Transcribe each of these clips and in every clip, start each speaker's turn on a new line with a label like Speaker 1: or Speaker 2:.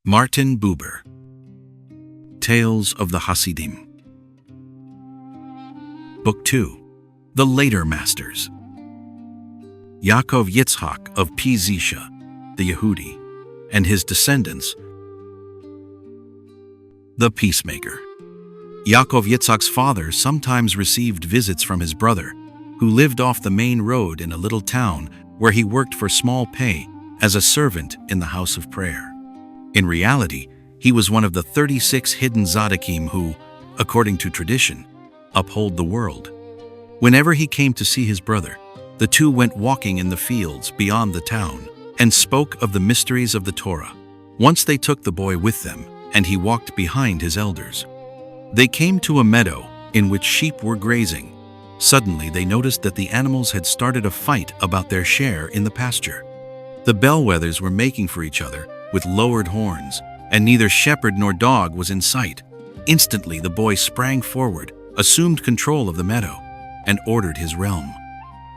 Speaker 1: Martin Buber. Tales of the Hasidim. Book 2. The Later Masters. Yaakov Yitzhak of Pizisha, the Yehudi, and his descendants. The Peacemaker. Yaakov Yitzhak's father sometimes received visits from his brother, who lived off the main road in a little town where he worked for small pay as a servant in the house of prayer. In reality, he was one of the 36 hidden Tzadikim who, according to tradition, uphold the world. Whenever he came to see his brother, the two went walking in the fields beyond the town and spoke of the mysteries of the Torah. Once they took the boy with them, and he walked behind his elders. They came to a meadow in which sheep were grazing. Suddenly they noticed that the animals had started a fight about their share in the pasture. The bellwethers were making for each other with lowered horns, and neither shepherd nor dog was in sight. Instantly the boy sprang forward, assumed control of the meadow, and ordered his realm.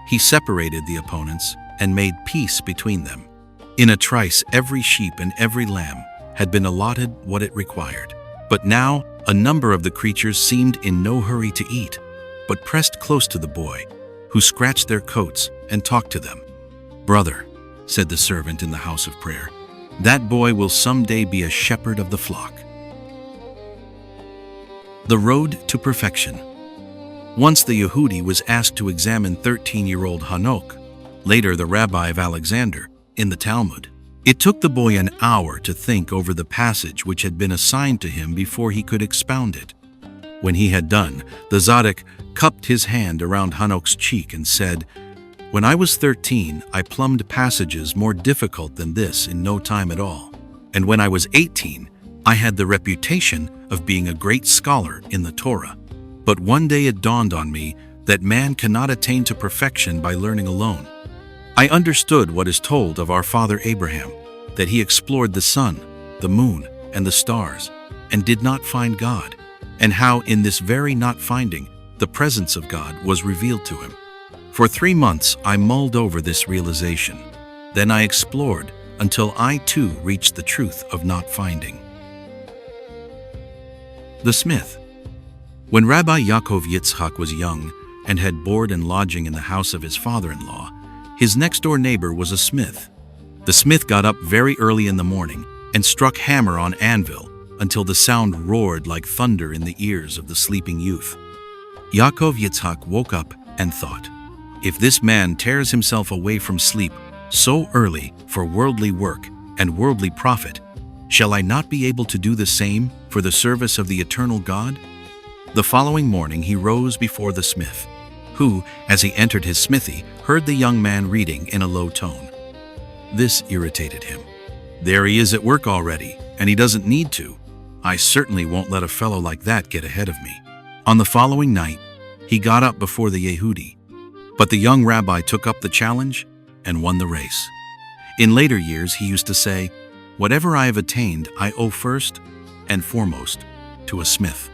Speaker 1: He separated the opponents and made peace between them. In a trice, every sheep and every lamb had been allotted what it required. But now a number of the creatures seemed in no hurry to eat, but pressed close to the boy, who scratched their coats and talked to them. "Brother," said the servant in the house of prayer, "that boy will someday be a shepherd of the flock." The Road to Perfection. Once the Yehudi was asked to examine 13-year-old Hanok, later the rabbi of Alexander, in the Talmud. It took the boy an hour to think over the passage which had been assigned to him before he could expound it. When he had done, the Tzaddik cupped his hand around Hanok's cheek and said, "When I was 13, I plumbed passages more difficult than this in no time at all. And when I was 18, I had the reputation of being a great scholar in the Torah. But one day it dawned on me that man cannot attain to perfection by learning alone. I understood what is told of our father Abraham, that he explored the sun, the moon, and the stars, and did not find God, and how in this very not finding, the presence of God was revealed to him. For 3 months I mulled over this realization. Then I explored until I too reached the truth of not finding." The Smith. When Rabbi Yaakov Yitzhak was young and had board and lodging in the house of his father-in-law, his next-door neighbor was a smith. The smith got up very early in the morning and struck hammer on anvil until the sound roared like thunder in the ears of the sleeping youth. Yaakov Yitzhak woke up and thought, "If this man tears himself away from sleep so early for worldly work and worldly profit, shall I not be able to do the same for the service of the eternal God?" The following morning he rose before the smith, who, as he entered his smithy, heard the young man reading in a low tone. This irritated him. "There he is at work already, and he doesn't need to. I certainly won't let a fellow like that get ahead of me." On the following night, he got up before the Yehudi, but the young rabbi took up the challenge and won the race. In later years, he used to say, "Whatever I have attained, I owe first and foremost to a smith."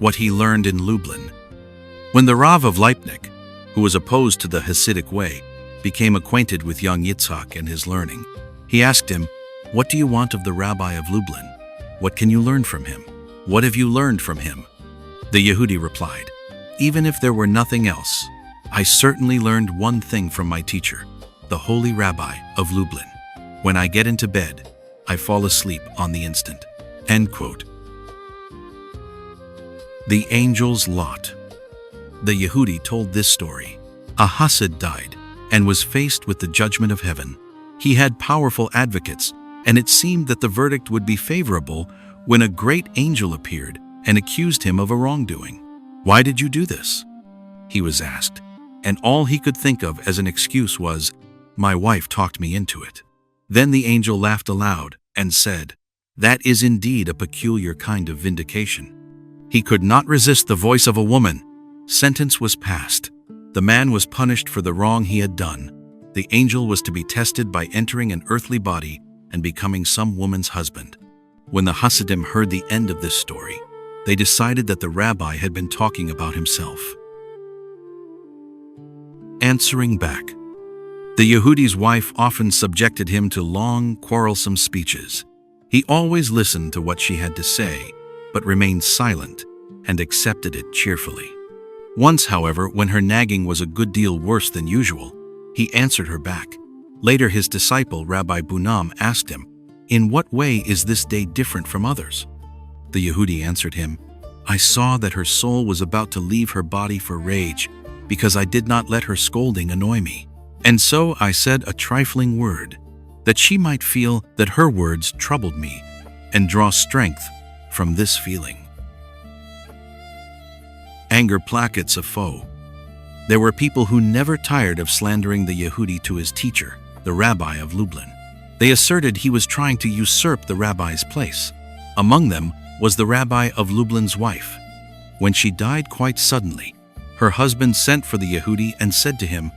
Speaker 1: What he learned in Lublin. When the Rav of Leipzig, who was opposed to the Hasidic way, became acquainted with young Yitzhak and his learning, he asked him, "What do you want of the Rabbi of Lublin? What can you learn from him? What have you learned from him?" The Yehudi replied, "Even if there were nothing else, I certainly learned one thing from my teacher, the Holy Rabbi of Lublin. When I get into bed, I fall asleep on the instant." End quote. The Angel's Lot. The Yehudi told this story. A Hasid died and was faced with the judgment of heaven. He had powerful advocates, and it seemed that the verdict would be favorable when a great angel appeared and accused him of a wrongdoing. "Why did you do this?" he was asked, and all he could think of as an excuse was, "My wife talked me into it." Then the angel laughed aloud and said, "That is indeed a peculiar kind of vindication." He could not resist the voice of a woman. Sentence was passed. The man was punished for the wrong he had done. The angel was to be tested by entering an earthly body and becoming some woman's husband. When the Hasidim heard the end of this story, they decided that the rabbi had been talking about himself. Answering back. The Yehudi's wife often subjected him to long, quarrelsome speeches. He always listened to what she had to say, but remained silent and accepted it cheerfully. Once, however, when her nagging was a good deal worse than usual, he answered her back. Later, his disciple, Rabbi Bunam, asked him, "In what way is this day different from others?" The Yehudi answered him, "I saw that her soul was about to leave her body for rage, because I did not let her scolding annoy me. And so I said a trifling word, that she might feel that her words troubled me, and draw strength from this feeling." Anger placates a foe. There were people who never tired of slandering the Yehudi to his teacher, the Rabbi of Lublin. They asserted he was trying to usurp the rabbi's place. Among them was the Rabbi of Lublin's wife. When she died quite suddenly, her husband sent for the Yehudi and said to him,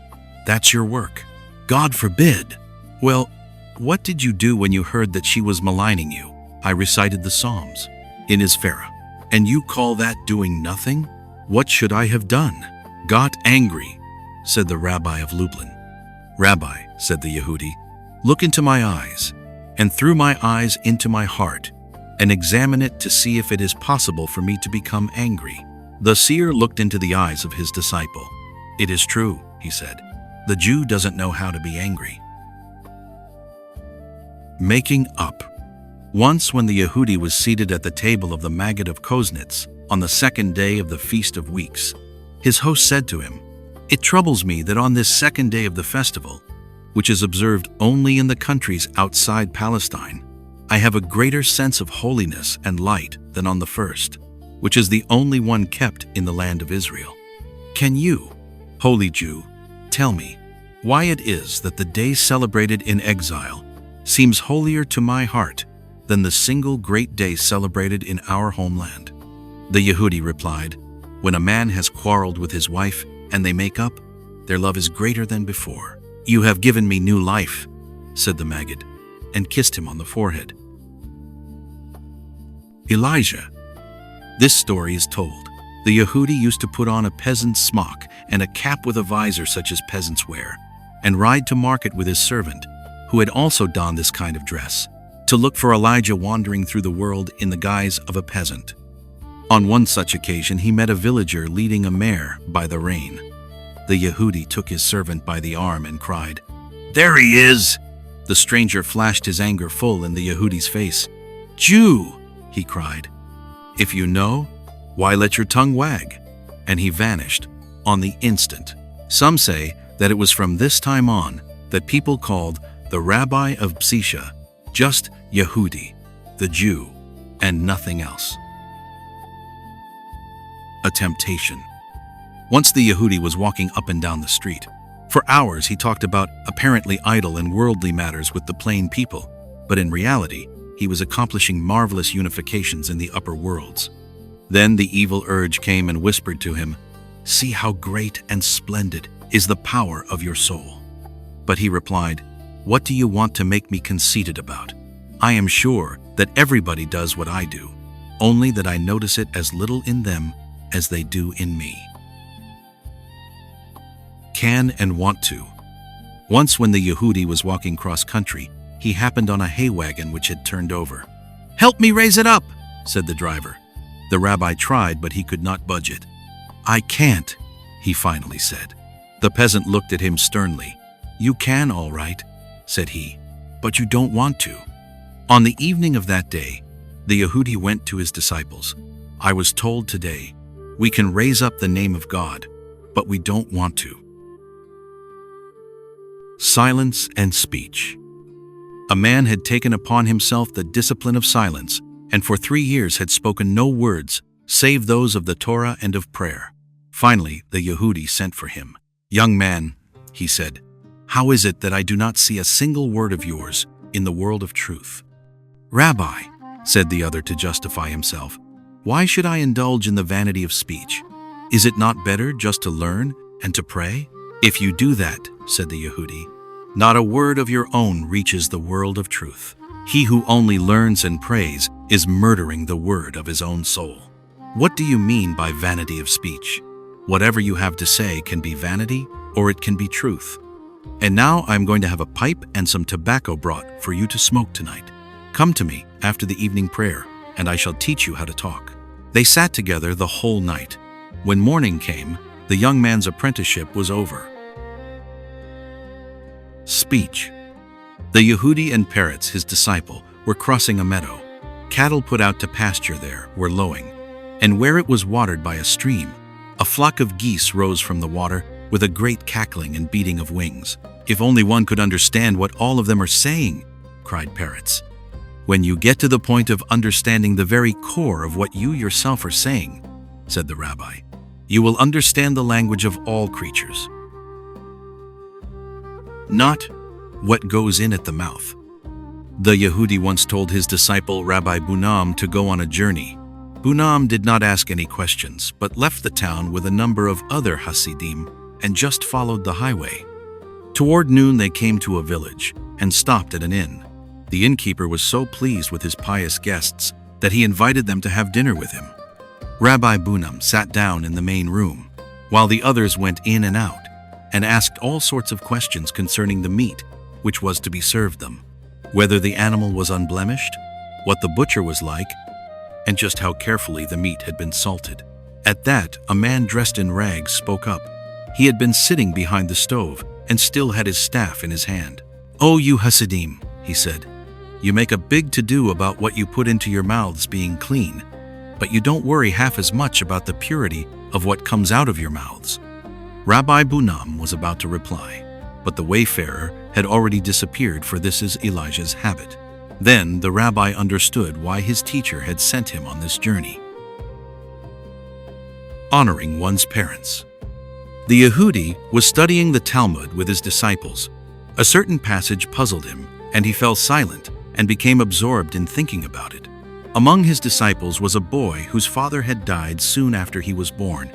Speaker 1: "That's your work. God forbid." "Well, what did you do when you heard that she was maligning you?" "I recited the Psalms in Isfera." "And you call that doing nothing? What should I have done?" "Got angry," said the Rabbi of Lublin. "Rabbi," said the Yehudi, "look into my eyes, and through my eyes into my heart, and examine it to see if it is possible for me to become angry." The seer looked into the eyes of his disciple. "It is true," he said. "The Jew doesn't know how to be angry." Making up. Once when the Yehudi was seated at the table of the Maggid of Koznitz on the second day of the Feast of Weeks, his host said to him, "It troubles me that on this second day of the festival, which is observed only in the countries outside Palestine, I have a greater sense of holiness and light than on the first, which is the only one kept in the land of Israel. Can you, holy Jew, tell me why it is that the day celebrated in exile seems holier to my heart than the single great day celebrated in our homeland?" The Yehudi replied, "When a man has quarreled with his wife and they make up, their love is greater than before." "You have given me new life," said the Maggid, and kissed him on the forehead. Elijah. This story is told. The Yehudi used to put on a peasant's smock and a cap with a visor such as peasants wear, and ride to market with his servant, who had also donned this kind of dress, to look for Elijah wandering through the world in the guise of a peasant. On one such occasion he met a villager leading a mare by the rein. The Yehudi took his servant by the arm and cried, "There he is!" The stranger flashed his anger full in the Yehudi's face. "Jew!" he cried. "If you know, why let your tongue wag?" And he vanished on the instant. Some say that it was from this time on that people called the Rabbi of Psisha just Yehudi, the Jew, and nothing else. A temptation. Once the Yehudi was walking up and down the street. For hours he talked about apparently idle and worldly matters with the plain people, but in reality he was accomplishing marvelous unifications in the upper worlds. Then the evil urge came and whispered to him, "See how great and splendid is the power of your soul." But he replied, "What do you want to make me conceited about? I am sure that everybody does what I do, only that I notice it as little in them as they do in me." Can and want to. Once when the Yehudi was walking cross-country, he happened on a hay wagon which had turned over. "Help me raise it up," said the driver. The rabbi tried, but he could not budge it. "I can't," he finally said. The peasant looked at him sternly. "You can, all right," said he, "but you don't want to." On the evening of that day, the Yehudi went to his disciples. "I was told today, we can raise up the name of God, but we don't want to." Silence and speech. A man had taken upon himself the discipline of silence, and for 3 years had spoken no words save those of the Torah and of prayer. Finally, the Yehudi sent for him. "Young man," he said, "how is it that I do not see a single word of yours in the world of truth?" "Rabbi," said the other to justify himself, "why should I indulge in the vanity of speech? Is it not better just to learn and to pray?" "If you do that," said the Yehudi, "not a word of your own reaches the world of truth. He who only learns and prays is murdering the word of his own soul." What do you mean by vanity of speech? Whatever you have to say can be vanity or it can be truth. And now I am going to have a pipe and some tobacco brought for you to smoke tonight. Come to me after the evening prayer, and I shall teach you how to talk." They sat together the whole night. When morning came, the young man's apprenticeship was over. Speech. The Yehudi and Peretz, his disciple, were crossing a meadow. Cattle put out to pasture there were lowing, and where it was watered by a stream, a flock of geese rose from the water with a great cackling and beating of wings. "If only one could understand what all of them are saying," cried Peretz. "When you get to the point of understanding the very core of what you yourself are saying," said the rabbi, "you will understand the language of all creatures. Not what goes in at the mouth." The Yehudi once told his disciple Rabbi Bunam to go on a journey. Bunam did not ask any questions, but left the town with a number of other Hasidim and just followed the highway. Toward noon they came to a village and stopped at an inn. The innkeeper was so pleased with his pious guests that he invited them to have dinner with him. Rabbi Bunam sat down in the main room, while the others went in and out, and asked all sorts of questions concerning the meat which was to be served them, whether the animal was unblemished, what the butcher was like, and just how carefully the meat had been salted. At that, a man dressed in rags spoke up. He had been sitting behind the stove and still had his staff in his hand. "Oh, you Hasidim," he said, "you make a big to-do about what you put into your mouths being clean, but you don't worry half as much about the purity of what comes out of your mouths." Rabbi Bunam was about to reply, but the wayfarer had already disappeared, for this is Elijah's habit. Then the rabbi understood why his teacher had sent him on this journey. Honoring one's parents. The Yehudi was studying the Talmud with his disciples. A certain passage puzzled him, and he fell silent and became absorbed in thinking about it. Among his disciples was a boy whose father had died soon after he was born.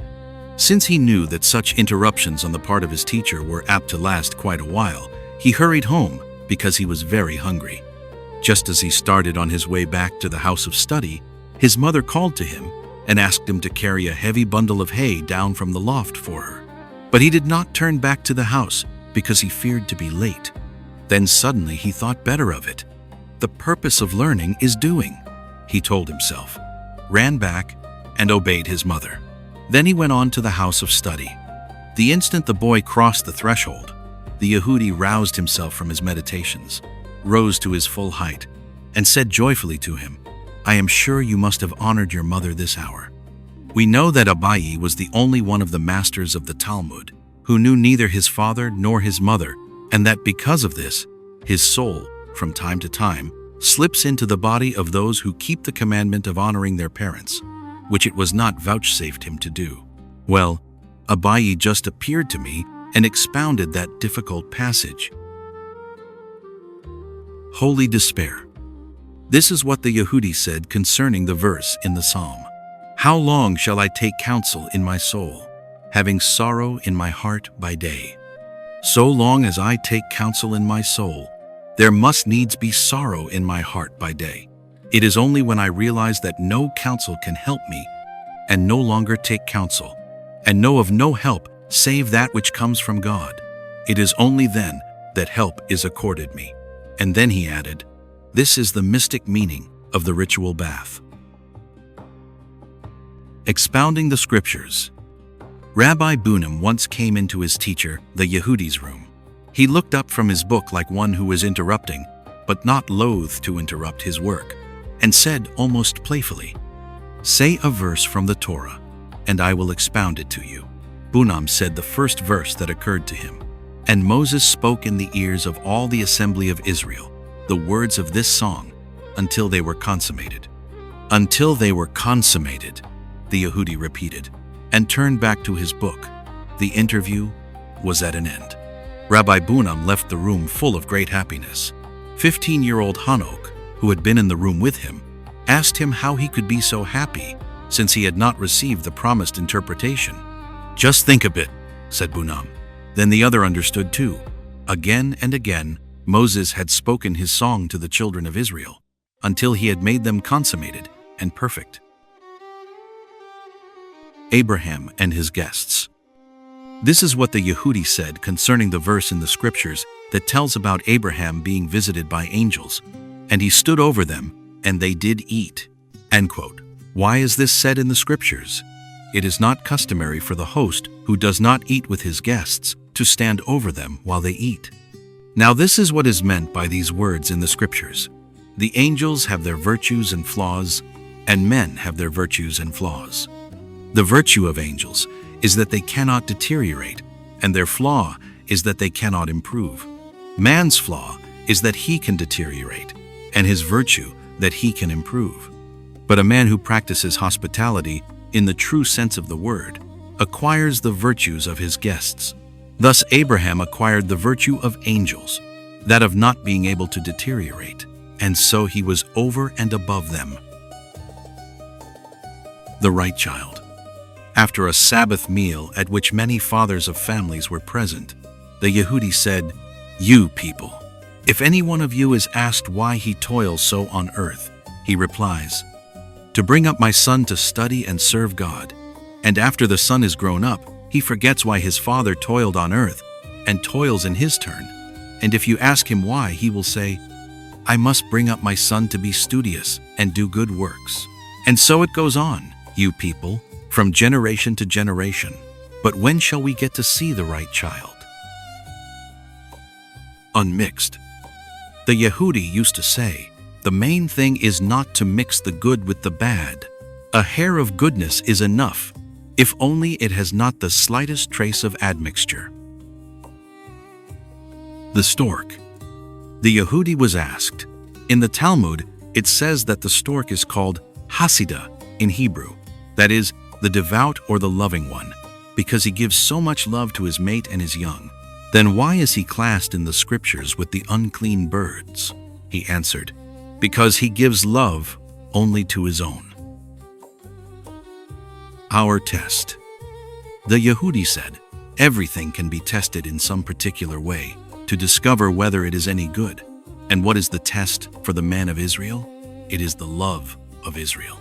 Speaker 1: Since he knew that such interruptions on the part of his teacher were apt to last quite a while, he hurried home because he was very hungry. Just as he started on his way back to the house of study, his mother called to him and asked him to carry a heavy bundle of hay down from the loft for her. But he did not turn back to the house because he feared to be late. Then suddenly he thought better of it. "The purpose of learning is doing," he told himself, ran back, and obeyed his mother. Then he went on to the house of study. The instant the boy crossed the threshold, the Yehudi roused himself from his meditations, rose to his full height, and said joyfully to him, "I am sure you must have honored your mother this hour." We know that Abayi was the only one of the masters of the Talmud who knew neither his father nor his mother, and that because of this, his soul, from time to time, slips into the body of those who keep the commandment of honoring their parents, which it was not vouchsafed him to do. Well, Abayi just appeared to me and expounded that difficult passage. Holy despair. This is what the Yehudi said concerning the verse in the psalm. "How long shall I take counsel in my soul, having sorrow in my heart by day? So long as I take counsel in my soul, there must needs be sorrow in my heart by day. It is only when I realize that no counsel can help me, and no longer take counsel, and know of no help save that which comes from God. It is only then that help is accorded me." And then he added, "This is the mystic meaning of the ritual bath." Expounding the Scriptures. Rabbi Bunam once came into his teacher, the Yehudi's room. He looked up from his book like one who was interrupting, but not loath to interrupt his work, and said almost playfully, "Say a verse from the Torah, and I will expound it to you." Bunam said the first verse that occurred to him. "And Moses spoke in the ears of all the assembly of Israel the words of this song until they were consummated." "Until they were consummated," the Yehudi repeated, and turned back to his book. The interview was at an end. Rabbi Bunam left the room full of great happiness. 15-year-old Hanok, who had been in the room with him, asked him how he could be so happy since he had not received the promised interpretation. "Just think a bit," said Bunam. Then the other understood too. Again and again, Moses had spoken his song to the children of Israel, until he had made them consummated and perfect. Abraham and his guests. This is what the Yehudi said concerning the verse in the scriptures that tells about Abraham being visited by angels, and he stood over them, and they did eat. End quote. Why is this said in the scriptures? It is not customary for the host who does not eat with his guests to stand over them while they eat. Now this is what is meant by these words in the scriptures. The angels have their virtues and flaws, and men have their virtues and flaws. The virtue of angels is that they cannot deteriorate, and their flaw is that they cannot improve. Man's flaw is that he can deteriorate, and his virtue that he can improve. But a man who practices hospitality in the true sense of the word acquires the virtues of his guests. Thus Abraham acquired the virtue of angels, that of not being able to deteriorate, and so he was over and above them. The right child. After a Sabbath meal at which many fathers of families were present, the Yehudi said, "You people, if any one of you is asked why he toils so on earth, he replies, 'To bring up my son to study and serve God.' And after the son is grown up, he forgets why his father toiled on earth and toils in his turn. And if you ask him why, he will say, 'I must bring up my son to be studious and do good works.' And so it goes on, you people, from generation to generation. But when shall we get to see the right child?" Unmixed. The Yehudi used to say, "The main thing is not to mix the good with the bad. A hair of goodness is enough, if only it has not the slightest trace of admixture." The stork. The Yehudi was asked. In the Talmud, it says that the stork is called Hasida in Hebrew, that is, the devout or the loving one, because he gives so much love to his mate and his young. Then why is he classed in the scriptures with the unclean birds? He answered, "Because he gives love only to his own." Our test. The Yehudi said, everything can be tested in some particular way to discover whether it is any good. And what is the test for the man of Israel? It is the love of Israel.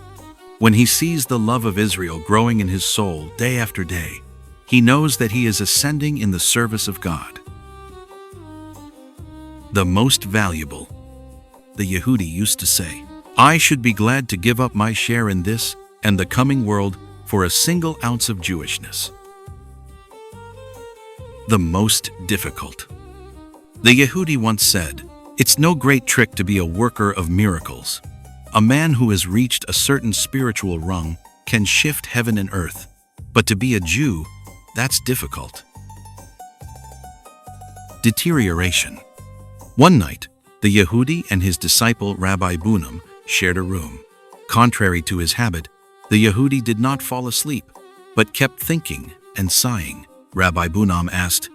Speaker 1: When he sees the love of Israel growing in his soul day after day, he knows that he is ascending in the service of God. The most valuable. The Yehudi used to say, "I should be glad to give up my share in this and the coming world for a single ounce of Jewishness." The most difficult. The Yehudi once said, "It's no great trick to be a worker of miracles. A man who has reached a certain spiritual rung can shift heaven and earth, but to be a Jew, that's difficult." Deterioration. One night, the Yehudi and his disciple Rabbi Bunam shared a room. Contrary to his habit, the Yehudi did not fall asleep, but kept thinking and sighing. Rabbi Bunam asked,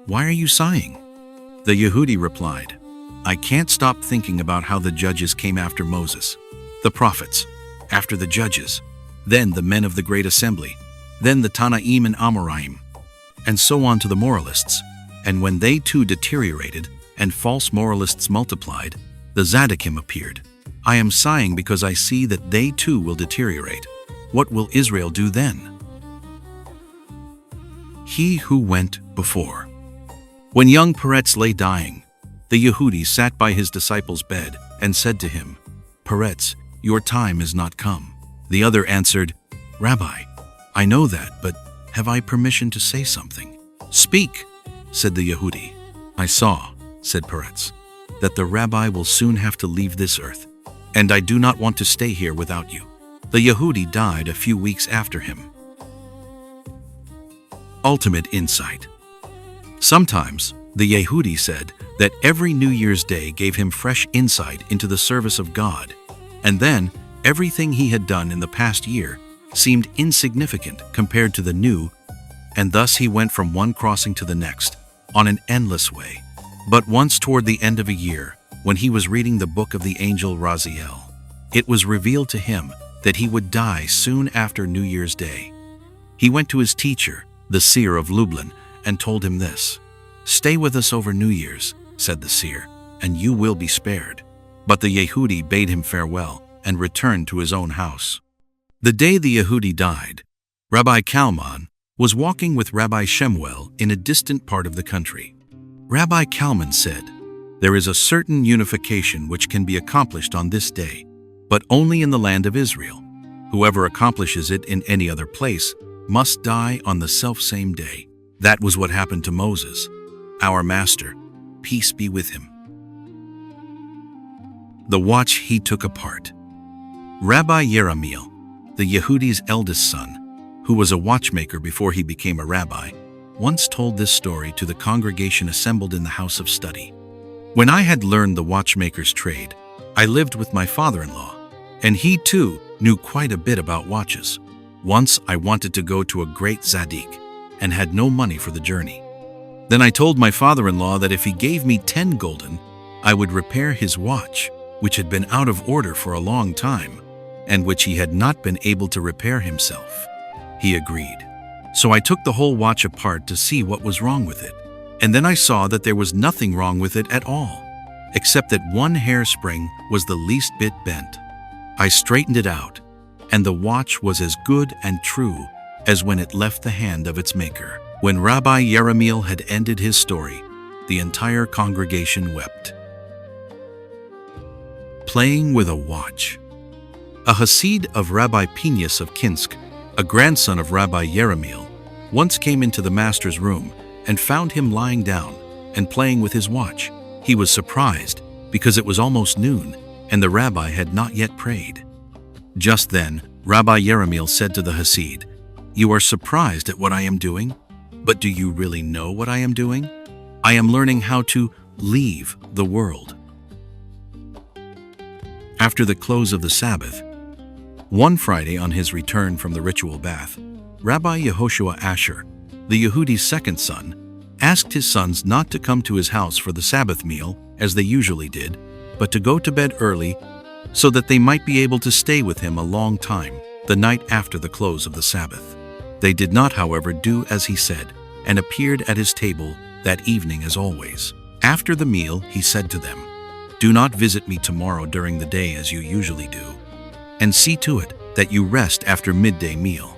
Speaker 1: "Why are you sighing?" The Yehudi replied, "I can't stop thinking about how the judges came after Moses, the prophets, after the judges, then the men of the great assembly, then the Tanaim and Amoraim, and so on to the moralists. And when they too deteriorated and false moralists multiplied, the Tzadikim appeared. I am sighing because I see that they too will deteriorate. What will Israel do then?" He who went before. When young Peretz lay dying, the Yehudi sat by his disciple's bed and said to him, "Peretz, your time is not come." The other answered, "Rabbi, I know that, but have I permission to say something?" "Speak," said the Yehudi. "I saw," said Peretz, "that the rabbi will soon have to leave this earth, and I do not want to stay here without you." The Yehudi died a few weeks after him. Ultimate insight. Sometimes, the Yehudi said that every New Year's Day gave him fresh insight into the service of God, and then everything he had done in the past year seemed insignificant compared to the new, and thus he went from one crossing to the next on an endless way. But once toward the end of a year, when he was reading the book of the angel Raziel, it was revealed to him that he would die soon after New Year's Day. He went to his teacher, the seer of Lublin, and told him this. "Stay with us over New Year's," said the seer, "and you will be spared." But the Yehudi bade him farewell and returned to his own house. The day the Yehudi died, Rabbi Kalman, was walking with Rabbi Shemuel in a distant part of the country. Rabbi Kalman said, "There is a certain unification which can be accomplished on this day, but only in the land of Israel. Whoever accomplishes it in any other place must die on the selfsame day." That was what happened to Moses, our master, peace be with him. The watch he took apart. Rabbi Yeramiel, the Yehudi's eldest son, who was a watchmaker before he became a rabbi, once told this story to the congregation assembled in the house of study. "When I had learned the watchmaker's trade, I lived with my father-in-law, and he too knew quite a bit about watches. Once I wanted to go to a great Tzadik and had no money for the journey. Then I told my father-in-law that if he gave me 10 gulden, I would repair his watch, which had been out of order for a long time, and which he had not been able to repair himself. He agreed. So I took the whole watch apart to see what was wrong with it, and then I saw that there was nothing wrong with it at all, except that one hairspring was the least bit bent. I straightened it out, and the watch was as good and true as when it left the hand of its maker." When Rabbi Yeramiel had ended his story, the entire congregation wept. Playing with a watch. A Hasid of Rabbi Pinhas of Kinsk, a grandson of Rabbi Yeramiel, once came into the master's room and found him lying down and playing with his watch. He was surprised because it was almost noon and the rabbi had not yet prayed. Just then, Rabbi Yeramiel said to the Hasid, "You are surprised at what I am doing? But do you really know what I am doing? I am learning how to leave the world." After the close of the Sabbath, one Friday on his return from the ritual bath, Rabbi Yehoshua Asher, the Yehudi's second son, asked his sons not to come to his house for the Sabbath meal, as they usually did, but to go to bed early so that they might be able to stay with him a long time, the night after the close of the Sabbath. They did not, however, do as he said, and appeared at his table that evening as always. After the meal, he said to them, "Do not visit me tomorrow during the day as you usually do, and see to it that you rest after midday meal."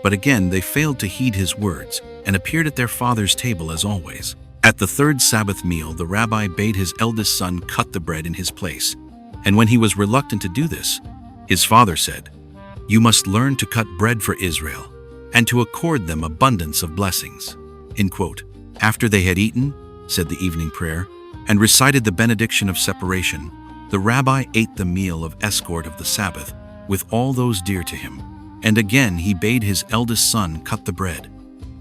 Speaker 1: But again they failed to heed his words, and appeared at their father's table as always. At the third Sabbath meal, the rabbi bade his eldest son cut the bread in his place, and when he was reluctant to do this, his father said, "You must learn to cut bread for Israel, and to accord them abundance of blessings." End quote. After they had eaten, said the evening prayer, and recited the benediction of separation, the rabbi ate the meal of escort of the Sabbath with all those dear to him, and again he bade his eldest son cut the bread.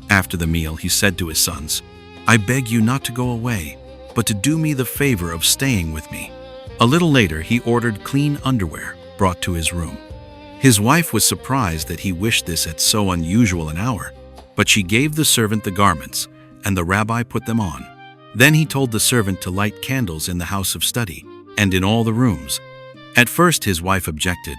Speaker 1: After the meal he said to his sons, "I beg you not to go away, but to do me the favor of staying with me." A little later he ordered clean underwear brought to his room. His wife was surprised that he wished this at so unusual an hour, but she gave the servant the garments, and the rabbi put them on. Then he told the servant to light candles in the house of study and in all the rooms. At first his wife objected,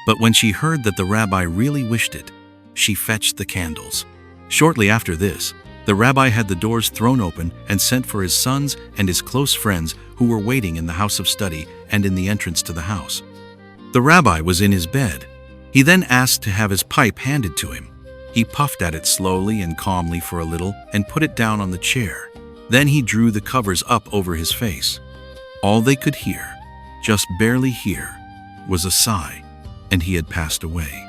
Speaker 1: but when she heard that the rabbi really wished it, she fetched the candles. Shortly after this, the rabbi had the doors thrown open and sent for his sons and his close friends who were waiting in the house of study and in the entrance to the house. The rabbi was in his bed. He then asked to have his pipe handed to him. He puffed at it slowly and calmly for a little and put it down on the chair. Then he drew the covers up over his face. All they could hear, just barely hear, was a sigh, and he had passed away.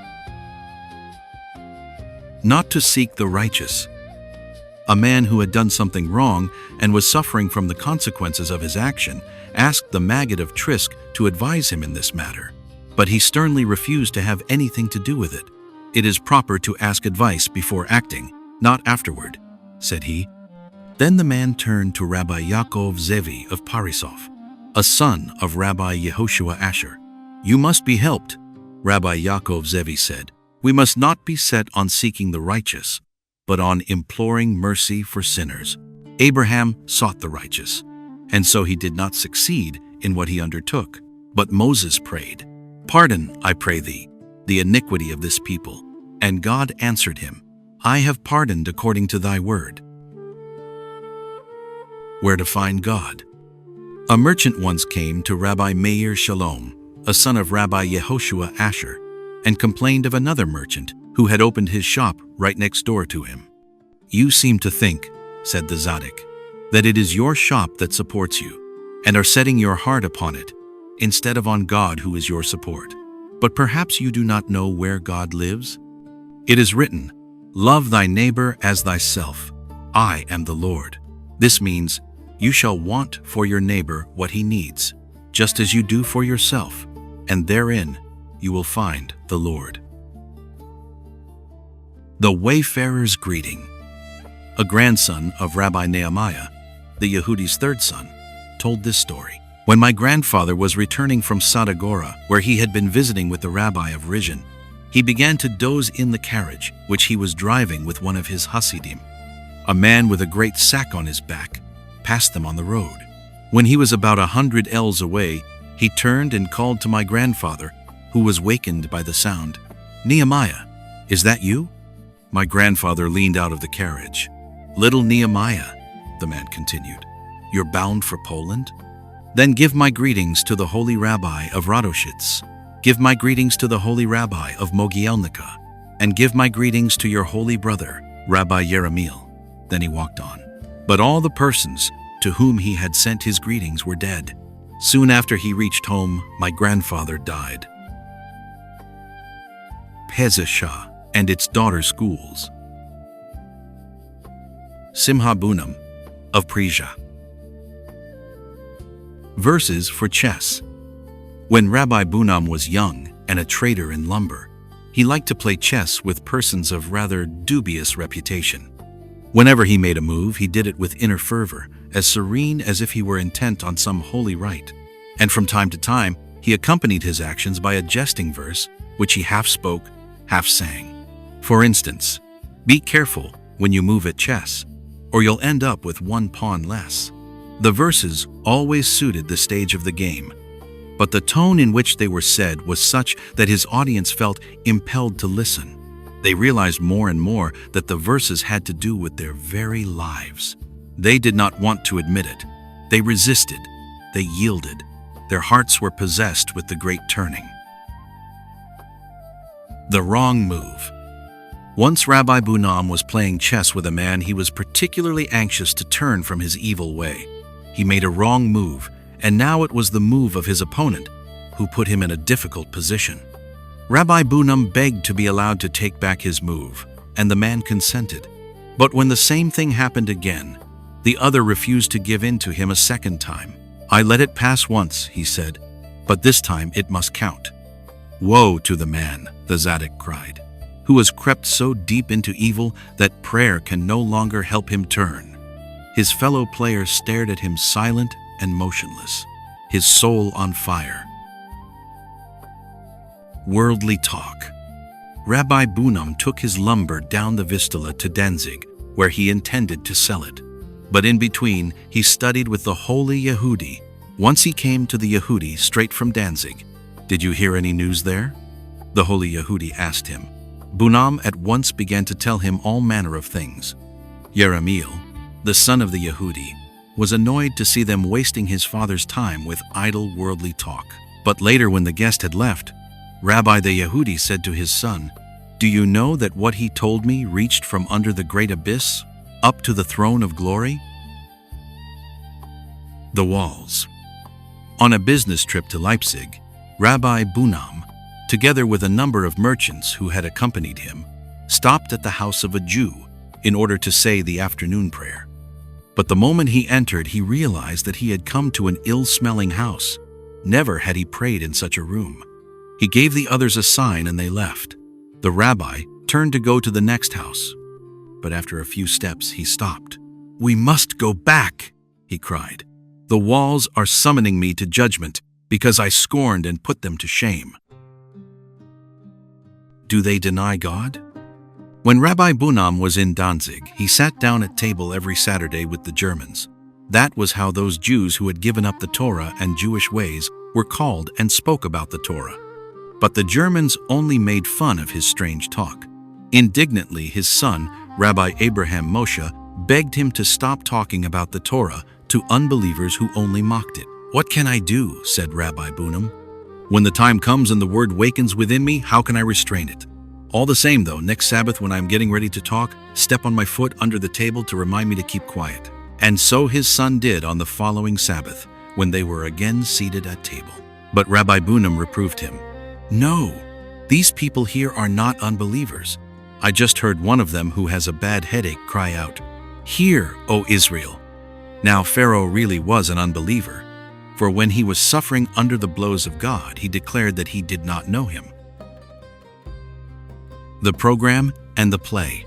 Speaker 1: Not to seek the righteous. A man who had done something wrong and was suffering from the consequences of his action asked the Maggid of Trisk to advise him in this matter, but he sternly refused to have anything to do with it. "It is proper to ask advice before acting, not afterward," said he. Then the man turned to Rabbi Yaakov Zevi of Parisov, a son of Rabbi Yehoshua Asher. "You must be helped," Rabbi Yaakov Zevi said. "We must not be set on seeking the righteous, but on imploring mercy for sinners. Abraham sought the righteous, and so he did not succeed in what he undertook. But Moses prayed, 'Pardon, I pray thee, the iniquity of this people.' And God answered him, 'I have pardoned according to thy word.'" Where to find God. A merchant once came to Rabbi Meir Shalom, a son of Rabbi Yehoshua Asher, and complained of another merchant who had opened his shop right next door to him. "You seem to think," said the Tzaddik, "that it is your shop that supports you, and are setting your heart upon it, instead of on God who is your support. But perhaps you do not know where God lives? It is written, 'Love thy neighbor as thyself. I am the Lord.' This means you shall want for your neighbor what he needs, just as you do for yourself, and therein you will find the Lord." The Wayfarer's Greeting. A grandson of Rabbi Nehemiah, the Yehudi's third son, told this story. "When my grandfather was returning from Sadagora, where he had been visiting with the rabbi of Rizhin, he began to doze in the carriage which he was driving with one of his Hasidim. A man with a great sack on his back passed them on the road. When he was about 100 ells away, he turned and called to my grandfather, who was wakened by the sound, 'Nehemiah, is that you?' My grandfather leaned out of the carriage. 'Little Nehemiah,' the man continued, 'you're bound for Poland? Then give my greetings to the holy rabbi of Radoshitz. Give my greetings to the holy rabbi of Mogielnica, and give my greetings to your holy brother, Rabbi Yeremiel.' Then he walked on. But all the persons to whom he had sent his greetings were dead. Soon after he reached home, my grandfather died." Pezeshah and its daughter schools. Simha Bunam of Prija. Verses for chess. When Rabbi Bunam was young and a trader in lumber, he liked to play chess with persons of rather dubious reputation. Whenever he made a move, he did it with inner fervor, as serene as if he were intent on some holy rite. And from time to time, he accompanied his actions by a jesting verse, which he half spoke, half sang. For instance, "Be careful when you move at chess, or you'll end up with one pawn less." The verses always suited the stage of the game, but the tone in which they were said was such that his audience felt impelled to listen. They realized more and more that the verses had to do with their very lives. They did not want to admit it. They resisted. They yielded. Their hearts were possessed with the great turning. The wrong move. Once Rabbi Bunam was playing chess with a man he was particularly anxious to turn from his evil way. He made a wrong move, and now it was the move of his opponent who put him in a difficult position. Rabbi Bunam begged to be allowed to take back his move, and the man consented. But when the same thing happened again, the other refused to give in to him a second time. "I let it pass once," he said, "but this time it must count." "Woe to the man," the Tzaddik cried, "who has crept so deep into evil that prayer can no longer help him turn." His fellow players stared at him silent and motionless, his soul on fire. Worldly talk. Rabbi Bunam took his lumber down the Vistula to Danzig, where he intended to sell it. But in between, he studied with the holy Yehudi. Once he came to the Yehudi straight from Danzig. "Did you hear any news there?" the holy Yehudi asked him. Bunam at once began to tell him all manner of things. Yeremiel, the son of the Yehudi, was annoyed to see them wasting his father's time with idle worldly talk. But later, when the guest had left, Rabbi the Yehudi said to his son, "Do you know that what he told me reached from under the great abyss up to the throne of glory?" The walls. On a business trip to Leipzig, Rabbi Bunam, together with a number of merchants who had accompanied him, stopped at the house of a Jew in order to say the afternoon prayer. But the moment he entered, he realized that he had come to an ill-smelling house. Never had he prayed in such a room. He gave the others a sign and they left. The rabbi turned to go to the next house, but after a few steps he stopped. "We must go back," he cried. "The walls are summoning me to judgment because I scorned and put them to shame." Do they deny God? When Rabbi Bunam was in Danzig, he sat down at table every Saturday with the Germans. That was how those Jews who had given up the Torah and Jewish ways were called and spoke about the Torah. But the Germans only made fun of his strange talk. Indignantly, his son, Rabbi Abraham Moshe, begged him to stop talking about the Torah to unbelievers who only mocked it. "What can I do?" said Rabbi Bunam. "When the time comes and the word wakens within me, how can I restrain it? All the same though, next Sabbath when I'm getting ready to talk, step on my foot under the table to remind me to keep quiet." And so his son did on the following Sabbath, when they were again seated at table. But Rabbi Bunam reproved him. "No, these people here are not unbelievers. I just heard one of them who has a bad headache cry out, 'Hear, O Israel!'" Now Pharaoh really was an unbeliever, for when he was suffering under the blows of God, he declared that he did not know him. The program and the play.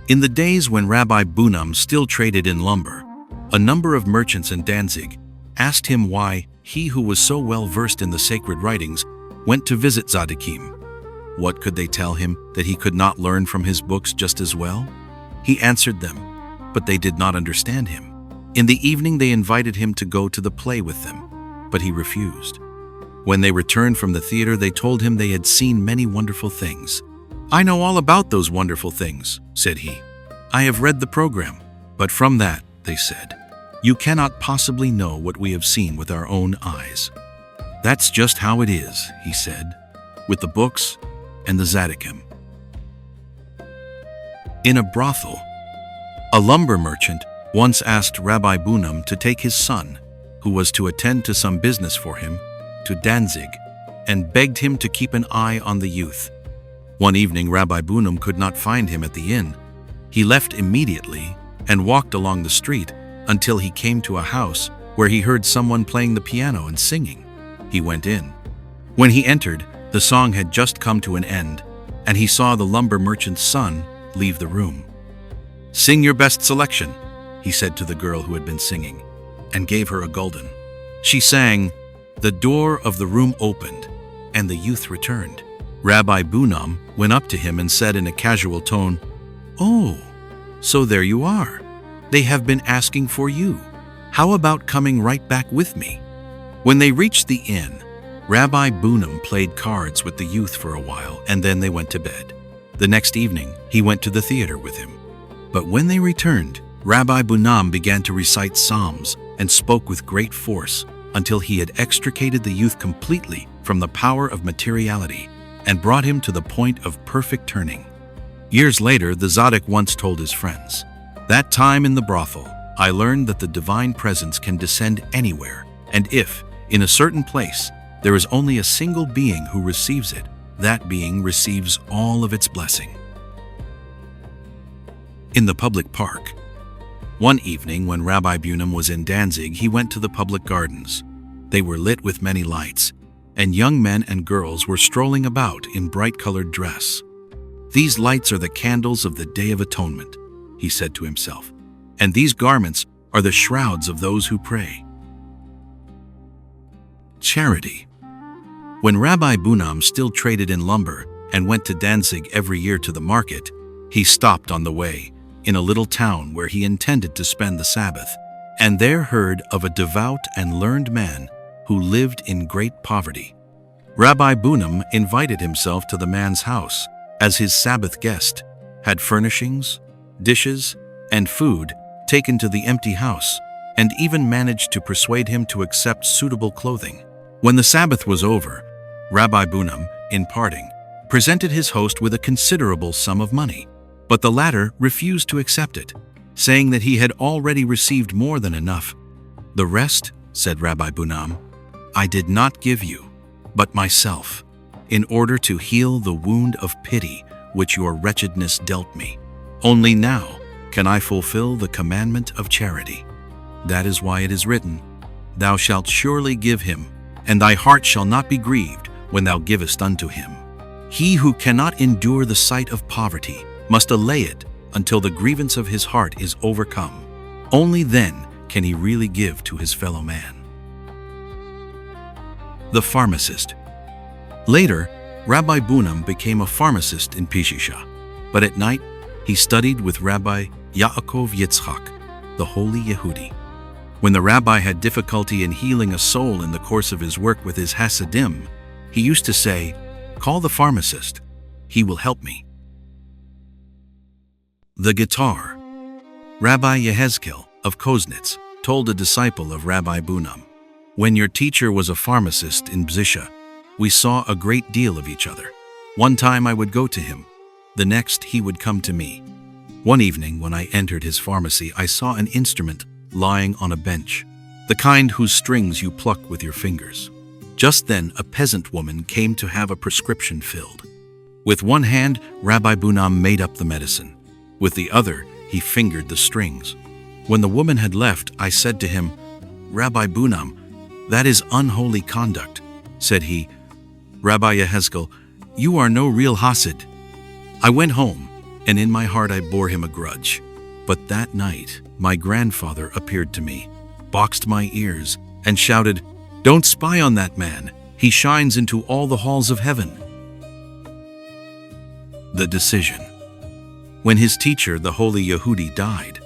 Speaker 1: In the days when Rabbi Bunam still traded in lumber, a number of merchants in Danzig asked him why he who was so well versed in the sacred writings went to visit Tzadikim. What could they tell him, that he could not learn from his books just as well? He answered them, but they did not understand him. In the evening they invited him to go to the play with them, but he refused. When they returned from the theater, they told him they had seen many wonderful things. "I know all about those wonderful things," said he. "I have read the program." "But from that," they said, "you cannot possibly know what we have seen with our own eyes." "That's just how it is," he said, "with the books and the Tzadikim." In a brothel, a lumber merchant once asked Rabbi Bunam to take his son, who was to attend to some business for him, to Danzig, and begged him to keep an eye on the youth. One evening Rabbi Bunam could not find him at the inn. He left immediately and walked along the street until he came to a house where he heard someone playing the piano and singing. He went in. When he entered, the song had just come to an end, and he saw the lumber merchant's son leave the room. "Sing your best selection," he said to the girl who had been singing, and gave her a gulden. She sang. The door of the room opened, and the youth returned. Rabbi Bunam went up to him and said in a casual tone, "Oh, so there you are. They have been asking for you. How about coming right back with me?" When they reached the inn, Rabbi Bunam played cards with the youth for a while, and then they went to bed. The next evening, he went to the theater with him. But when they returned, Rabbi Bunam began to recite psalms and spoke with great force until he had extricated the youth completely from the power of materiality and brought him to the point of perfect turning. Years later, the Tzaddik once told his friends, "That time in the brothel, I learned that the divine presence can descend anywhere, and if, in a certain place, there is only a single being who receives it, that being receives all of its blessing." In the public park. One evening when Rabbi Bunam was in Danzig, he went to the public gardens. They were lit with many lights, and young men and girls were strolling about in bright-colored dress. "These lights are the candles of the Day of Atonement," he said to himself, "and these garments are the shrouds of those who pray." Charity. When Rabbi Bunam still traded in lumber and went to Danzig every year to the market, he stopped on the way in a little town where he intended to spend the Sabbath, and there heard of a devout and learned man who lived in great poverty. Rabbi Bunam invited himself to the man's house as his Sabbath guest, had furnishings, dishes, and food taken to the empty house, and even managed to persuade him to accept suitable clothing. When the Sabbath was over, Rabbi Bunam, in parting, presented his host with a considerable sum of money, but the latter refused to accept it, saying that he had already received more than enough. "The rest," said Rabbi Bunam, "I did not give you, but myself, in order to heal the wound of pity which your wretchedness dealt me. Only now can I fulfill the commandment of charity. That is why it is written, 'Thou shalt surely give him, and thy heart shall not be grieved when thou givest unto him.' He who cannot endure the sight of poverty must allay it until the grievance of his heart is overcome. Only then can he really give to his fellow man." The pharmacist. Later, Rabbi Bunam became a pharmacist in Pishisha, but at night he studied with Rabbi Yaakov Yitzchak, the holy Yehudi. When the rabbi had difficulty in healing a soul in the course of his work with his Hasidim, he used to say, "Call the pharmacist, he will help me." The guitar. Rabbi Yehezkel of Koznitz told a disciple of Rabbi Bunam, "When your teacher was a pharmacist in Bzisha, we saw a great deal of each other. One time I would go to him, the next he would come to me. One evening when I entered his pharmacy, I saw an instrument lying on a bench, the kind whose strings you pluck with your fingers. Just then a peasant woman came to have a prescription filled. With one hand, Rabbi Bunam made up the medicine. With the other, he fingered the strings. When the woman had left, I said to him, "Rabbi Bunam, that is unholy conduct." Said he, "Rabbi Yehezkel, you are no real Hasid." I went home, and in my heart I bore him a grudge. But that night, my grandfather appeared to me, boxed my ears, and shouted, "Don't spy on that man. He shines into all the halls of heaven." The decision. When his teacher, the holy Yehudi, died,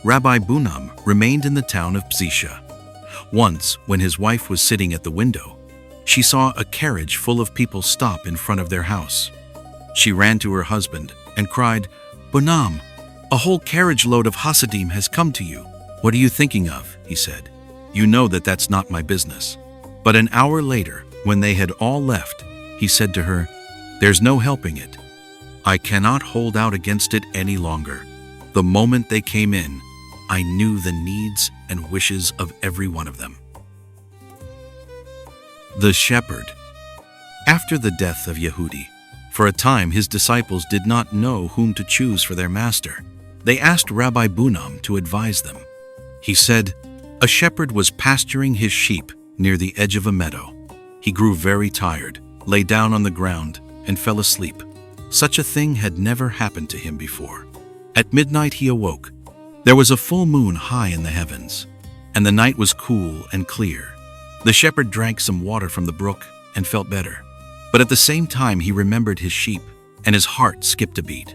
Speaker 1: Rabbi Bunam remained in the town of Bzisha. Once, when his wife was sitting at the window, she saw a carriage full of people stop in front of their house. She ran to her husband and cried, "Bunam, a whole carriage load of Hasidim has come to you." "What are you thinking of?" he said. "You know that that's not my business." But an hour later, when they had all left, he said to her, "There's no helping it. I cannot hold out against it any longer. The moment they came in, I knew the needs and wishes of every one of them." The shepherd. After the death of Yehudi, for a time his disciples did not know whom to choose for their master. They asked Rabbi Bunam to advise them. He said, "A shepherd was pasturing his sheep near the edge of a meadow. He grew very tired, lay down on the ground, and fell asleep. Such a thing had never happened to him before. At midnight he awoke. There was a full moon high in the heavens, and the night was cool and clear. The shepherd drank some water from the brook and felt better. But at the same time he remembered his sheep, and his heart skipped a beat.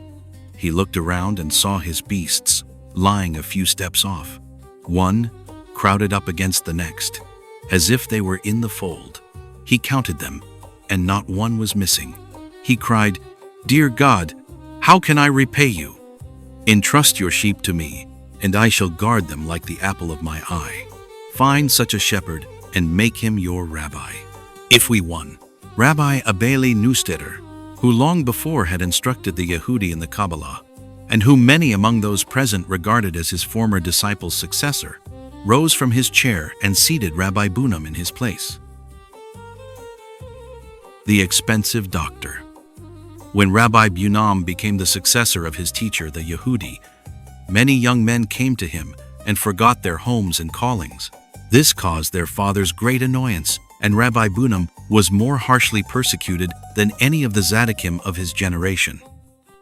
Speaker 1: He looked around and saw his beasts lying a few steps off, one crowded up against the next, as if they were in the fold. He counted them, and not one was missing. He cried, 'Dear God, how can I repay you? Entrust your sheep to me, and I shall guard them like the apple of my eye. Find such a shepherd and make him your rabbi.' If we won, Rabbi Abeli Neustetter, who long before had instructed the Yehudi in the Kabbalah, and whom many among those present regarded as his former disciple's successor, rose from his chair and seated Rabbi Bunam in his place. The expensive doctor. When Rabbi Bunam became the successor of his teacher, the Yehudi, many young men came to him and forgot their homes and callings. This caused their fathers great annoyance, and Rabbi Bunam was more harshly persecuted than any of the Tzadikim of his generation.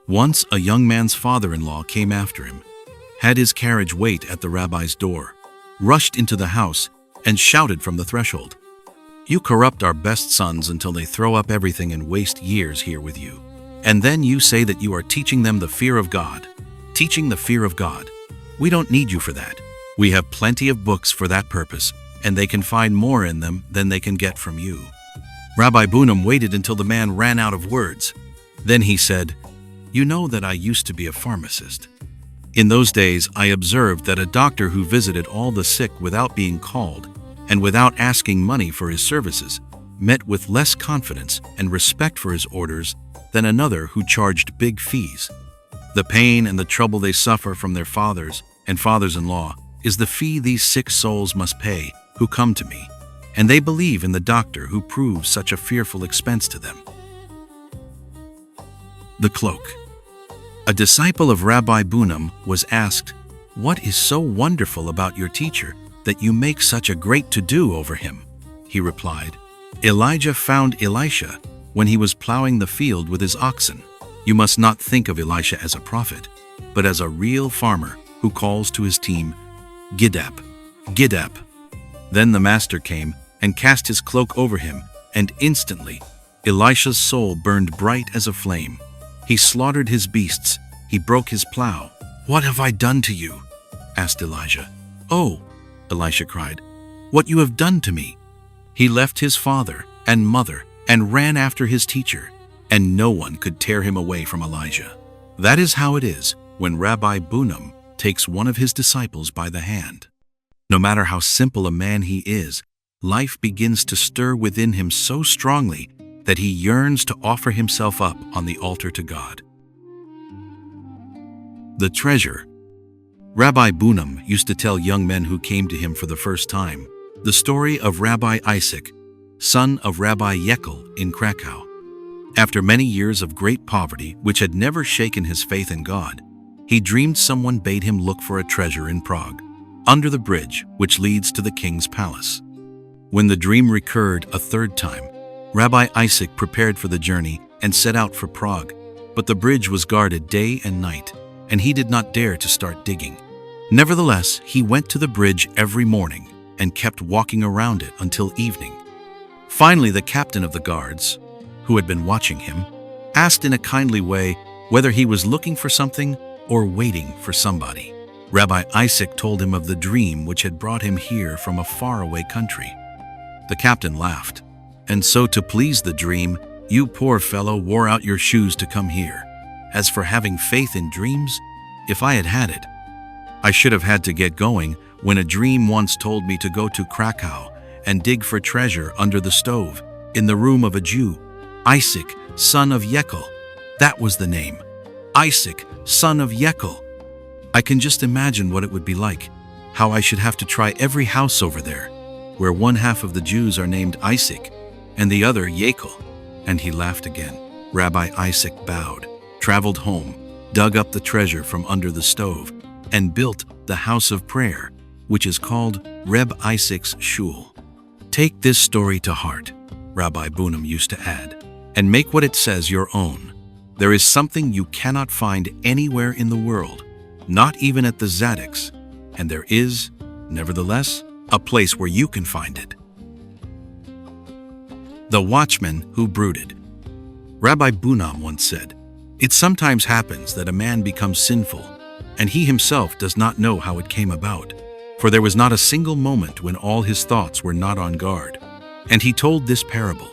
Speaker 1: Once a young man's father-in-law came after him, had his carriage wait at the rabbi's door, rushed into the house, and shouted from the threshold, "You corrupt our best sons until they throw up everything and waste years here with you. And then you say that you are teaching them the fear of God. Teaching the fear of God. We don't need you for that. We have plenty of books for that purpose, and they can find more in them than they can get from you." Rabbi Bunam waited until the man ran out of words. Then he said, "You know that I used to be a pharmacist. In those days I observed that a doctor who visited all the sick without being called and without asking money for his services met with less confidence and respect for his orders than another who charged big fees. The pain and the trouble they suffer from their fathers and fathers-in-law is the fee these sick souls must pay who come to me, and they believe in the doctor who proves such a fearful expense to them." The cloak. A disciple of Rabbi Bunam was asked, "What is so wonderful about your teacher that you make such a great to-do over him?" He replied, "Elijah found Elisha when he was plowing the field with his oxen. You must not think of Elisha as a prophet, but as a real farmer who calls to his team, 'Gidap, Gidap.' Then the master came and cast his cloak over him, and instantly Elisha's soul burned bright as a flame. He slaughtered his beasts, he broke his plow. 'What have I done to you?' asked Elijah. 'Oh,' Elisha cried, 'what you have done to me.' He left his father and mother and ran after his teacher, and no one could tear him away from Elijah. That is how it is when Rabbi Bunam takes one of his disciples by the hand. No matter how simple a man he is, life begins to stir within him so strongly that he yearns to offer himself up on the altar to God. The treasure. Rabbi Bunim used to tell young men who came to him for the first time the story of Rabbi Isaac, son of Rabbi Yekel in Krakow. After many years of great poverty, which had never shaken his faith in God, he dreamed someone bade him look for a treasure in Prague, under the bridge which leads to the king's palace. When the dream recurred a third time, Rabbi Isaac prepared for the journey and set out for Prague, but the bridge was guarded day and night, and he did not dare to start digging. Nevertheless, he went to the bridge every morning and kept walking around it until evening. Finally, the captain of the guards, who had been watching him, asked in a kindly way whether he was looking for something or waiting for somebody. Rabbi Isaac told him of the dream which had brought him here from a faraway country. The captain laughed. "And so to please the dream, you poor fellow wore out your shoes to come here. As for having faith in dreams, if I had had it, I should have had to get going when a dream once told me to go to Krakow and dig for treasure under the stove, in the room of a Jew. Isaac, son of Yekel. That was the name. Isaac, son of Yekel. I can just imagine what it would be like, how I should have to try every house over there, where one half of the Jews are named Isaac and the other Yekel." And he laughed again. Rabbi Isaac bowed, traveled home, dug up the treasure from under the stove, and built the house of prayer, which is called Reb Isaac's Shul. "Take this story to heart," Rabbi Bunim used to add, "and make what it says your own. There is something you cannot find anywhere in the world, not even at the Tzadiks, and there is, nevertheless, a place where you can find it." The watchman who brooded. Rabbi Bunim once said, "It sometimes happens that a man becomes sinful, and he himself does not know how it came about, for there was not a single moment when all his thoughts were not on guard." And he told this parable.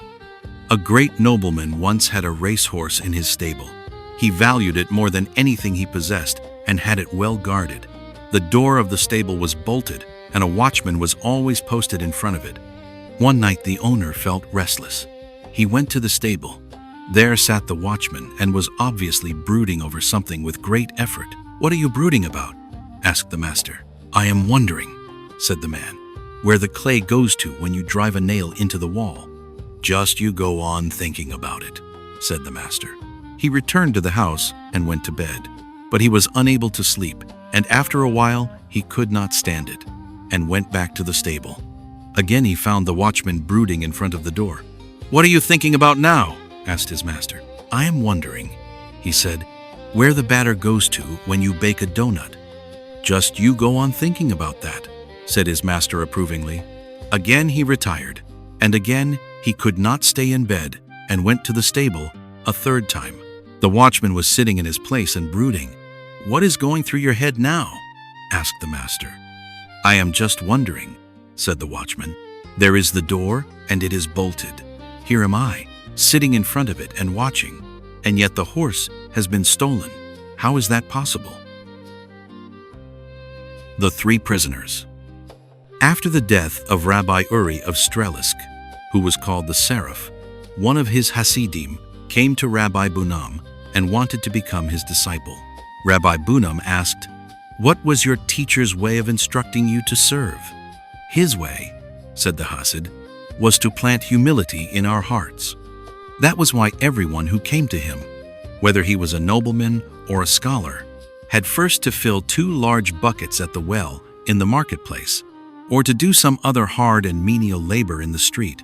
Speaker 1: A great nobleman once had a racehorse in his stable. He valued it more than anything he possessed and had it well guarded. The door of the stable was bolted, and a watchman was always posted in front of it. One night the owner felt restless. He went to the stable. There sat the watchman and was obviously brooding over something with great effort. "What are you brooding about?" asked the master. "I am wondering," said the man, "where the clay goes to when you drive a nail into the wall." "Just you go on thinking about it," said the master. He returned to the house and went to bed, but he was unable to sleep, and after a while he could not stand it, and went back to the stable. Again he found the watchman brooding in front of the door. "What are you thinking about now?" asked his master. "I am wondering," he said, "where the batter goes to when you bake a donut." "Just you go on thinking about that," said his master approvingly. Again he retired, and again he could not stay in bed and went to the stable a third time. The watchman was sitting in his place and brooding. "What is going through your head now?" asked the master. "I am just wondering," said the watchman. "There is the door, and it is bolted. Here am I, sitting in front of it and watching, and yet the horse has been stolen. How is that possible?" The three prisoners. After the death of Rabbi Uri of Strelisk, who was called the Seraph, one of his Hasidim came to Rabbi Bunim and wanted to become his disciple. Rabbi Bunim asked, "What was your teacher's way of instructing you to serve?" "His way," said the Hasid, "was to plant humility in our hearts. That was why everyone who came to him, whether he was a nobleman or a scholar, had first to fill 2 large buckets at the well in the marketplace, or to do some other hard and menial labor in the street."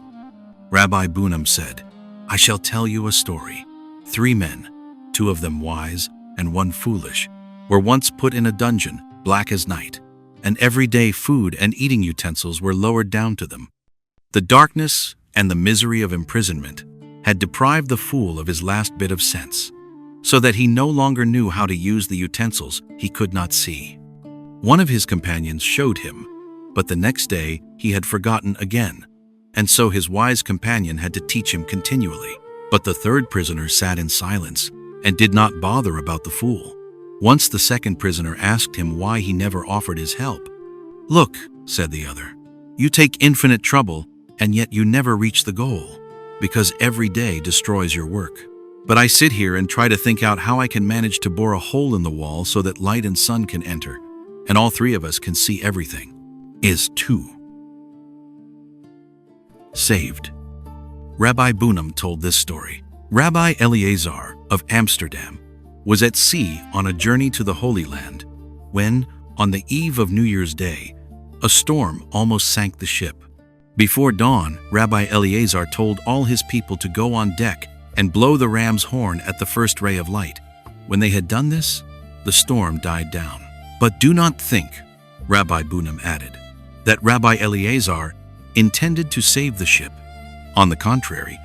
Speaker 1: Rabbi Bunim said, "I shall tell you a story. 3 men, 2 of them wise and 1 foolish, were once put in a dungeon, black as night, and every day food and eating utensils were lowered down to them. The darkness and the misery of imprisonment had deprived the fool of his last bit of sense, so that he no longer knew how to use the utensils he could not see. One of his companions showed him, but the next day he had forgotten again, and so his wise companion had to teach him continually. But the 3rd prisoner sat in silence and did not bother about the fool. Once the 2nd prisoner asked him why he never offered his help. "Look," said the other, "you take infinite trouble, and yet you never reach the goal. because every day destroys your work. But I sit here and try to think out how I can manage to bore a hole in the wall so that light and sun can enter, and all three of us can see everything. Is 2. Saved. Rabbi Bunam told this story. Rabbi Eliezer of Amsterdam was at sea on a journey to the Holy Land when, on the eve of New Year's Day, a storm almost sank the ship. Before dawn, Rabbi Eliezer told all his people to go on deck and blow the ram's horn at the first ray of light. When they had done this, the storm died down. But do not think, Rabbi Bunam added, that Rabbi Eliezer intended to save the ship. On the contrary,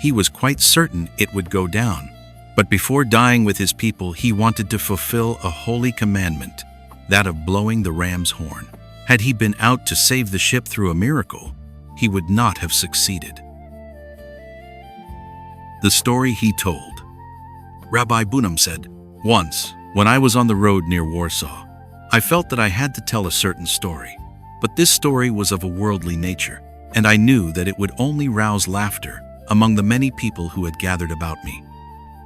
Speaker 1: he was quite certain it would go down. But before dying with his people, he wanted to fulfill a holy commandment, that of blowing the ram's horn. Had he been out to save the ship through a miracle, he would not have succeeded. The story he told. Rabbi Bunam said, "Once, when I was on the road near Warsaw, I felt that I had to tell a certain story. But this story was of a worldly nature, and I knew that it would only rouse laughter among the many people who had gathered about me.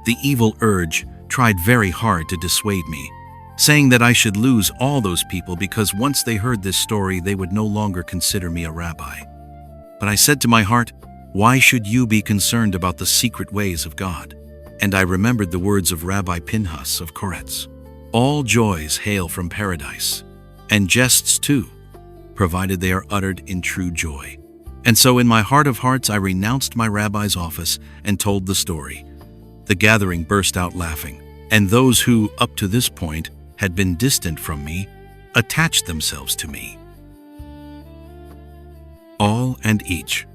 Speaker 1: The evil urge tried very hard to dissuade me, saying that I should lose all those people because once they heard this story, they would no longer consider me a rabbi. But I said to my heart, why should you be concerned about the secret ways of God? And I remembered the words of Rabbi Pinhas of Koretz. All joys hail from paradise, and jests too, provided they are uttered in true joy. And so in my heart of hearts I renounced my rabbi's office and told the story. The gathering burst out laughing, and those who, up to this point, had been distant from me, attached themselves to me. All and each.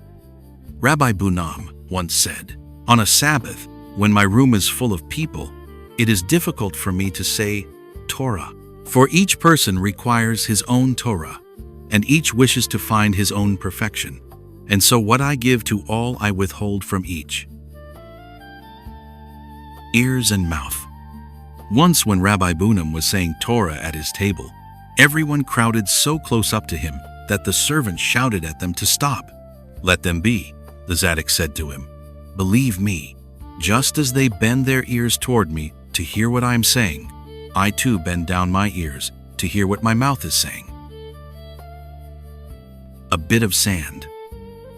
Speaker 1: Rabbi Bunam once said, on a Sabbath, when my room is full of people, it is difficult for me to say Torah, for each person requires his own Torah, and each wishes to find his own perfection, and so what I give to all I withhold from each. Ears and mouth. Once when Rabbi Bunam was saying Torah at his table, everyone crowded so close up to him that the servant shouted at them to stop. Let them be, the Tzaddik said to him. Believe me, just as they bend their ears toward me to hear what I am saying, I too bend down my ears to hear what my mouth is saying. A bit of sand.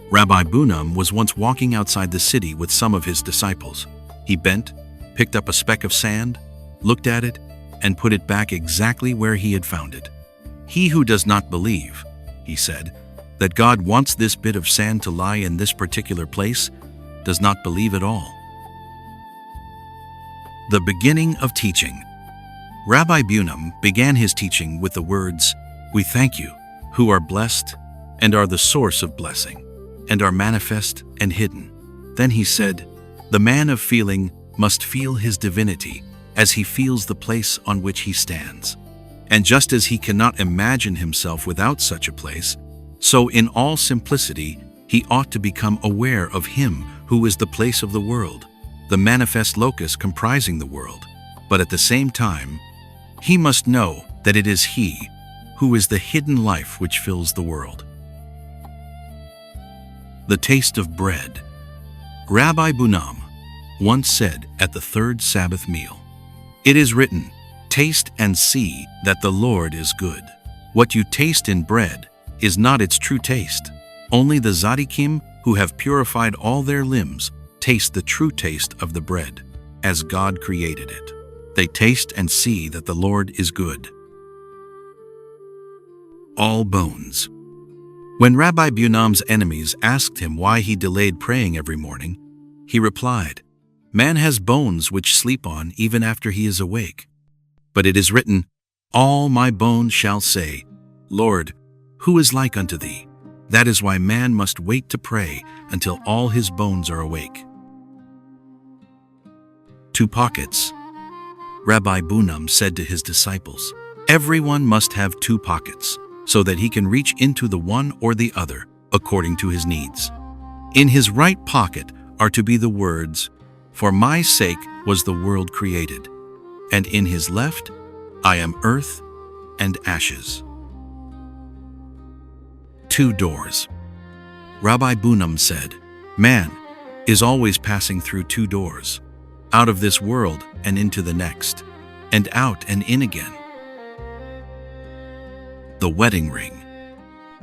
Speaker 1: Rabbi Bunam was once walking outside the city with some of his disciples. He bent, picked up a speck of sand, looked at it, and put it back exactly where he had found it. He who does not believe, he said, that God wants this bit of sand to lie in this particular place, does not believe at all. The beginning of teaching. Rabbi Bunam began his teaching with the words, "We thank you, who are blessed and are the source of blessing, and are manifest and hidden." Then he said, "The man of feeling must feel his divinity as he feels the place on which he stands. And just as he cannot imagine himself without such a place, so in all simplicity he ought to become aware of him who is the place of the world, the manifest locus comprising the world. But at the same time, he must know that it is he who is the hidden life which fills the world." The taste of bread. Rabbi Bunam once said at the third Sabbath meal, "It is written, taste and see that the Lord is good." What you taste in bread is not its true taste. Only the Tzadikim who have purified all their limbs taste the true taste of the bread, as God created it. They taste and see that the Lord is good. All bones. When Rabbi Bunam's enemies asked him why he delayed praying every morning, he replied, "Man has bones which sleep on even after he is awake. But it is written, all my bones shall say, Lord, who is like unto thee? That is why man must wait to pray until all his bones are awake." 2 pockets. Rabbi Bunam said to his disciples, "Everyone must have 2 pockets, so that he can reach into the one or the other according to his needs. In his right pocket are to be the words, 'For my sake was the world created,' and in his left, 'I am earth and ashes.'" 2 doors. Rabbi Bunam said, "Man, is always passing through two doors, out of this world and into the next, and out and in again. The wedding ring.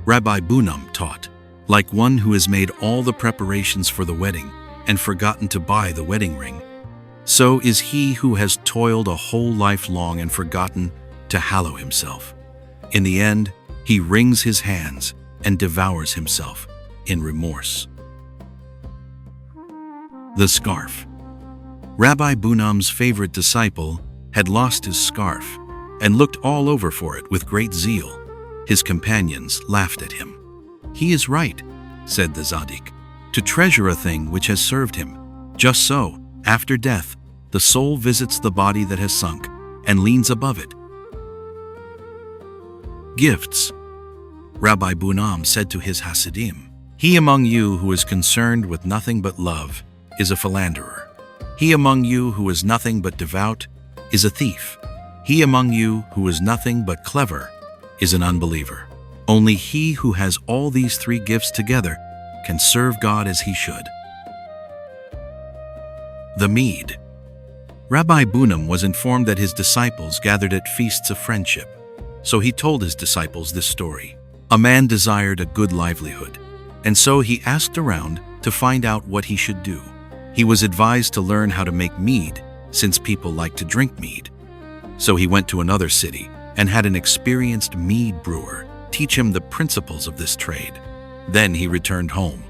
Speaker 1: Rabbi Bunam taught, like one who has made all the preparations for the wedding and forgotten to buy the wedding ring, so is he who has toiled a whole life long and forgotten to hallow himself. In the end, he wrings his hands and devours himself in remorse. The scarf. Rabbi Bunam's favorite disciple had lost his scarf and looked all over for it with great zeal. His companions laughed at him. "He is right," said the Tzadik, "to treasure a thing which has served him. Just so, after death, the soul visits the body that has sunk and leans above it." Gifts. Rabbi Bunam said to his Hasidim, "He among you who is concerned with nothing but love is a philanderer. He among you who is nothing but devout is a thief. He among you who is nothing but clever is an unbeliever. Only he who has all these three gifts together can serve God as he should." The mead. Rabbi Bunam was informed that his disciples gathered at feasts of friendship, so he told his disciples this story. A man desired a good livelihood, and so he asked around to find out what he should do. He was advised to learn how to make mead, since people like to drink mead. So he went to another city and had an experienced mead brewer teach him the principles of this trade. Then he returned home.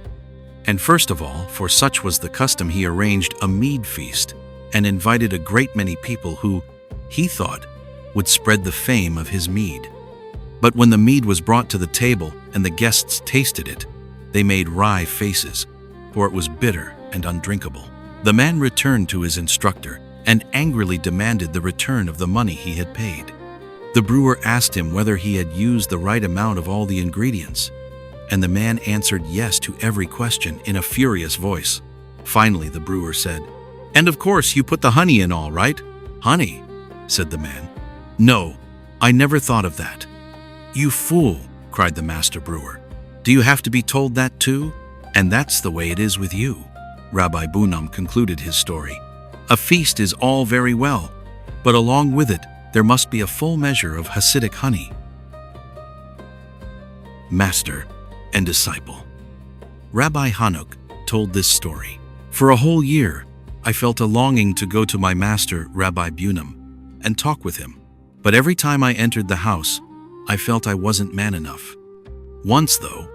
Speaker 1: And first of all, for such was the custom, he arranged a mead feast and invited a great many people who, he thought, would spread the fame of his mead. But when the mead was brought to the table and the guests tasted it, they made wry faces, for it was bitter and undrinkable. The man returned to his instructor and angrily demanded the return of the money he had paid. The brewer asked him whether he had used the right amount of all the ingredients, and the man answered yes to every question in a furious voice. Finally, the brewer said, "And of course you put the honey in, all right?" "Honey?" said the man. "No, I never thought of that." "You fool," cried the master brewer. "Do you have to be told that too? And that's the way it is with you." Rabbi Bunam concluded his story. "A feast is all very well, but along with it, there must be a full measure of Hasidic honey." Master and disciple. Rabbi Hanuk told this story. "For a whole year, I felt a longing to go to my master, Rabbi Bunam, and talk with him. But every time I entered the house, I felt I wasn't man enough. Once, though,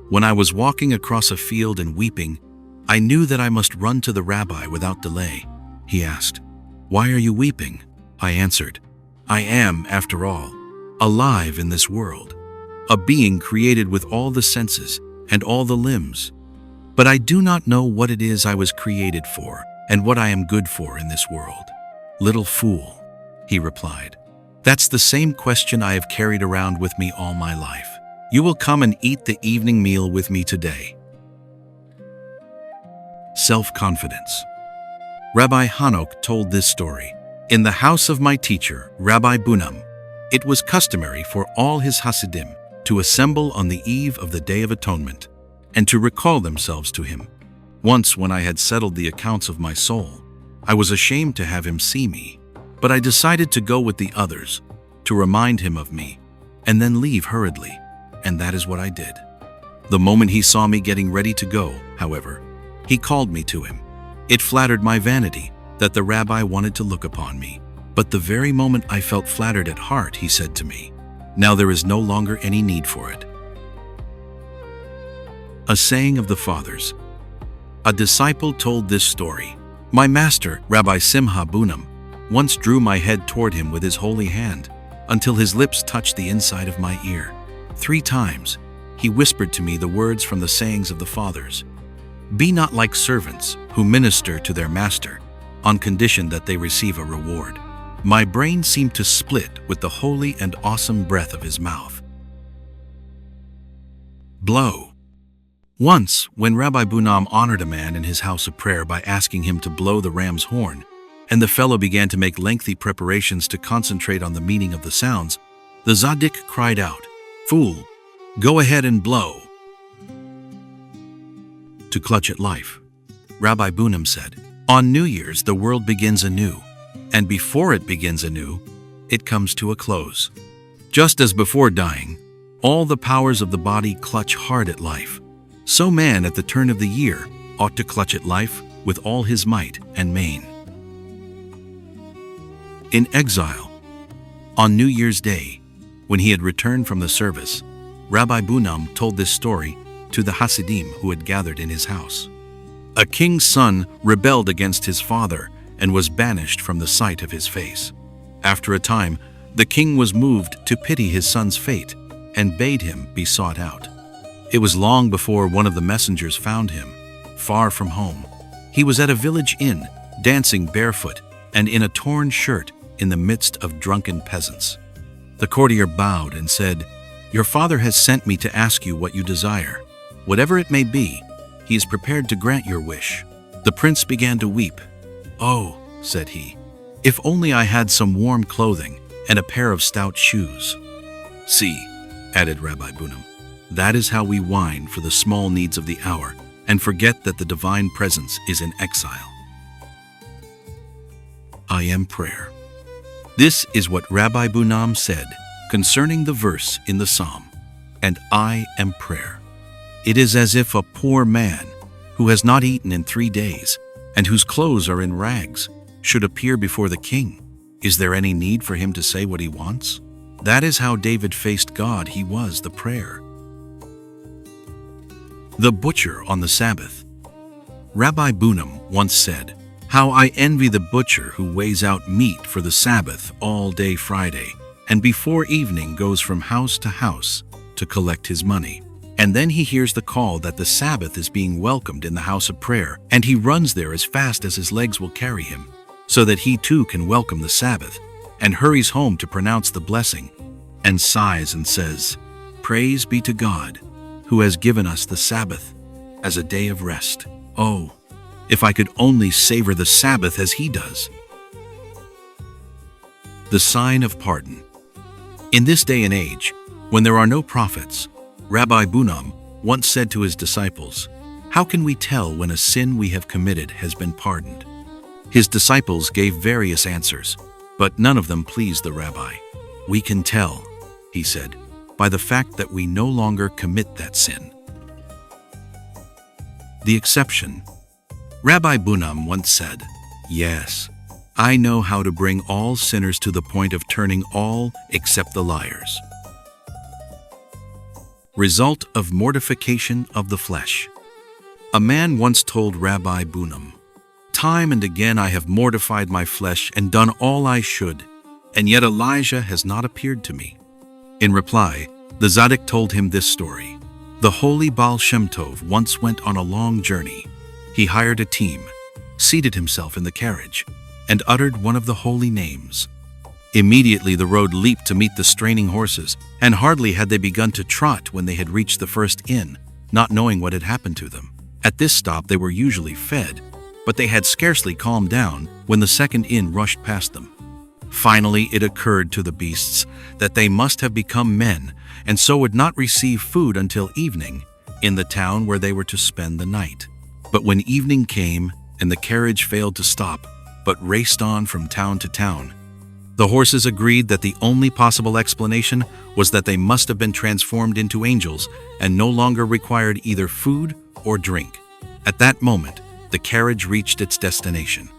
Speaker 1: when I was walking across a field and weeping, I knew that I must run to the rabbi without delay. He asked, 'Why are you weeping?' I answered, 'I am, after all, alive in this world, a being created with all the senses and all the limbs. But I do not know what it is I was created for and what I am good for in this world.' 'Little fool,' he replied, 'that's the same question I have carried around with me all my life. You will come and eat the evening meal with me today.'" Self-confidence. Rabbi Hanuk told this story. "In the house of my teacher, Rabbi Bunam, it was customary for all his Hasidim to assemble on the eve of the Day of Atonement and to recall themselves to him. Once, when I had settled the accounts of my soul, I was ashamed to have him see me, but I decided to go with the others to remind him of me and then leave hurriedly, and that is what I did. The moment he saw me getting ready to go, however, he called me to him. It flattered my vanity that the rabbi wanted to look upon me, but the very moment I felt flattered at heart, he said to me, 'Now there is no longer any need for it.'" A saying of the fathers. A disciple told this story. "My master, Rabbi Simcha Bunam, once drew my head toward him with his holy hand until his lips touched the inside of my ear. 3 times he whispered to me the words from the sayings of the fathers. 'Be not like servants who minister to their master on condition that they receive a reward.' My brain seemed to split with the holy and awesome breath of his mouth." Blow. Once, when Rabbi Bunam honored a man in his house of prayer by asking him to blow the ram's horn, and the fellow began to make lengthy preparations to concentrate on the meaning of the sounds, the Tzadik cried out, "Fool, go ahead and blow." To clutch at life. Rabbi Bunim said, "On New Year's, the world begins anew, and before it begins anew, it comes to a close. Just as before dying, all the powers of the body clutch hard at life, so man at the turn of the year ought to clutch at life with all his might and main." In exile, on New Year's Day, when he had returned from the service, Rabbi Bunim told this story to the Hasidim who had gathered in his house. A king's son rebelled against his father and was banished from the sight of his face. After a time, the king was moved to pity his son's fate and bade him be sought out. It was long before one of the messengers found him, far from home. He was at a village inn, dancing barefoot and in a torn shirt in the midst of drunken peasants. The courtier bowed and said, "Your father has sent me to ask you what you desire. Whatever it may be, he is prepared to grant your wish." The prince began to weep. "Oh," said he, "if only I had some warm clothing and a pair of stout shoes." "See," added Rabbi Bunim, "that is how we whine for the small needs of the hour and forget that the divine presence is in exile." I am prayer. This is what Rabbi Bunim said concerning the verse in the psalm, "And I am prayer." It is as if a poor man, who has not eaten in 3 days, and whose clothes are in rags, should appear before the king. Is there any need for him to say what he wants? That is how David faced God. He was the prayer. The butcher on the Sabbath. Rabbi Bunim once said, "How I envy the butcher who weighs out meat for the Sabbath all day Friday, and before evening goes from house to house to collect his money. And then he hears the call that the Sabbath is being welcomed in the house of prayer, and he runs there as fast as his legs will carry him, so that he too can welcome the Sabbath, and hurries home to pronounce the blessing, and sighs and says, 'Praise be to God, who has given us the Sabbath as a day of rest. Oh, if I could only savor the Sabbath as he does.'" The sign of pardon. In this day and age, when there are no prophets, Rabbi Bunim once said to his disciples, "How can we tell when a sin we have committed has been pardoned?" His disciples gave various answers, but none of them pleased the rabbi. "We can tell," he said, "by the fact that we no longer commit that sin." The exception. Rabbi Bunim once said, "Yes, I know how to bring all sinners to the point of turning all except the liars." Result of mortification of the flesh. A man once told Rabbi Bunim, "Time and again I have mortified my flesh and done all I should, and yet Elijah has not appeared to me." In reply, the Tzaddik told him this story. The holy Baal Shem Tov once went on a long journey. He hired a team, seated himself in the carriage, and uttered one of the holy names. Immediately the road leaped to meet the straining horses, and hardly had they begun to trot when they had reached the first inn, not knowing what had happened to them. At this stop they were usually fed, but they had scarcely calmed down when the second inn rushed past them. Finally it occurred to the beasts that they must have become men, and so would not receive food until evening in the town where they were to spend the night. But when evening came and the carriage failed to stop, but raced on from town to town, the horses agreed that the only possible explanation was that they must have been transformed into angels and no longer required either food or drink. At that moment, the carriage reached its destination.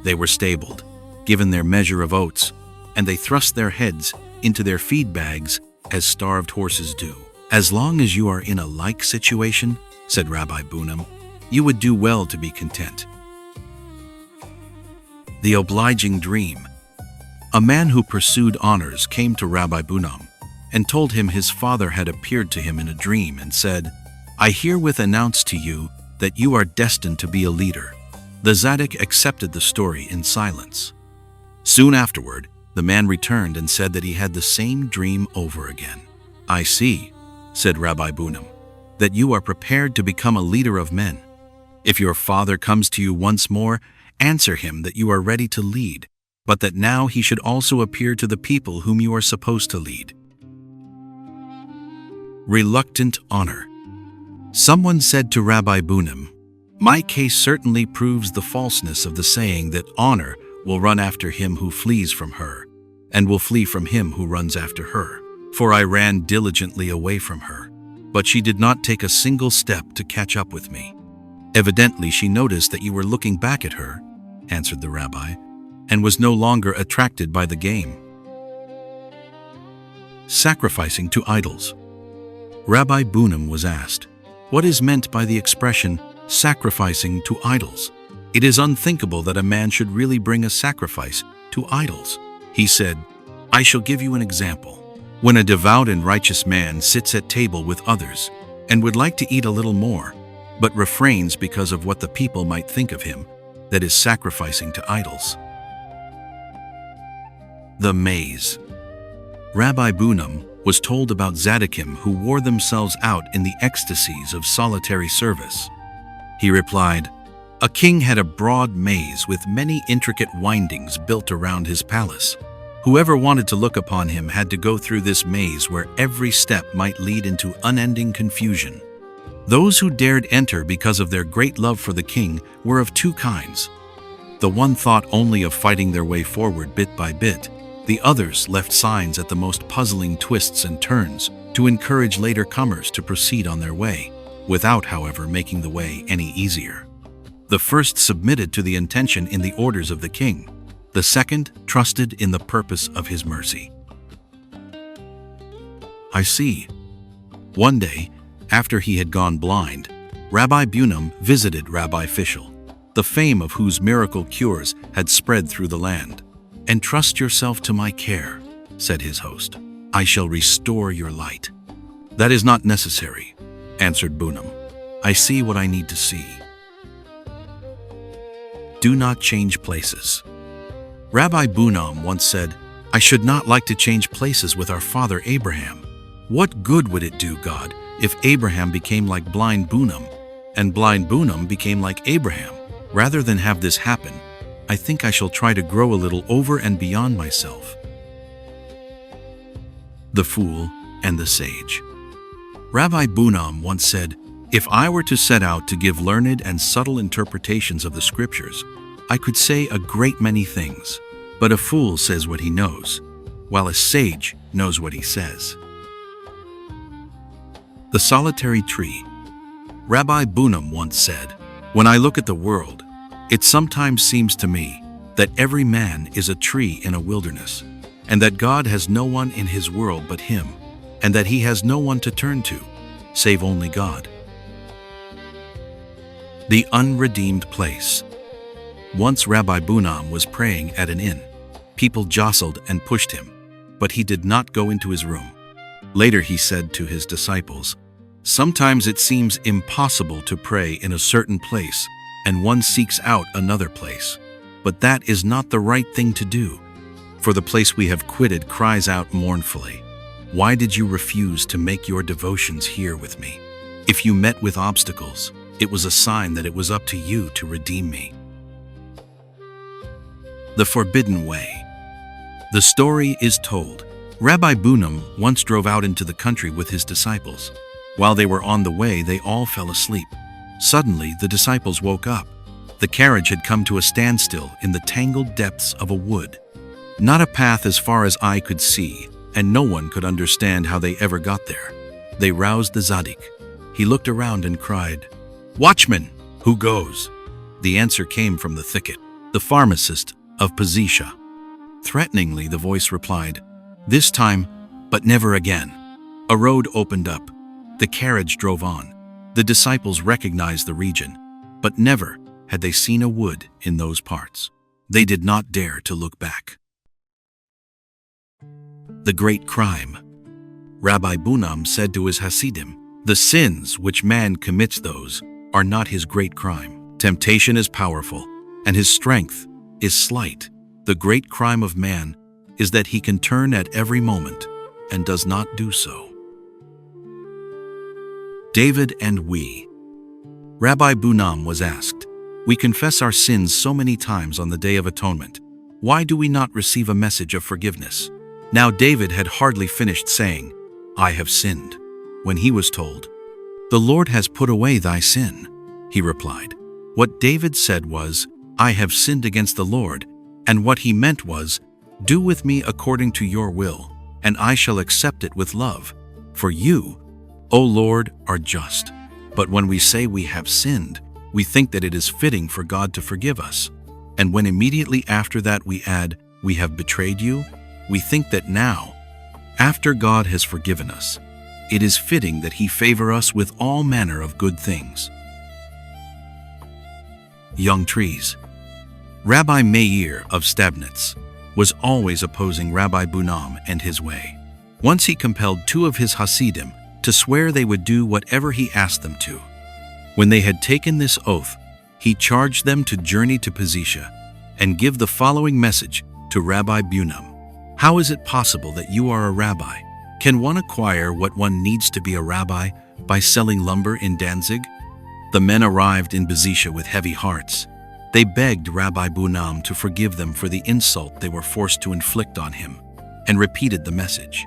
Speaker 1: They were stabled, given their measure of oats, and they thrust their heads into their feed bags as starved horses do. "As long as you are in a like situation," said Rabbi Bunim, "you would do well to be content." The obliging dream. A man who pursued honors came to Rabbi Bunim and told him his father had appeared to him in a dream and said, "I herewith announce to you that you are destined to be a leader." The Tzaddik accepted the story in silence. Soon afterward, the man returned and said that he had the same dream over again. "I see," said Rabbi Bunim, "that you are prepared to become a leader of men. If your father comes to you once more, answer him that you are ready to lead, but that now he should also appear to the people whom you are supposed to lead." Reluctant honor. Someone said to Rabbi Bunim, My case certainly proves the falseness of the saying that honor will run after him who flees from her, and will flee from him who runs after her. For I ran diligently away from her, but she did not take a single step to catch up with me. Evidently she noticed that you were looking back at her, answered the rabbi, and was no longer attracted by the game. Sacrificing to idols. Rabbi Bunim was asked, what is meant by the expression sacrificing to idols? It is unthinkable that a man should really bring a sacrifice to idols. He said, I shall give you an example. When a devout and righteous man sits at table with others and would like to eat a little more, but refrains because of what the people might think of him, that is sacrificing to idols. The maze. Rabbi Bunim was told about Tzadikim who wore themselves out in the ecstasies of solitary service. He replied, a king had a broad maze with many intricate windings built around his palace. Whoever wanted to look upon him had to go through this maze where every step might lead into unending confusion. Those who dared enter because of their great love for the king were of two kinds. The one thought only of fighting their way forward bit by bit. The others left signs at the most puzzling twists and turns to encourage later comers to proceed on their way, without, however, making the way any easier. The first submitted to the intention in the orders of the king. The second trusted in the purpose of his mercy. I see. One day, after he had gone blind, Rabbi Bunim visited Rabbi Fischel, the fame of whose miracle cures had spread through the land. Entrust yourself to my care, said his host. I shall restore your light. That is not necessary, answered Bunim. I see what I need to see. Do not change places. Rabbi Bunim once said, I should not like to change places with our father Abraham. What good would it do God if Abraham became like blind Bunim, and blind Bunim became like Abraham? Rather than have this happen, I think I shall try to grow a little over and beyond myself. The Fool and the Sage. Rabbi Bunim once said, if I were to set out to give learned and subtle interpretations of the scriptures, I could say a great many things, but a fool says what he knows, while a sage knows what he says. The Solitary Tree. Rabbi Bunim once said, when I look at the world, it sometimes seems to me that every man is a tree in a wilderness, and that God has no one in his world but him, and that he has no one to turn to, save only God. The Unredeemed Place. Once Rabbi Bunim was praying at an inn. People jostled and pushed him, but he did not go into his room. Later he said to his disciples, sometimes it seems impossible to pray in a certain place, and one seeks out another place. But that is not the right thing to do, for the place we have quitted cries out mournfully, why did you refuse to make your devotions here with me? If you met with obstacles, it was a sign that it was up to you to redeem me. The Forbidden Way. The story is told. Rabbi Bunim once drove out into the country with his disciples. While they were on the way, they all fell asleep. Suddenly, the disciples woke up. The carriage had come to a standstill in the tangled depths of a wood. Not a path as far as eye could see, and no one could understand how they ever got there. They roused the Tzaddik. He looked around and cried, "Watchman, who goes?" The answer came from the thicket, the pharmacist of Pazisha. Threateningly, the voice replied, "This time, but never again." A road opened up. The carriage drove on. The disciples recognized the region, but never had they seen a wood in those parts. They did not dare to look back. The Great Crime. Rabbi Bunim said to his Hasidim, "The sins which man commits those are not his great crime. Temptation is powerful, and his strength is slight. The great crime of man is that he can turn at every moment and does not do so." David and we. Rabbi Bunim was asked, "We confess our sins so many times on the Day of Atonement. Why do we not receive a message of forgiveness?" Now David had hardly finished saying, "I have sinned," when he was told, "The Lord has put away thy sin." He replied, What David said was, "I have sinned against the Lord," and what he meant was, "Do with me according to your will, and I shall accept it with love. For you, O Lord, are just." But when we say we have sinned, we think that it is fitting for God to forgive us. And when immediately after that we add, "We have betrayed you," we think that now, after God has forgiven us, it is fitting that he favor us with all manner of good things. Young trees. Rabbi Meir of Stabnitz was always opposing Rabbi Bunam and his way. Once he compelled 2 of his Hasidim to swear they would do whatever he asked them to. When they had taken this oath, he charged them to journey to Pazisha and give the following message to Rabbi Bunam. "How is it possible that you are a rabbi? Can one acquire what one needs to be a rabbi by selling lumber in Danzig?" The men arrived in Pazisha with heavy hearts. They begged Rabbi Bunam to forgive them for the insult they were forced to inflict on him, and repeated the message.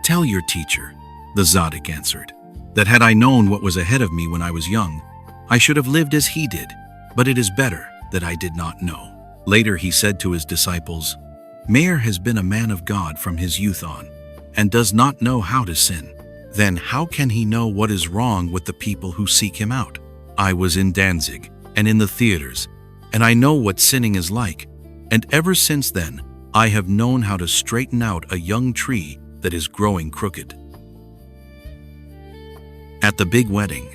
Speaker 1: "Tell your teacher," the Tzaddik answered, "that had I known what was ahead of me when I was young, I should have lived as he did, but it is better that I did not know." Later he said to his disciples, "Meir has been a man of God from his youth on, and does not know how to sin. Then how can he know what is wrong with the people who seek him out? I was in Danzig and in the theaters, and I know what sinning is like, and ever since then I have known how to straighten out a young tree that is growing crooked." At the big wedding.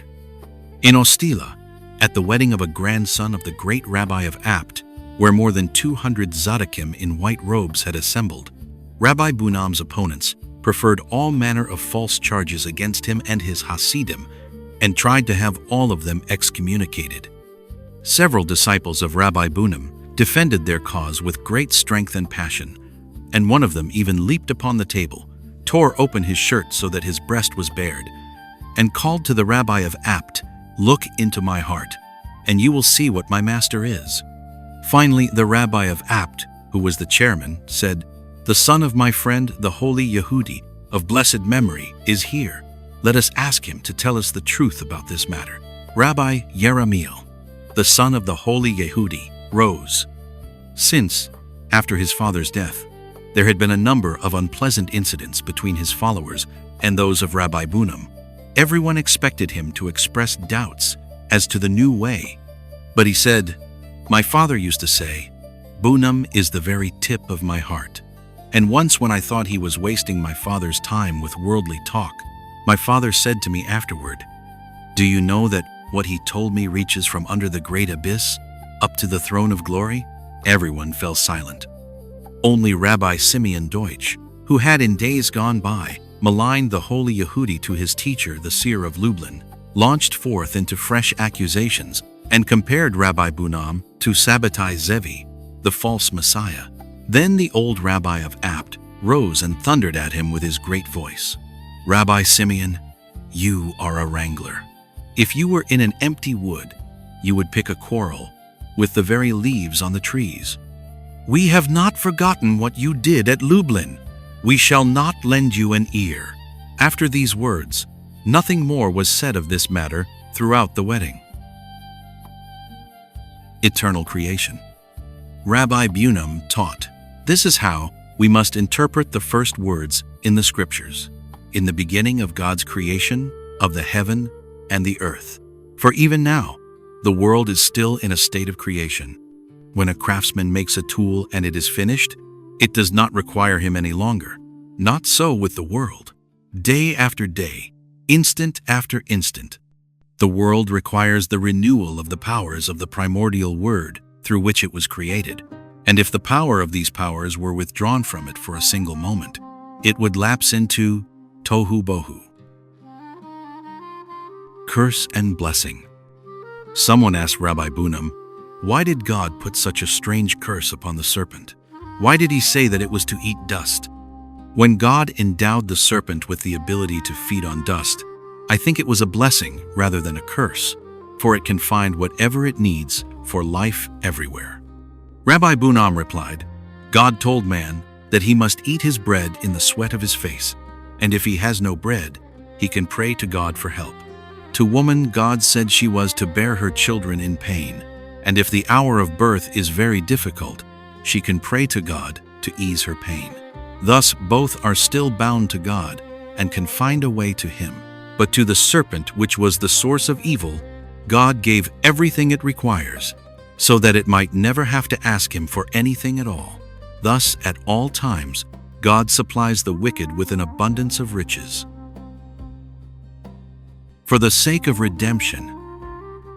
Speaker 1: In Ostila, at the wedding of a grandson of the great Rabbi of Apt, where more than 200 Tzadikim in white robes had assembled, Rabbi Bunam's opponents preferred all manner of false charges against him and his Hasidim, and tried to have all of them excommunicated. Several disciples of Rabbi Bunam defended their cause with great strength and passion, and one of them even leaped upon the table, tore open his shirt so that his breast was bared, and called to the Rabbi of Apt, "Look into my heart, and you will see what my master is." Finally, the Rabbi of Apt, who was the chairman, said, "The son of my friend, the holy Yehudi, of blessed memory, is here. Let us ask him to tell us the truth about this matter." Rabbi Yeremiel, the son of the holy Yehudi, rose. Since, after his father's death, there had been a number of unpleasant incidents between his followers and those of Rabbi Bunam, everyone expected him to express doubts as to the new way. But he said, "My father used to say, Bunam is the very tip of my heart. And once when I thought he was wasting my father's time with worldly talk, my father said to me afterward, 'Do you know that what he told me reaches from under the great abyss up to the throne of glory?'" Everyone fell silent. Only Rabbi Simeon Deutsch, who had in days gone by maligned the holy Yehudi to his teacher, the seer of Lublin, launched forth into fresh accusations and compared Rabbi Bunam to Sabbatai Zevi, the false Messiah. Then the old Rabbi of Apt rose and thundered at him with his great voice, "Rabbi Simeon, you are a wrangler. If you were in an empty wood, you would pick a quarrel with the very leaves on the trees. We have not forgotten what you did at Lublin. We shall not lend you an ear." After these words, nothing more was said of this matter throughout the wedding. Eternal creation. Rabbi Bunam taught, "This is how we must interpret the first words in the scriptures. In the beginning of God's creation of the heaven and the earth. For even now, the world is still in a state of creation. When a craftsman makes a tool and it is finished, it does not require him any longer. Not so with the world. Day after day, instant after instant, the world requires the renewal of the powers of the primordial word through which it was created. And if the power of these powers were withdrawn from it for a single moment, it would lapse into tohu bohu. Curse and blessing. Someone asked Rabbi Bunam, why did God put such a strange curse upon the serpent? Why did he say that it was to eat dust? When God endowed the serpent with the ability to feed on dust, I think it was a blessing rather than a curse, for it can find whatever it needs for life everywhere. Rabbi Bunam replied, God told man that he must eat his bread in the sweat of his face, and if he has no bread, he can pray to God for help. To woman, God said she was to bear her children in pain, and if the hour of birth is very difficult, she can pray to God to ease her pain. Thus both are still bound to God and can find a way to Him. But to the serpent, which was the source of evil, God gave everything it requires, so that it might never have to ask Him for anything at all. Thus, at all times, God supplies the wicked with an abundance of riches. For the sake of redemption,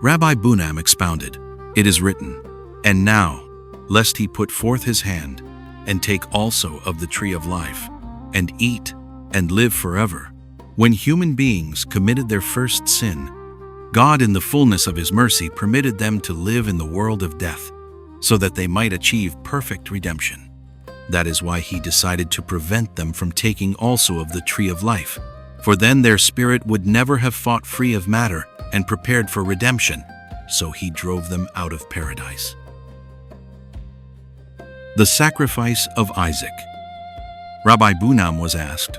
Speaker 1: Rabbi Bunam expounded, "It is written, and now, lest he put forth his hand, and take also of the tree of life, and eat, and live forever." When human beings committed their first sin, God in the fullness of His mercy permitted them to live in the world of death, so that they might achieve perfect redemption. That is why He decided to prevent them from taking also of the tree of life, for then their spirit would never have fought free of matter and prepared for redemption, so He drove them out of paradise. The sacrifice of Isaac. Rabbi Bunam was asked,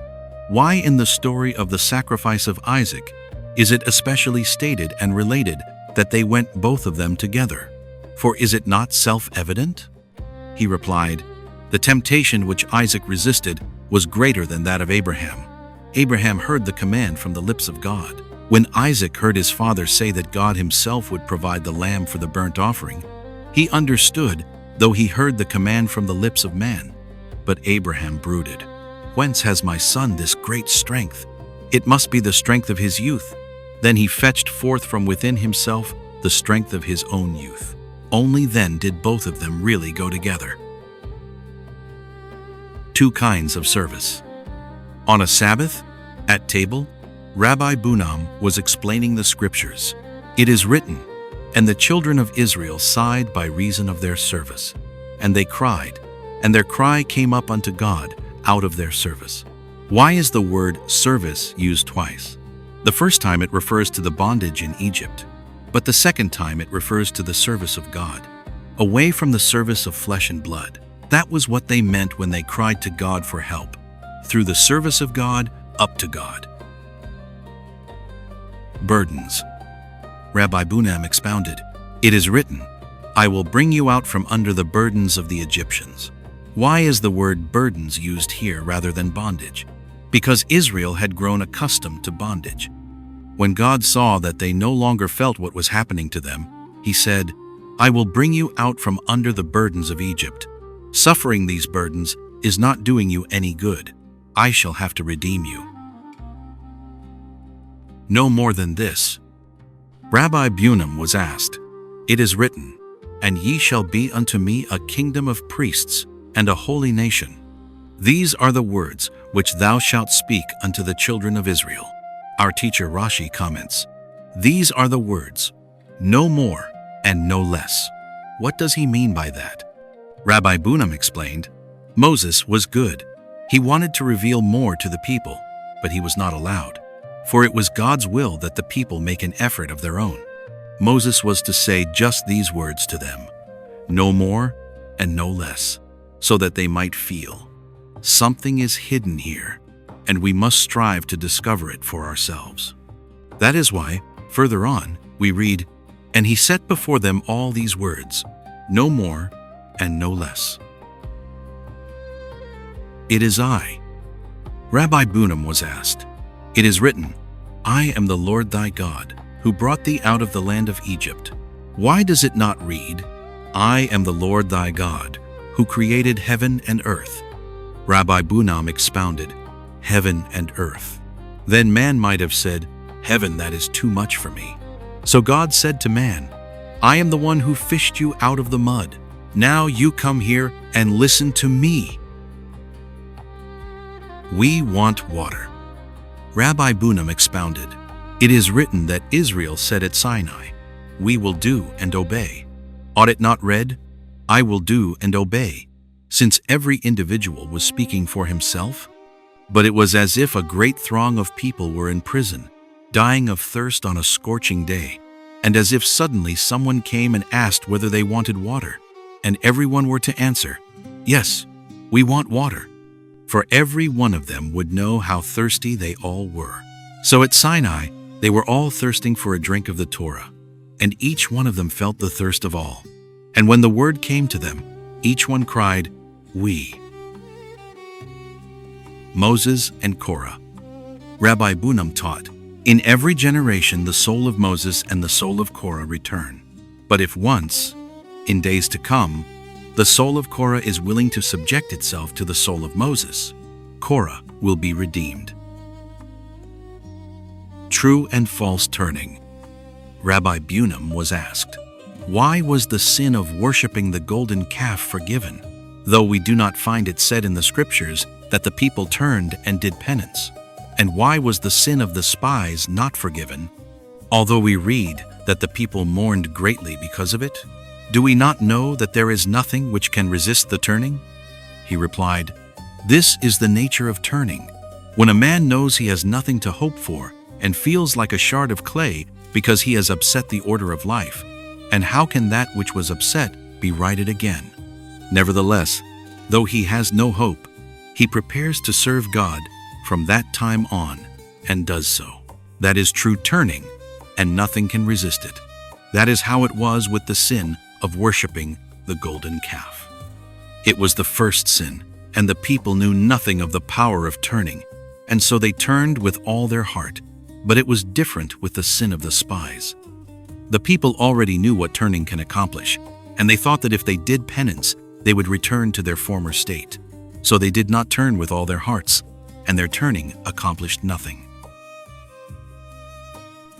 Speaker 1: why in the story of the sacrifice of Isaac is it especially stated and related that they went both of them together? For is it not self-evident? He replied, the temptation which Isaac resisted was greater than that of Abraham. Abraham heard the command from the lips of God. When Isaac heard his father say that God Himself would provide the lamb for the burnt offering, he understood, though he heard the command from the lips of man. But Abraham brooded, "Whence has my son this great strength? It must be the strength of his youth." Then he fetched forth from within himself the strength of his own youth. Only then did both of them really go together. Two kinds of service. On a Sabbath, at table, Rabbi Bunam was explaining the scriptures. It is written, "And the children of Israel sighed by reason of their service, and they cried, and their cry came up unto God out of their service." Why is the word service used twice? The first time it refers to the bondage in Egypt, but the second time it refers to the service of God, away from the service of flesh and blood. That was what they meant when they cried to God for help, through the service of God up to God. Burdens. Rabbi Bunam expounded, "It is written, I will bring you out from under the burdens of the Egyptians." Why is the word burdens used here rather than bondage? Because Israel had grown accustomed to bondage. When God saw that they no longer felt what was happening to them, He said, "I will bring you out from under the burdens of Egypt. Suffering these burdens is not doing you any good. I shall have to redeem you." No more than this. Rabbi Bunam was asked, "It is written, and ye shall be unto me a kingdom of priests and a holy nation. These are the words which thou shalt speak unto the children of Israel." Our teacher Rashi comments, "These are the words, no more and no less." What does he mean by that? Rabbi Bunam explained, Moses was good. He wanted to reveal more to the people, but he was not allowed. For it was God's will that the people make an effort of their own. Moses was to say just these words to them, no more and no less, so that they might feel. Something is hidden here, and we must strive to discover it for ourselves. That is why, further on, we read, "And he set before them all these words, no more and no less." It is I. Rabbi Bunam was asked, "It is written, I am the Lord thy God, who brought thee out of the land of Egypt." Why does it not read, "I am the Lord thy God, who created heaven and earth"? Rabbi Bunam expounded, heaven and earth. Then man might have said, "Heaven, that is too much for me." So God said to man, "I am the one who fished you out of the mud. Now you come here and listen to me." We want water. Rabbi Bunam expounded, "It is written that Israel said at Sinai, we will do and obey. Ought it not read, I will do and obey, since every individual was speaking for himself? But it was as if a great throng of people were in prison, dying of thirst on a scorching day, and as if suddenly someone came and asked whether they wanted water, and everyone were to answer, yes, we want water. For every one of them would know how thirsty they all were. So at Sinai, they were all thirsting for a drink of the Torah. and each one of them felt the thirst of all. And when the word came to them, each one cried, "We." Moses and Korah. Rabbi Bunam taught, "In every generation the soul of Moses and the soul of Korah return. But if once, in days to come, the soul of Korah is willing to subject itself to the soul of Moses, Korah will be redeemed." True and false turning. Rabbi Bunam was asked, "Why was the sin of worshipping the golden calf forgiven, though we do not find it said in the scriptures that the people turned and did penance? And why was the sin of the spies not forgiven, although we read that the people mourned greatly because of it? Do we not know that there is nothing which can resist the turning?" He replied, "This is the nature of turning. When a man knows he has nothing to hope for and feels like a shard of clay because he has upset the order of life, and how can that which was upset be righted again? Nevertheless, though he has no hope, he prepares to serve God from that time on and does so. That is true turning, and nothing can resist it. That is how it was with the sin of worshipping the golden calf. It was the first sin, and the people knew nothing of the power of turning, and so they turned with all their heart. But it was different with the sin of the spies. The people already knew what turning can accomplish, and they thought that if they did penance, they would return to their former state. So they did not turn with all their hearts, and their turning accomplished nothing.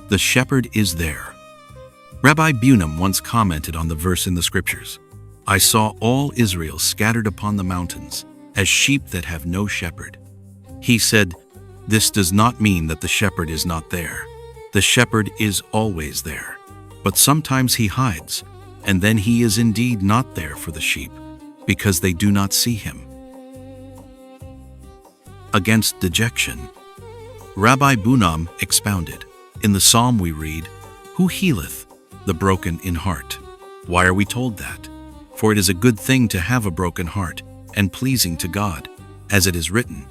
Speaker 1: The shepherd is there. Rabbi Bunam once commented on the verse in the scriptures, "I saw all Israel scattered upon the mountains, as sheep that have no shepherd." He said, "This does not mean that the shepherd is not there. The shepherd is always there, but sometimes he hides, and then he is indeed not there for the sheep, because they do not see him." Against dejection. Rabbi Bunam expounded, "In the psalm we read, 'Who healeth the broken in heart?' Why are we told that? For it is a good thing to have a broken heart, and pleasing to God, as it is written,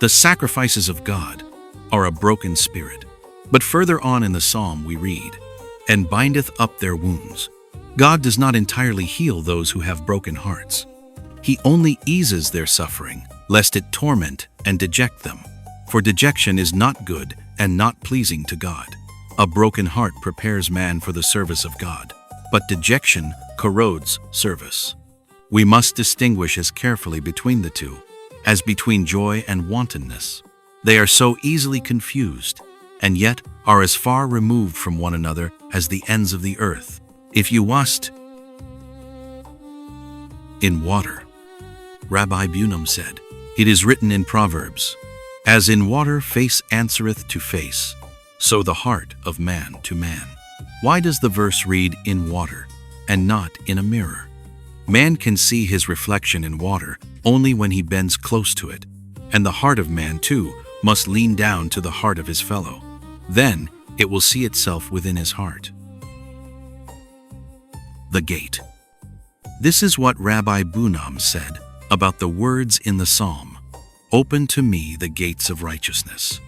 Speaker 1: 'The sacrifices of God are a broken spirit.' But further on in the psalm we read, 'And bindeth up their wounds.' God does not entirely heal those who have broken hearts. He only eases their suffering, lest it torment and deject them. For dejection is not good and not pleasing to God. A broken heart prepares man for the service of God, but dejection corrodes service. We must distinguish as carefully between the two as between joy and wantonness. They are so easily confused, and yet are as far removed from one another as the ends of the earth. If you must in water. Rabbi Bunam said, "It is written in Proverbs, 'As in water face answereth to face, so the heart of man to man.' Why does the verse read in water and not in a mirror? Man can see his reflection in water only when he bends close to it, and the heart of man, too, must lean down to the heart of his fellow. Then it will see itself within his heart." The gate. This is what Rabbi Bunam said about the words in the psalm, "Open to me the gates of righteousness."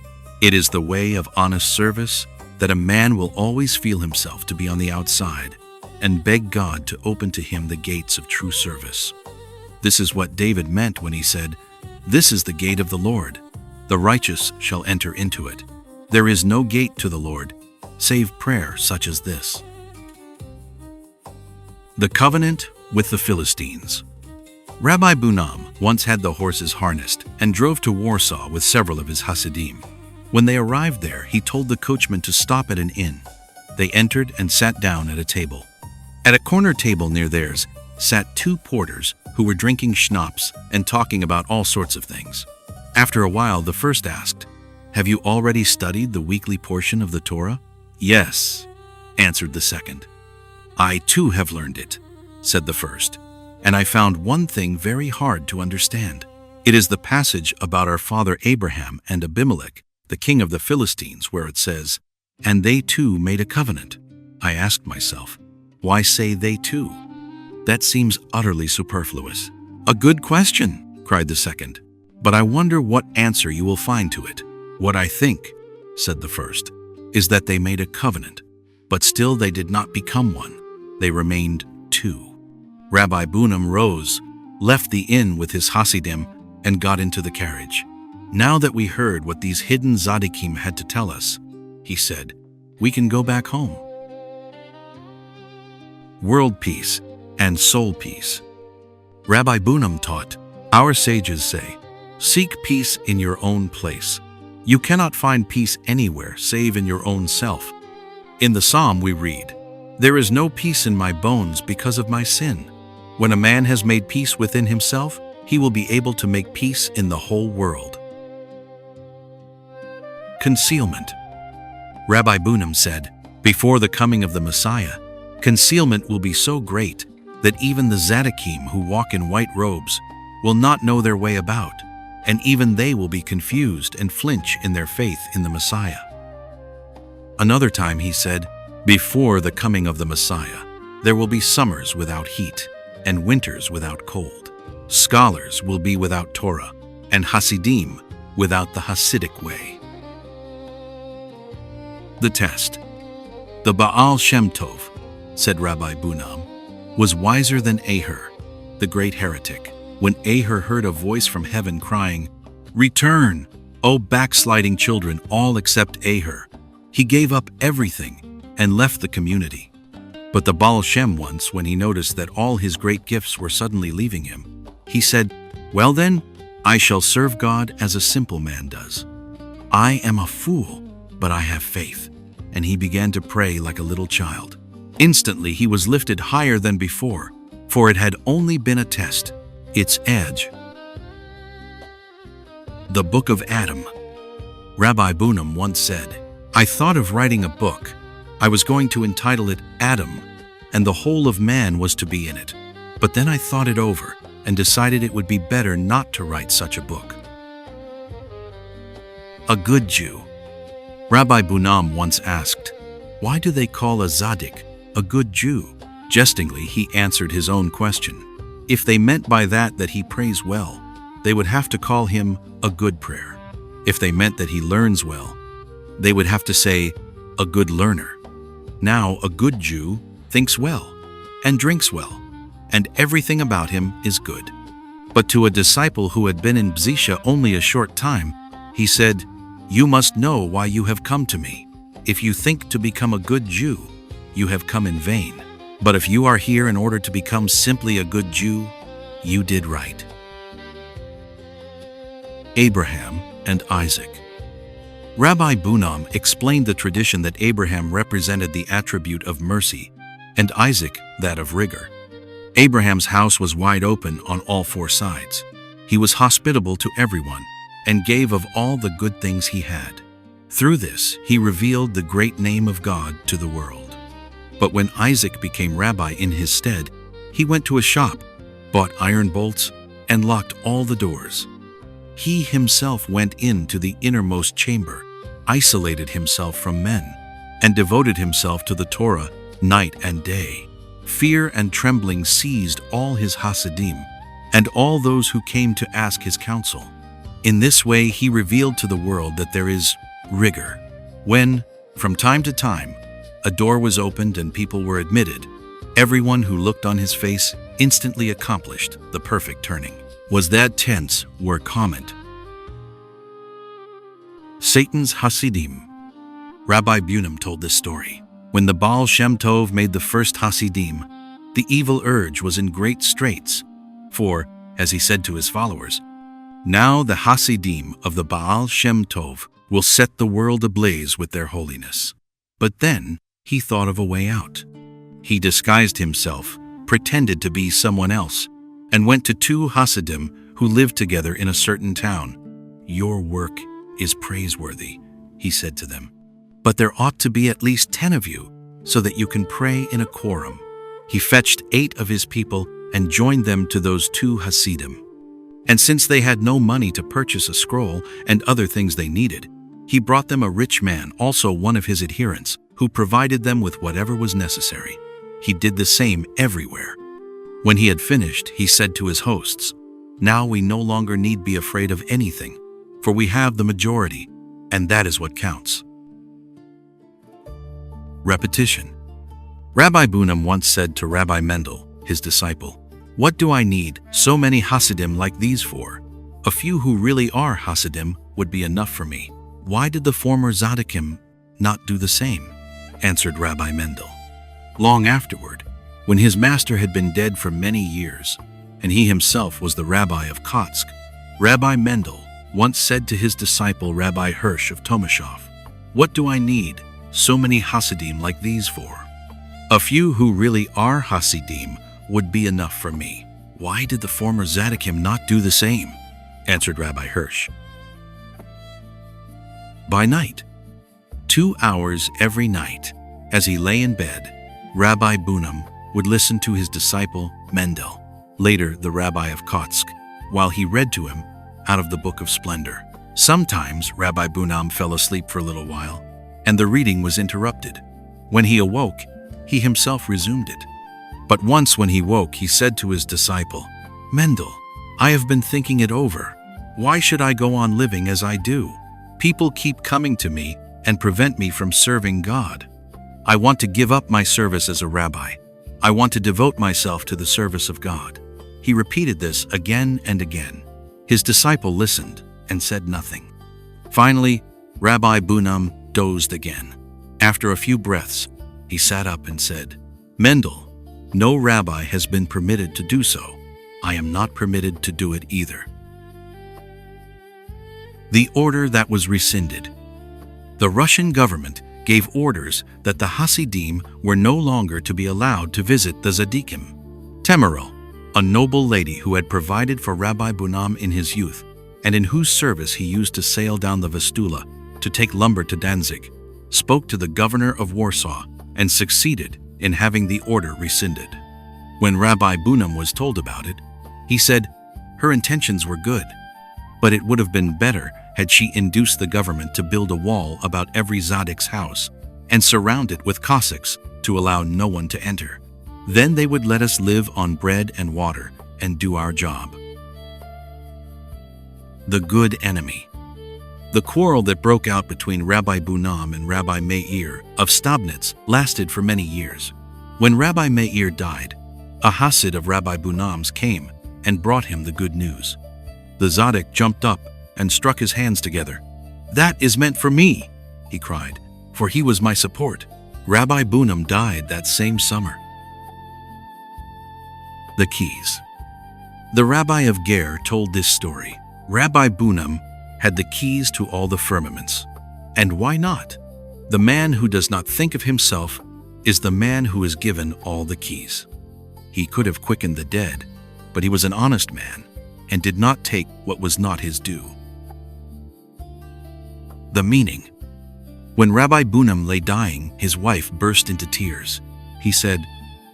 Speaker 1: It is the way of honest service that a man will always feel himself to be on the outside and beg God to open to him the gates of true service. This is what David meant when he said, "This is the gate of the Lord. The righteous shall enter into it. There is no gate to the Lord, save prayer such as this." The covenant with the Philistines. Rabbi Bunam once had the horses harnessed and drove to Warsaw with several of his Hasidim. When they arrived there, he told the coachman to stop at an inn. They entered and sat down at a table. At a corner table near theirs sat two porters who were drinking schnapps and talking about all sorts of things. After a while, the first asked, "Have you already studied the weekly portion of the Torah?" "Yes," answered the second. "I too have learned it," said the first, "and I found one thing very hard to understand. It is the passage about our father Abraham and Elimelech, the king of the Philistines, where it says, 'And they too made a covenant.' I asked myself, why say they too? That seems utterly superfluous." "A good question," cried the second, "but I wonder what answer you will find to it." "What I think," said the first, "is that they made a covenant. but still they did not become one. They remained two. Rabbi Bunim rose, left the inn with his Hasidim, and got into the carriage. Now that we heard what these hidden Tzadikim had to tell us, he said, we can go back home. World peace and soul peace. Rabbi Bunim taught, our sages say, seek peace in your own place. You cannot find peace anywhere save in your own self. In the psalm we read, there is no peace in my bones because of my sin. When a man has made peace within himself, he will be able to make peace in the whole world. Concealment. Rabbi Bunim said, before the coming of the Messiah, concealment will be so great that even the Tzadikim who walk in white robes will not know their way about, and even they will be confused and flinch in their faith in the Messiah. Another time he said, before the coming of the Messiah, there will be summers without heat and winters without cold. Scholars will be without Torah, and Hasidim without the Hasidic way. The test. The Baal Shem Tov, said Rabbi Bunim, was wiser than Aher, the great heretic, when Aher heard a voice from heaven crying, return, O backsliding children, all except Aher. He gave up everything and left the community. But the Baal Shem once, when he noticed that all his great gifts were suddenly leaving him, he said, well then, I shall serve God as a simple man does. I am a fool, but I have faith. And he began to pray like a little child. Instantly he was lifted higher than before, for it had only been a test, its edge. The Book of Adam. Rabbi Bunim once said, I thought of writing a book. I was going to entitle it Adam, and the whole of man was to be in it. But then I thought it over and decided it would be better not to write such a book. A good Jew. Rabbi Bunim once asked, why do they call a Tzadik a good Jew? Jestingly, he answered his own question. If they meant by that he prays well, they would have to call him a good prayer. If they meant that he learns well, they would have to say a good learner. Now a good Jew thinks well and drinks well, and everything about him is good. But to a disciple who had been in Bzisha only a short time, he said, you must know why you have come to me. If you think to become a good Jew, you have come in vain. But if you are here in order to become simply a good Jew, you did right. Abraham and Isaac. Rabbi Bunim explained the tradition that Abraham represented the attribute of mercy, and Isaac that of rigor. Abraham's house was wide open on all four sides. He was hospitable to everyone, and gave of all the good things he had. Through this, he revealed the great name of God to the world. But when Isaac became rabbi in his stead, he went to a shop, bought iron bolts, and locked all the doors. He himself went into the innermost chamber, isolated himself from men, and devoted himself to the Torah night and day. Fear and trembling seized all his Hasidim, and all those who came to ask his counsel. In this way he revealed to the world that there is rigor. When, from time to time, a door was opened and people were admitted, everyone who looked on his face instantly accomplished the perfect turning. Was that tense were comment. Satan's Hasidim. Rabbi Bunim told this story. When the Baal Shem Tov made the first Hasidim, the evil urge was in great straits, for, as he said to his followers, now the Hasidim of the Baal Shem Tov will set the world ablaze with their holiness. But then he thought of a way out. He disguised himself, pretended to be someone else, and went to two Hasidim who lived together in a certain town. Your work is praiseworthy, he said to them. But there ought to be at least 10 of you, so that you can pray in a quorum. He fetched 8 of his people and joined them to those 2 Hasidim. And since they had no money to purchase a scroll and other things they needed, he brought them a rich man, also one of his adherents, who provided them with whatever was necessary. He did the same everywhere. When he had finished, he said to his hosts, now we no longer need be afraid of anything, for we have the majority, and that is what counts. Repetition. Rabbi Bunam once said to Rabbi Mendel, his disciple, "What do I need so many Hasidim like these for? A few who really are Hasidim would be enough for me. Why did the former Tzadikim not do the same?" answered Rabbi Mendel. Long afterward, when his master had been dead for many years, and he himself was the rabbi of Kotzker, Rabbi Mendel once said to his disciple Rabbi Hirsch of Tomashov, "What do I need so many Hasidim like these for? A few who really are Hasidim would be enough for me. Why did the former Tzadikim not do the same?" answered Rabbi Hirsch. By night, 2 hours every night, as he lay in bed, Rabbi Bunam would listen to his disciple Mendel, later the rabbi of Kotzker, while he read to him out of the Book of Splendor. Sometimes Rabbi Bunam fell asleep for a little while, and the reading was interrupted. When he awoke, he himself resumed it. But once when he woke, he said to his disciple, "Mendel, I have been thinking it over. Why should I go on living as I do? People keep coming to me and prevent me from serving God. I want to give up my service as a rabbi. I want to devote myself to the service of God." He repeated this again and again. His disciple listened and said nothing. Finally, Rabbi Bunam dozed again. After a few breaths, he sat up and said, "Mendel, no rabbi has been permitted to do so. I am not permitted to do it either." The order that was rescinded. The Russian government gave orders that the Hasidim were no longer to be allowed to visit the Tzadikim. Temerel, a noble lady who had provided for Rabbi Bunam in his youth, and in whose service he used to sail down the Vistula to take lumber to Danzig, spoke to the governor of Warsaw and succeeded in having the order rescinded. When Rabbi Bunam was told about it, he said her intentions were good, but it would have been better had she induced the government to build a wall about every Tzaddik's house and surround it with Cossacks to allow no one to enter. Then they would let us live on bread and water and do our job. The good enemy. The quarrel that broke out between Rabbi Bunam and Rabbi Meir of Stabnitz lasted for many years. When Rabbi Meir died, a Hasid of Rabbi Bunam's came and brought him the good news. The Tzaddik jumped up and struck his hands together. "That is meant for me," he cried, "for he was my support." Rabbi Bunam died that same summer. The keys. The rabbi of Ger told this story. Rabbi Bunam had the keys to all the firmaments. And why not? The man who does not think of himself is the man who is given all the keys. He could have quickened the dead, but he was an honest man and did not take what was not his due. The meaning. When Rabbi Bunam lay dying, his wife burst into tears. He said,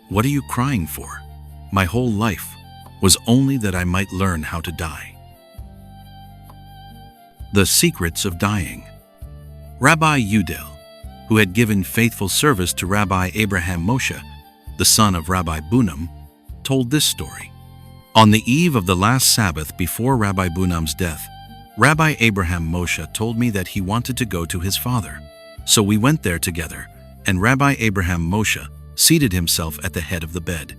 Speaker 1: "What are you crying for? My whole life was only that I might learn how to die." The secrets of dying. Rabbi Yudel, who had given faithful service to Rabbi Abraham Moshe, the son of Rabbi Bunam, told this story. On the eve of the last Sabbath before Rabbi Bunam's death, Rabbi Abraham Moshe told me that he wanted to go to his father. So we went there together, and Rabbi Abraham Moshe seated himself at the head of the bed.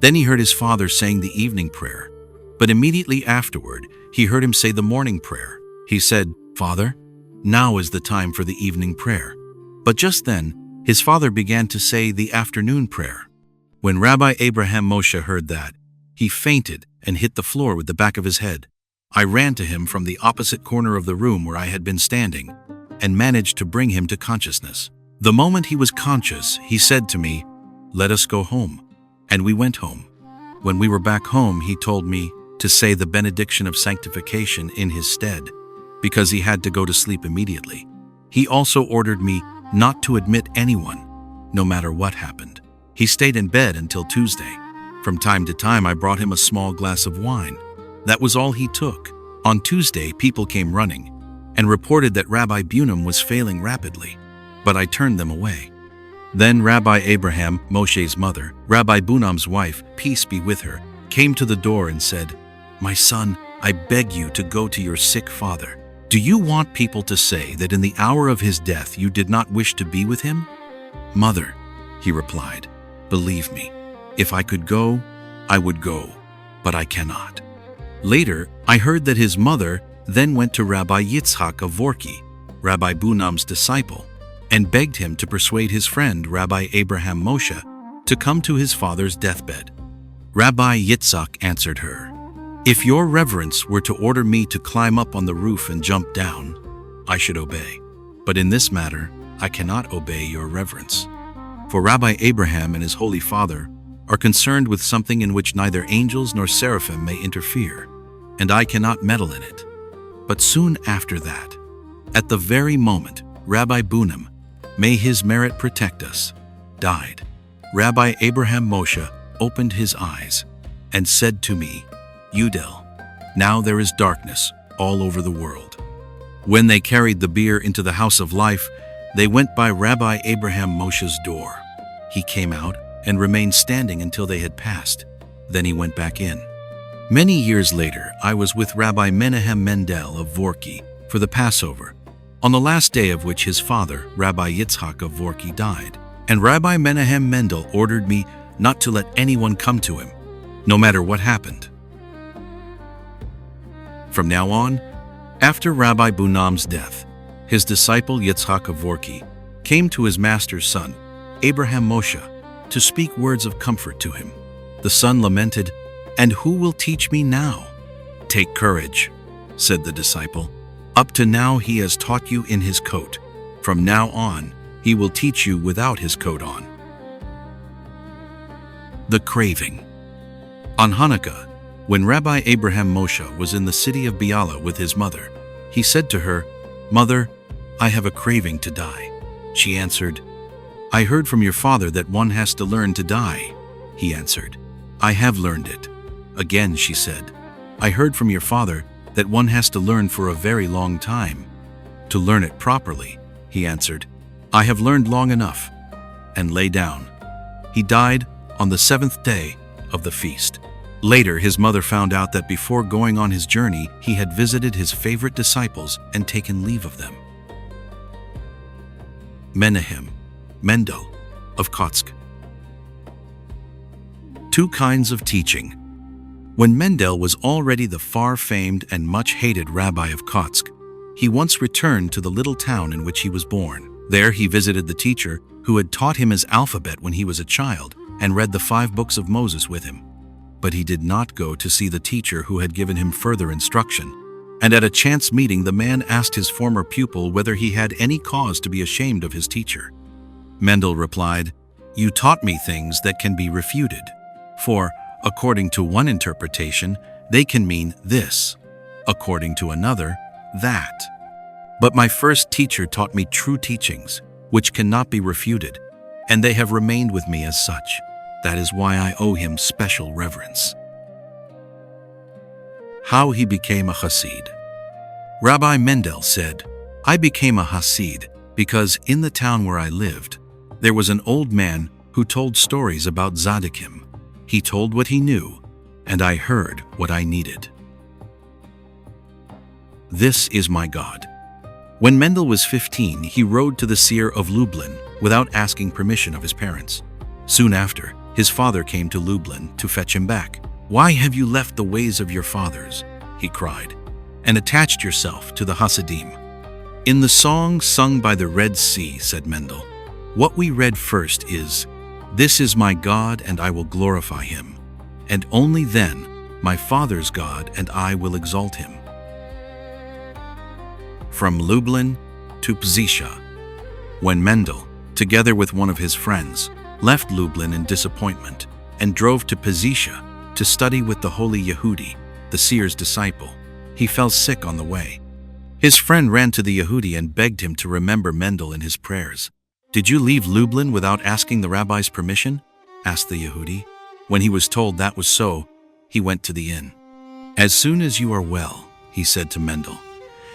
Speaker 1: Then he heard his father saying the evening prayer, but immediately afterward he heard him say the morning prayer. He said, "Father, now is the time for the evening prayer." But just then, his father began to say the afternoon prayer. When Rabbi Abraham Moshe heard that, he fainted and hit the floor with the back of his head. I ran to him from the opposite corner of the room where I had been standing and managed to bring him to consciousness. The moment he was conscious, he said to me, "Let us go home." And we went home. When we were back home, he told me to say the benediction of sanctification in his stead, because he had to go to sleep immediately. He also ordered me not to admit anyone, no matter what happened. He stayed in bed until Tuesday. From time to time, I brought him a small glass of wine. That was all he took. On Tuesday, people came running and reported that Rabbi Bunam was failing rapidly, but I turned them away. Then Rabbi Abraham, Moshe's mother, Rabbi Bunam's wife, peace be with her, came to the door and said, "My son, I beg you to go to your sick father. Do you want people to say that in the hour of his death you did not wish to be with him? "Mother," he replied, "believe me, if I could go, I would go, but I cannot." Later, I heard that his mother then went to Rabbi Yitzhak of Vorki, Rabbi Bunam's disciple, and begged him to persuade his friend Rabbi Abraham Moshe to come to his father's deathbed. Rabbi Yitzhak answered her, "If your reverence were to order me to climb up on the roof and jump down, I should obey. But in this matter, I cannot obey your reverence. For Rabbi Abraham and his holy father are concerned with something in which neither angels nor seraphim may interfere, and I cannot meddle in it." But soon after that, at the very moment Rabbi Bunam, may his merit protect us, died, Rabbi Abraham Moshe opened his eyes and said to me, "Yudel, now there is darkness all over the world." When they carried the bier into the house of life, they went by Rabbi Abraham Moshe's door. He came out and remained standing until they had passed. Then he went back in. Many years later, I was with Rabbi Menahem Mendel of Vorki for the Passover, on the last day of which his father, Rabbi Yitzhak of Vorki, died. And Rabbi Menahem Mendel ordered me not to let anyone come to him, no matter what happened. From now on, after Rabbi Bunam's death, his disciple Yitzhak of Vorki came to his master's son, Abraham Moshe, to speak words of comfort to him. The son lamented, "And who will teach me now?" "Take courage," said the disciple. "Up to now he has taught you in his coat. From now on, he will teach you without his coat on." The craving. On Hanukkah, when Rabbi Abraham Moshe was in the city of Biala with his mother, he said to her, "Mother, I have a craving to die." She answered, "I heard from your father that one has to learn to die." He answered, "I have learned it." Again she said, "I heard from your father that one has to learn for a very long time." "To learn it properly," he answered, "I have learned long enough," and lay down. He died on the 7th day of the feast. Later, his mother found out that before going on his journey, he had visited his favorite disciples and taken leave of them. Menahem Mendel of Kotzker. Two kinds of teaching. When Mendel was already the far-famed and much-hated rabbi of Kotzker, he once returned to the little town in which he was born. There he visited the teacher who had taught him his alphabet when he was a child and read the 5 books of Moses with him. But he did not go to see the teacher who had given him further instruction. And at a chance meeting, the man asked his former pupil whether he had any cause to be ashamed of his teacher. Mendel replied, "You taught me things that can be refuted. For, according to one interpretation, they can mean this, according to another, that. But my first teacher taught me true teachings, which cannot be refuted, and they have remained with me as such. That is why I owe him special reverence." How he became a Hasid. Rabbi Mendel said, "I became a Hasid because in the town where I lived, there was an old man who told stories about Tzadikim. He told what he knew, and I heard what I needed. This is my God." When Mendel was 15, he rode to the seer of Lublin without asking permission of his parents. Soon after, his father came to Lublin to fetch him back. "Why have you left the ways of your fathers?" he cried, "and attached yourself to the Hasidim?" In the song sung by the Red Sea, said Mendel, what we read first is, "This is my God and I will glorify him, and only then my Father's God and I will exalt him." From Lublin to Pzisha. When Mendel, together with one of his friends, left Lublin in disappointment and drove to Pzisha to study with the holy Yehudi, the seer's disciple, he fell sick on the way. His friend ran to the Yehudi and begged him to remember Mendel in his prayers. "Did you leave Lublin without asking the rabbi's permission?" asked the Yehudi. When he was told that was so, he went to the inn. "As soon as you are well," he said to Mendel,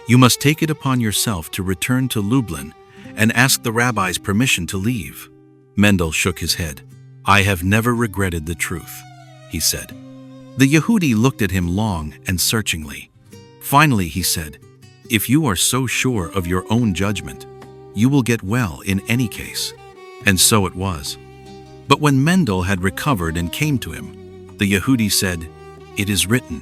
Speaker 1: "you must take it upon yourself to return to Lublin and ask the rabbi's permission to leave." Mendel shook his head. "I have never regretted the truth," he said. The Yehudi looked at him long and searchingly. Finally he said, "If you are so sure of your own judgment, you will get well in any case." And so it was. But when Mendel had recovered and came to him, the Yehudi said, "It is written,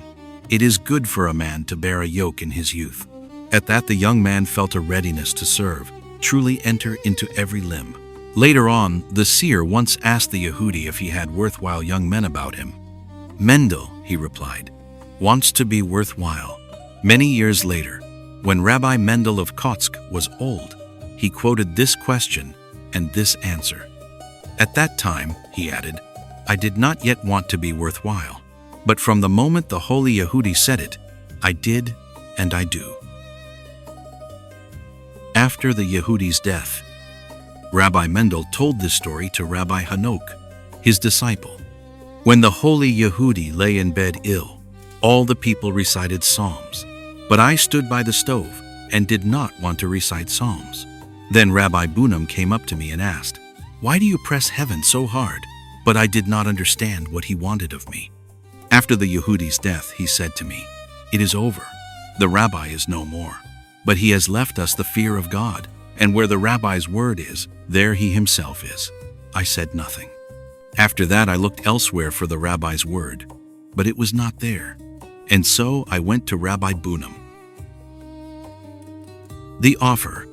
Speaker 1: it is good for a man to bear a yoke in his youth." At that the young man felt a readiness to serve, truly enter into every limb. Later on, the seer once asked the Yehudi if he had worthwhile young men about him. "Mendel," he replied, "wants to be worthwhile." Many years later, when Rabbi Mendel of Kotzk was old, he quoted this question and this answer. "At that time," he added, "I did not yet want to be worthwhile. But from the moment the holy Yehudi said it, I did and I do." After the Yehudi's death, Rabbi Mendel told this story to Rabbi Hanok, his disciple. When the holy Yehudi lay in bed ill, all the people recited psalms, but I stood by the stove and did not want to recite psalms. Then Rabbi Bunam came up to me and asked, "Why do you press heaven so hard?" But I did not understand what he wanted of me. After the Yehudi's death, he said to me, "It is over. The rabbi is no more. But he has left us the fear of God, and where the rabbi's word is, there he himself is." I said nothing. After that I looked elsewhere for the rabbi's word, but it was not there. And so I went to Rabbi Bunam. The offer.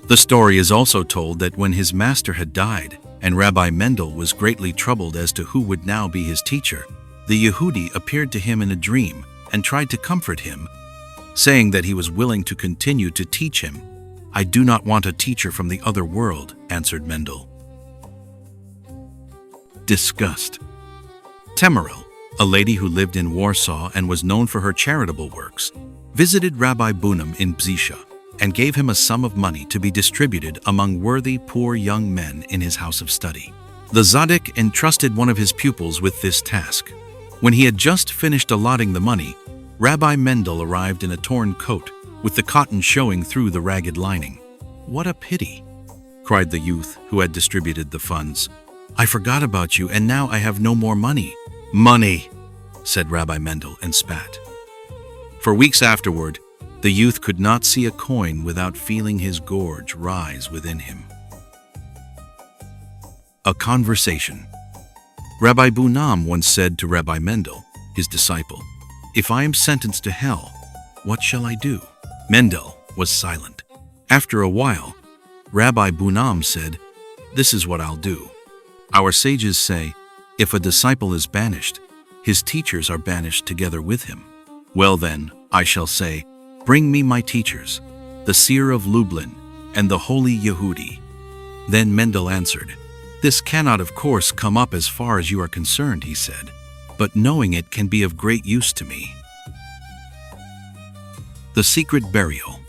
Speaker 1: The story is also told that when his master had died, and Rabbi Mendel was greatly troubled as to who would now be his teacher, the Yehudi appeared to him in a dream and tried to comfort him, saying that he was willing to continue to teach him. "I do not want a teacher from the other world," answered Mendel. Disgust. Temerel, a lady who lived in Warsaw and was known for her charitable works, visited Rabbi Bunam in Bzisha and gave him a sum of money to be distributed among worthy poor young men in his house of study. The Tzaddik entrusted one of his pupils with this task. When he had just finished allotting the money, Rabbi Mendel arrived in a torn coat, with the cotton showing through the ragged lining. "What a pity," cried the youth who had distributed the funds. "I forgot about you, and now I have no more money." "Money," said Rabbi Mendel and spat. For weeks afterward, the youth could not see a coin without feeling his gorge rise within him. A conversation. Rabbi Bunam once said to Rabbi Mendel, his disciple, "If I am sentenced to hell, what shall I do?" Mendel was silent. After a while, Rabbi Bunam said, "This is what I'll do. Our sages say, if a disciple is banished, his teachers are banished together with him. Well then, I shall say, bring me my teachers, the seer of Lublin and the holy Yehudi." Then Mendel answered, "This cannot of course come up as far as you are concerned," he said, "but knowing it can be of great use to me." The secret burial.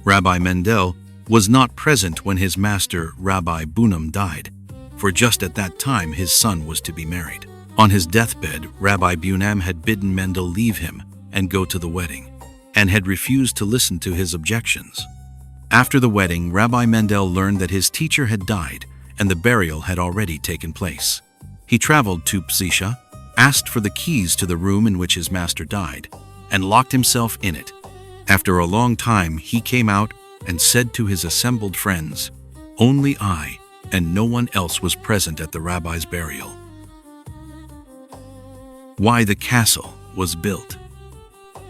Speaker 1: Rabbi Mendel was not present when his master Rabbi Bunam died, for just at that time his son was to be married. On his deathbed, Rabbi Bunam had bidden Mendel leave him and go to the wedding, and had refused to listen to his objections. After the wedding, Rabbi Mendel learned that his teacher had died and the burial had already taken place. He traveled to Bzisha, asked for the keys to the room in which his master died, and locked himself in it. After a long time, he came out and said to his assembled friends, "Only I and no one else was present at the rabbi's burial." Why the castle was built.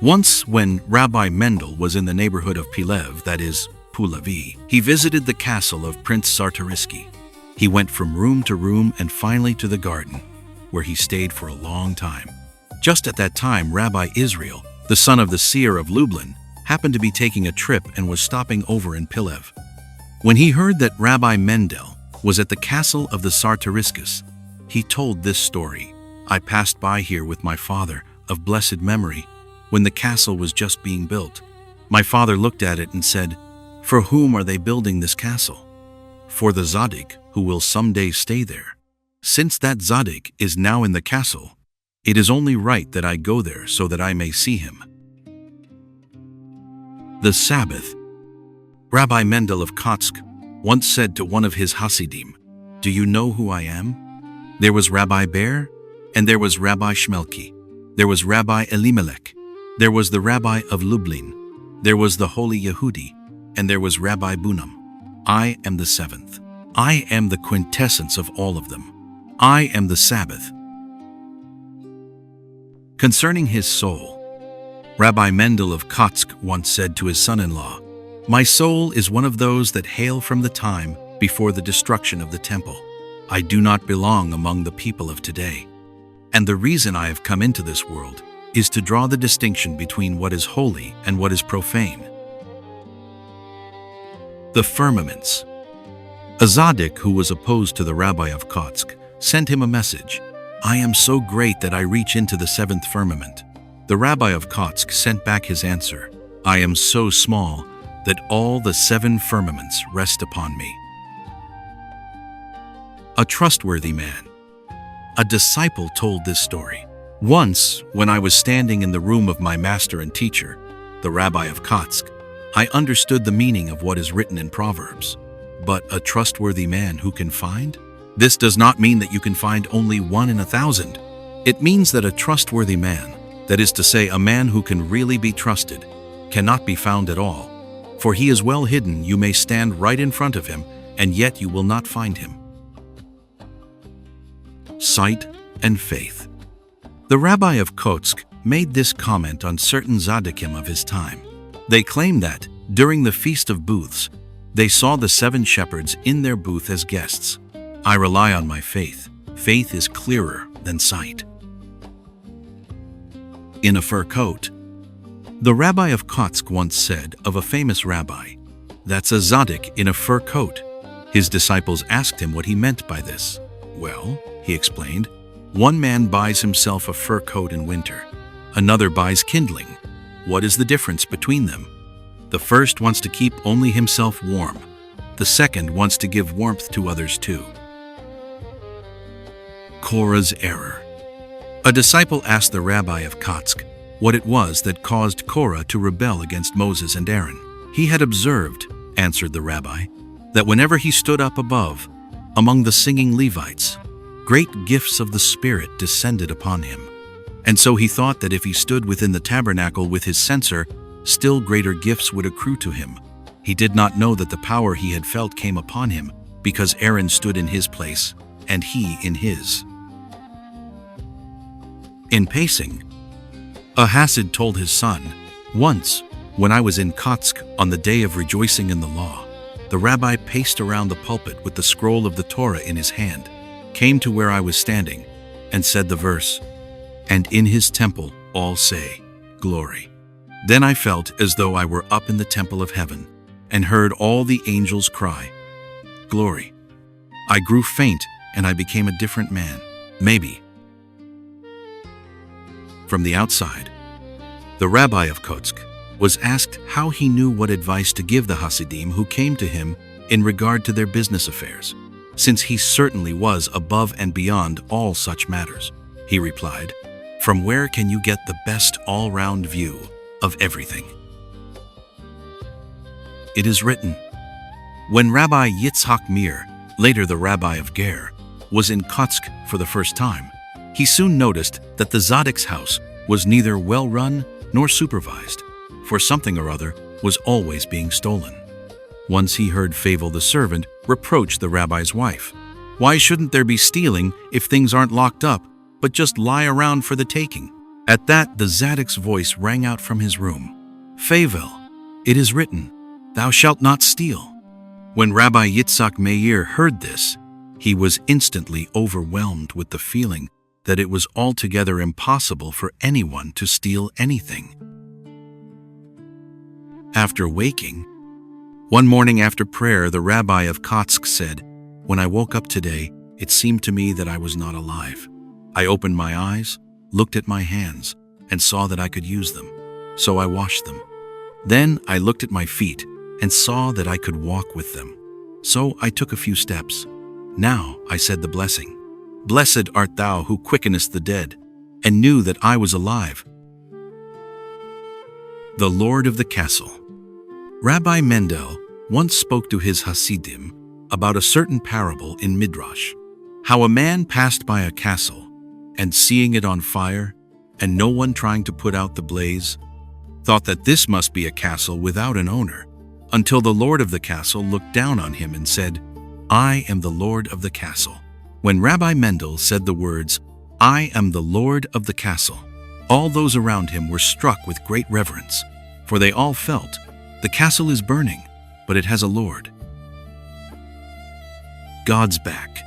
Speaker 1: Once, when Rabbi Mendel was in the neighborhood of Pilev, that is, Pulevi, he visited the castle of Prince Czartoryski. He went from room to room and finally to the garden, where he stayed for a long time. Just at that time, Rabbi Israel, the son of the seer of Lublin, happened to be taking a trip and was stopping over in Pilev. When he heard that Rabbi Mendel was at the castle of the Czartoryskis, he told this story. "I passed by here with my father, of blessed memory, when the castle was just being built. My father looked at it and said, 'For whom are they building this castle?' 'For the Tzaddik, who will someday stay there. Since that Tzaddik is now in the castle, it is only right that I go there so that I may see him." The Sabbath. Rabbi Mendel of Kotzk once said to one of his Hasidim, "Do you know who I am? There was Rabbi Ber, and there was Rabbi Shmelki. There was Rabbi Elimelech. There was the Rabbi of Lublin. There was the holy Yehudi, and there was Rabbi Bunam. I am the seventh." I am the quintessence of all of them. I am the Sabbath. Concerning his soul, Rabbi Mendel of Kotzk once said to his son-in-law, "My soul is one of those that hail from the time before the destruction of the temple. I do not belong among the people of today. And the reason I have come into this world is to draw the distinction between what is holy and what is profane." The firmaments. A Tzaddik who was opposed to the rabbi of Kotzk sent him a message, "I am so great that I reach into the seventh firmament." The rabbi of Kotzk sent back his answer, "I am so small that all the seven firmaments rest upon me." A trustworthy man. A disciple told this story. "Once, when I was standing in the room of my master and teacher, the rabbi of Kotzk, I understood the meaning of what is written in Proverbs. But a trustworthy man who can find? This does not mean that you can find only 1 in 1,000. It means that a trustworthy man, that is to say, a man who can really be trusted, cannot be found at all. For he is well hidden, you may stand right in front of him, and yet you will not find him." Sight and faith. The rabbi of Kotzk made this comment on certain Tzadikim of his time. They claim that, during the Feast of Booths, they saw the 7 shepherds in their booth as guests. I rely on my faith. Faith is clearer than sight. In a fur coat. The rabbi of Kotzk once said of a famous rabbi, "That's a Tzaddik in a fur coat." His disciples asked him what he meant by this. "Well," he explained, "one man buys himself a fur coat in winter. Another buys kindling. What is the difference between them? The first wants to keep only himself warm. The second wants to give warmth to others too." Korah's error. A disciple asked the rabbi of Kotzk what it was that caused Korah to rebel against Moses and Aaron. "He had observed," answered the rabbi, "that whenever he stood up above, among the singing Levites, great gifts of the Spirit descended upon him. And so he thought that if he stood within the tabernacle with his censer, still greater gifts would accrue to him. He did not know that the power he had felt came upon him, because Aaron stood in his place, and he in his." In pacing. A Hasid told his son, "Once, when I was in Kotzk on the day of rejoicing in the law, the rabbi paced around the pulpit with the scroll of the Torah in his hand, came to where I was standing, and said the verse, 'And in his temple all say, Glory.' Then I felt as though I were up in the temple of heaven, and heard all the angels cry, 'Glory.' I grew faint, and I became a different man, maybe." From the outside. The rabbi of Kotzk was asked how he knew what advice to give the Hasidim who came to him in regard to their business affairs, since he certainly was above and beyond all such matters. He replied, "From where can you get the best all-round view of everything? It is written." When Rabbi Yitzhak Meir, later the rabbi of Ger, was in Kotzk for the first time, he soon noticed that the Tzaddik's house was neither well-run nor supervised, for something or other was always being stolen. Once he heard Favel the servant reproach the rabbi's wife. "Why shouldn't there be stealing if things aren't locked up, but just lie around for the taking?" At that, the Tzaddik's voice rang out from his room, "Favel, it is written, 'Thou shalt not steal.'" When Rabbi Yitzhak Meir heard this, he was instantly overwhelmed with the feeling that it was altogether impossible for anyone to steal anything. After waking. One morning after prayer, the rabbi of Kotzk said, "When I woke up today, it seemed to me that I was not alive. I opened my eyes, looked at my hands, and saw that I could use them. So I washed them. Then I looked at my feet and saw that I could walk with them. So I took a few steps. Now I said the blessing. Blessed art thou who quickenest the dead, and knew that I was alive." The Lord of the Castle. Rabbi Mendel once spoke to his Hasidim about a certain parable in Midrash, how a man passed by a castle, and seeing it on fire, and no one trying to put out the blaze, thought that this must be a castle without an owner, until the Lord of the castle looked down on him and said, I am the Lord of the castle." When Rabbi Mendel said the words, "I am the Lord of the castle," all those around him were struck with great reverence, for they all felt, the castle is burning, but it has a Lord. God's back.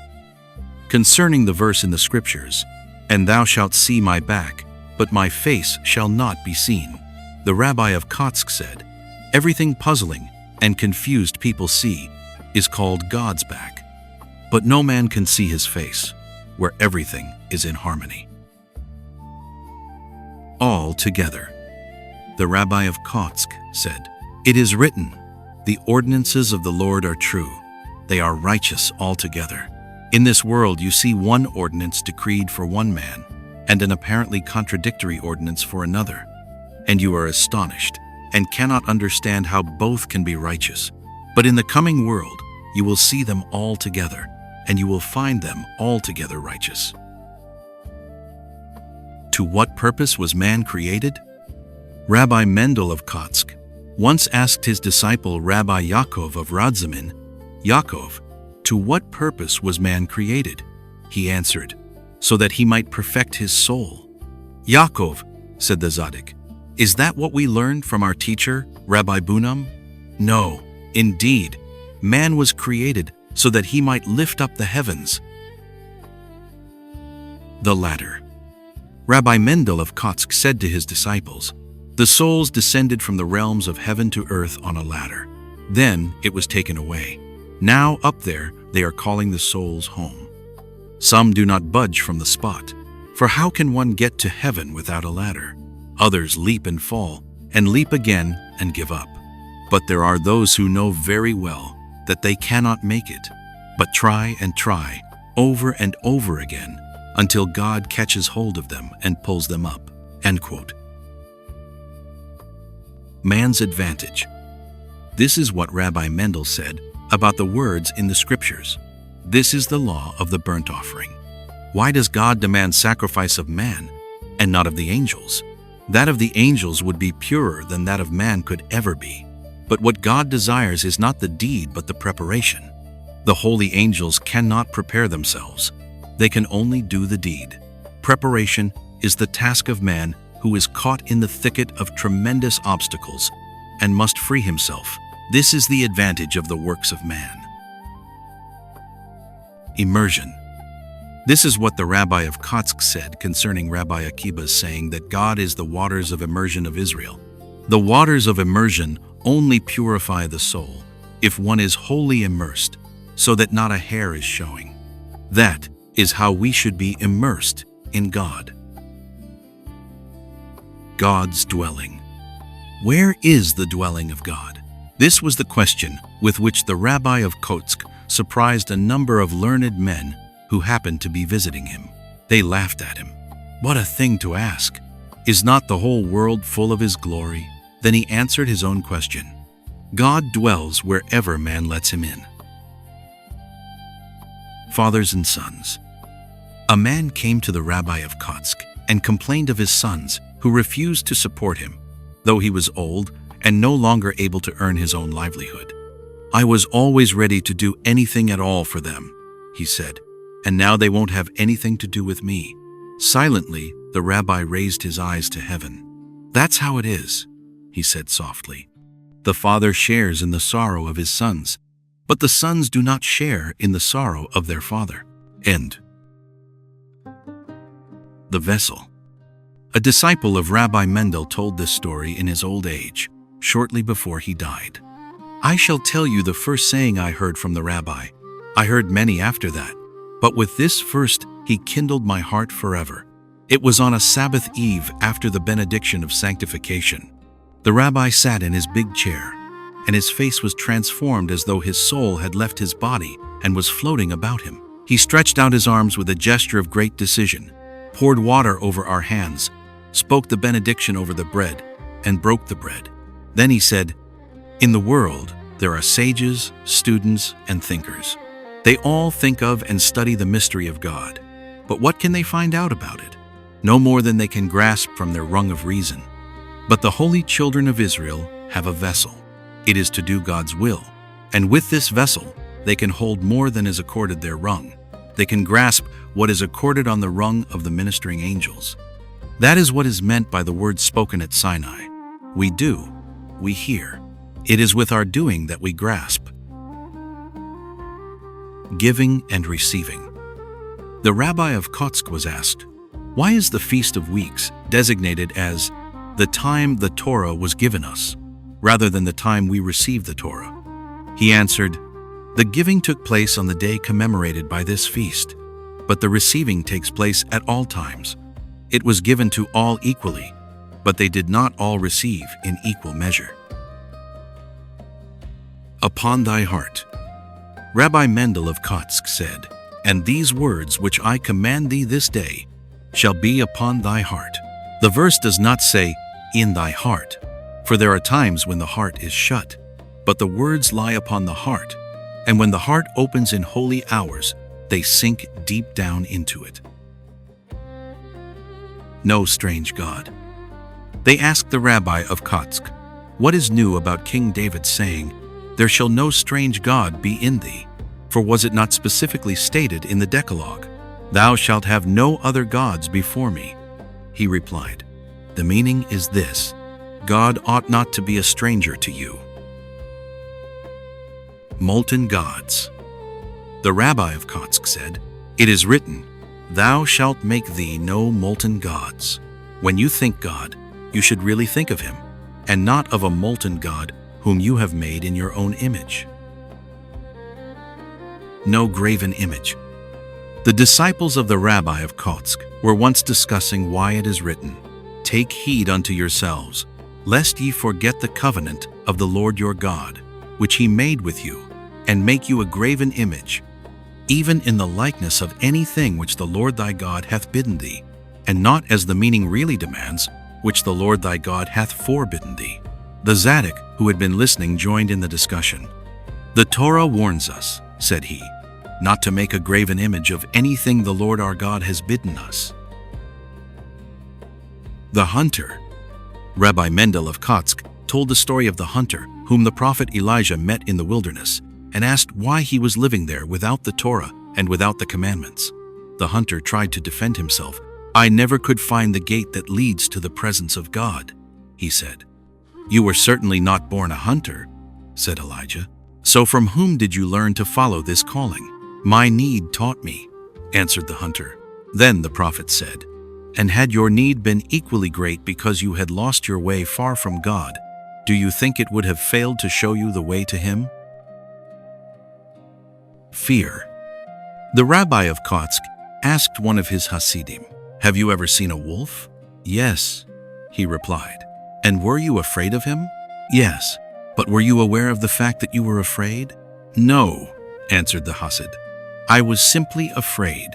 Speaker 1: Concerning the verse in the scriptures, "And thou shalt see my back, but my face shall not be seen," the Rabbi of Kotzk said, everything puzzling and confused people see is called God's back, but no man can see his face, where everything is in harmony. All together. The Rabbi of Kotzk said, "It is written, the ordinances of the Lord are true, they are righteous altogether." In this world you see one ordinance decreed for one man, and an apparently contradictory ordinance for another, and you are astonished, and cannot understand how both can be righteous. But in the coming world you will see them all together, and you will find them altogether righteous. To what purpose was man created? Rabbi Mendel of Kotzk once asked his disciple Rabbi Yaakov of Radzamin, "Yaakov, to what purpose was man created?" He answered, "So that he might perfect his soul." "Yaakov," said the Tzaddik, "is that what we learned from our teacher, Rabbi Bunam?" "No, indeed, man was created so that he might lift up the heavens." The ladder. Rabbi Mendel of Kotzk said to his disciples, "The souls descended from the realms of heaven to earth on a ladder. Then it was taken away. Now up there they are calling the souls home. Some do not budge from the spot, for how can one get to heaven without a ladder? Others leap and fall, and leap again and give up. But there are those who know very well that they cannot make it, but try and try, over and over again, until God catches hold of them and pulls them up." End quote. Man's advantage. This is what Rabbi Mendel said about the words in the scriptures. This is the law of the burnt offering. Why does God demand sacrifice of man and not of the angels? That of the angels would be purer than that of man could ever be. But what God desires is not the deed but the preparation. The holy angels cannot prepare themselves. They can only do the deed. Preparation is the task of man who is caught in the thicket of tremendous obstacles and must free himself. This is the advantage of the works of man. Immersion. This is what the Rabbi of Kotzk said concerning Rabbi Akiba's saying that God is the waters of immersion of Israel. The waters of immersion only purify the soul if one is wholly immersed, so that not a hair is showing. That is how we should be immersed in God. God's dwelling. Where is the dwelling of God? This was the question with which the Rabbi of Kotzk surprised a number of learned men who happened to be visiting him. They laughed at him. What a thing to ask! Is not the whole world full of his glory? Then he answered his own question. God dwells wherever man lets him in. Fathers and sons. A man came to the Rabbi of Kotzk and complained of his sons who refused to support him, though he was old and no longer able to earn his own livelihood. "I was always ready to do anything at all for them," he said, "and now they won't have anything to do with me." Silently, the rabbi raised his eyes to heaven. "That's how it is," he said softly. "The father shares in the sorrow of his sons, but the sons do not share in the sorrow of their father." End. The vessel. A disciple of Rabbi Mendel told this story in his old age, shortly before he died. "I shall tell you the first saying I heard from the rabbi. I heard many after that, but with this first he kindled my heart forever. It was on a Sabbath eve after the benediction of sanctification. The rabbi sat in his big chair, and his face was transformed as though his soul had left his body and was floating about him. He stretched out his arms with a gesture of great decision, poured water over our hands, spoke the benediction over the bread, and broke the bread. Then he said, 'In the world there are sages, students, and thinkers. They all think of and study the mystery of God. But what can they find out about it? No more than they can grasp from their rung of reason. But the holy children of Israel have a vessel. It is to do God's will, and with this vessel they can hold more than is accorded their rung. They can grasp what is accorded on the rung of the ministering angels. That is what is meant by the words spoken at Sinai. We do, we hear. It is with our doing that we grasp. Giving and receiving. The rabbi of Kotzker was asked, "Why is the Feast of Weeks designated as the time the Torah was given us, rather than the time we received the Torah?" He answered, "The giving took place on the day commemorated by this feast, but the receiving takes place at all times. It was given to all equally, but they did not all receive in equal measure." Upon thy heart. Rabbi Mendel of Kotzker said, "And these words which I command thee this day shall be upon thy heart." The verse does not say, "in thy heart," for there are times when the heart is shut, but the words lie upon the heart, and when the heart opens in holy hours, they sink deep down into it. No strange God. They asked the rabbi of Kotzker, "What is new about King David saying, 'There shall no strange God be in thee'? For was it not specifically stated in the Decalogue, 'Thou shalt have no other gods before me'?" He replied, "The meaning is this: God ought not to be a stranger to you." Molten gods. The rabbi of Kotzker said, "It is written, 'Thou shalt make thee no molten gods.' When you think God, you should really think of him, and not of a molten God whom you have made in your own image." No graven image. The disciples of the rabbi of Kotzker were once discussing why it is written, "Take heed unto yourselves, lest ye forget the covenant of the Lord your God, which he made with you, and make you a graven image, even in the likeness of anything which the Lord thy God hath bidden thee, and not as the meaning really demands, which the Lord thy God hath forbidden thee." The Tzaddik, who had been listening, joined in the discussion. "The Torah warns us," said he, "not to make a graven image of anything the Lord our God has bidden us." The hunter. Rabbi Mendel of Kotzker told the story of the hunter whom the prophet Elijah met in the wilderness and asked why he was living there without the Torah and without the commandments. The hunter tried to defend himself. "I never could find the gate that leads to the presence of God," he said. "You were certainly not born a hunter," said Elijah. "So from whom did you learn to follow this calling?" "My need taught me," answered the hunter. Then the prophet said, "And had your need been equally great because you had lost your way far from God, do you think it would have failed to show you the way to him?" Fear. The rabbi of Kotzker asked one of his Hasidim, "Have you ever seen a wolf?" "Yes," he replied. "And were you afraid of him?" "Yes." "But were you aware of the fact that you were afraid?" "No," answered the Hasid. "I was simply afraid."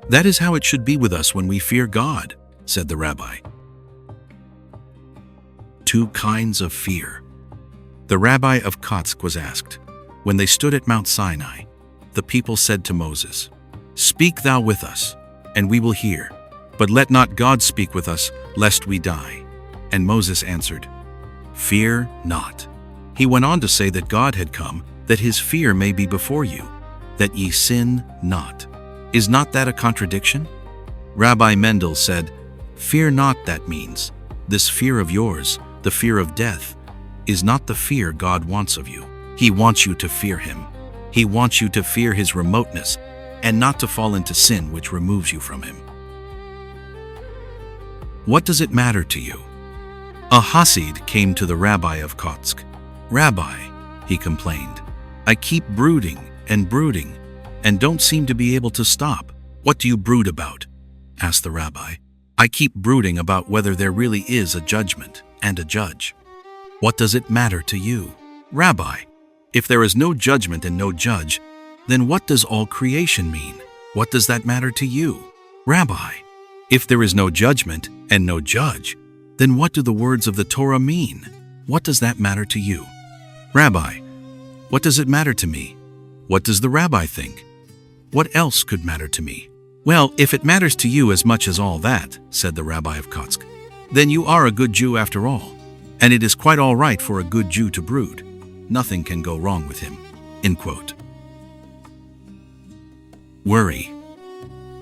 Speaker 1: "That is how it should be with us when we fear God," said the rabbi. Two kinds of fear. The rabbi of Kotzker was asked, when they stood at Mount Sinai, the people said to Moses, "Speak thou with us, and we will hear, but let not God speak with us, lest we die." And Moses answered, "Fear not." He went on to say that God had come, that his fear may be before you, that ye sin not. Is not that a contradiction? Rabbi Mendel said, "Fear not, that means, this fear of yours, the fear of death, is not the fear God wants of you. He wants you to fear him. He wants you to fear his remoteness, and not to fall into sin which removes you from him." What does it matter to you? A Hasid came to the rabbi of Kotzker. "Rabbi," he complained, "I keep brooding and don't seem to be able to stop." "What do you brood about?" asked the rabbi. "I keep brooding about whether there really is a judgment and a judge." "What does it matter to you?" "Rabbi, if there is no judgment and no judge, then what does all creation mean? What does that matter to you?" "Rabbi, if there is no judgment and no judge, then what do the words of the Torah mean? What does that matter to you?" "Rabbi, what does it matter to me? What does the rabbi think? What else could matter to me?" "Well, if it matters to you as much as all that," said the rabbi of Kotzker, "then you are a good Jew after all, and it is quite all right for a good Jew to brood. Nothing can go wrong with him." End quote. Worry.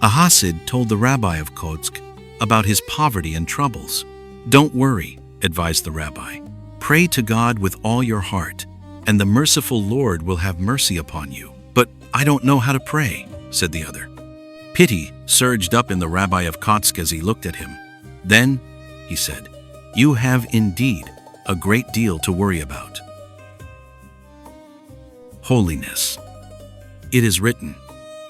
Speaker 1: A Hasid told the rabbi of Kotzker about his poverty and troubles. Don't worry, advised the rabbi. Pray to God with all your heart, and the merciful Lord will have mercy upon you. But I don't know how to pray, said the other. Pity surged up in the rabbi of Kotzker as he looked at him. Then, he said, you have indeed a great deal to worry about. Holiness. It is written,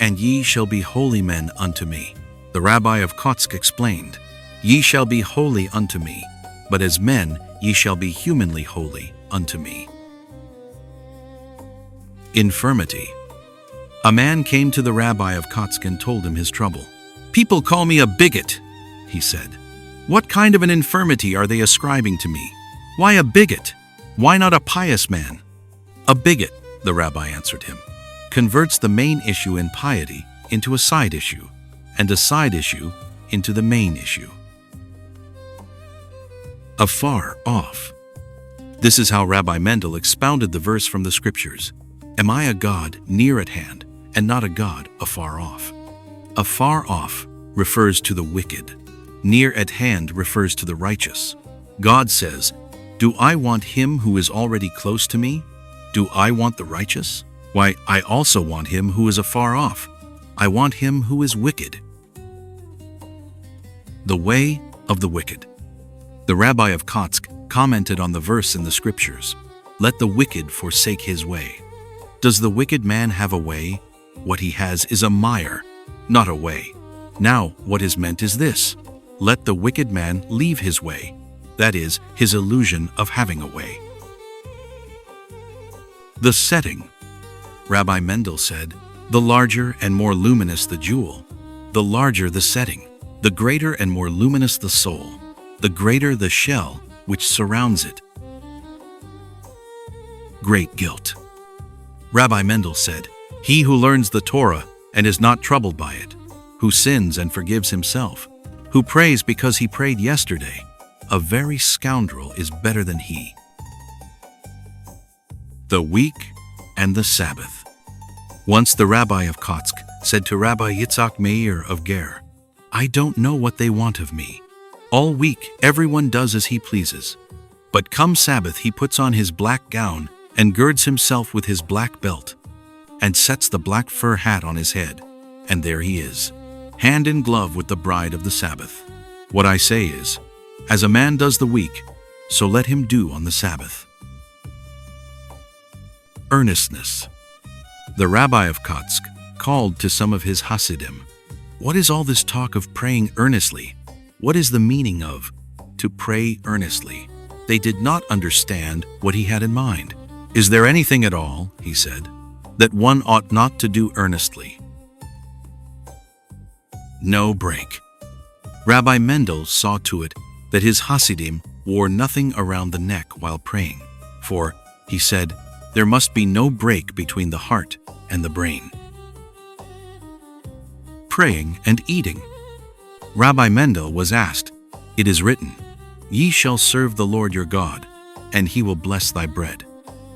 Speaker 1: and ye shall be holy men unto me. The rabbi of Kotzker explained, ye shall be holy unto me, but as men ye shall be humanly holy unto me. Infirmity. A man came to the rabbi of Kotzker and told him his trouble. People call me a bigot, he said. What kind of an infirmity are they ascribing to me? Why a bigot? Why not a pious man? A bigot, the rabbi answered him, converts the main issue in piety into a side issue, and a side issue into the main issue. Afar off. This is how Rabbi Mendel expounded the verse from the scriptures. Am I a God near at hand, and not a God afar off? Afar off refers to the wicked. Near at hand refers to the righteous. God says, do I want him who is already close to me? Do I want the righteous? Why, I also want him who is afar off. I want him who is wicked. The way of the wicked. The rabbi of Kotzker commented on the verse in the scriptures, let the wicked forsake his way. Does the wicked man have a way? What he has is a mire, not a way. Now, what is meant is this, let the wicked man leave his way, that is, his illusion of having a way. The setting. Rabbi Mendel said, the larger and more luminous the jewel, the larger the setting, the greater and more luminous the soul, the greater the shell which surrounds it. Great guilt. Rabbi Mendel said, he who learns the Torah and is not troubled by it, who sins and forgives himself, who prays because he prayed yesterday, a very scoundrel is better than he. The week and the Sabbath. Once the rabbi of Kotzker said to Rabbi Yitzhak Meir of Ger, I don't know what they want of me. All week everyone does as he pleases. But come Sabbath he puts on his black gown and girds himself with his black belt, and sets the black fur hat on his head, and there he is, hand in glove with the bride of the Sabbath. What I say is, as a man does the week, so let him do on the Sabbath. Earnestness. The rabbi of Kotzker called to some of his Hasidim. What is all this talk of praying earnestly? What is the meaning of to pray earnestly? They did not understand what he had in mind. Is there anything at all, he said, that one ought not to do earnestly? No break. Rabbi Mendel saw to it that his Hasidim wore nothing around the neck while praying, for, he said, there must be no break between the heart and the brain. Praying and eating. Rabbi Mendel was asked, it is written, ye shall serve the Lord your God, and he will bless thy bread.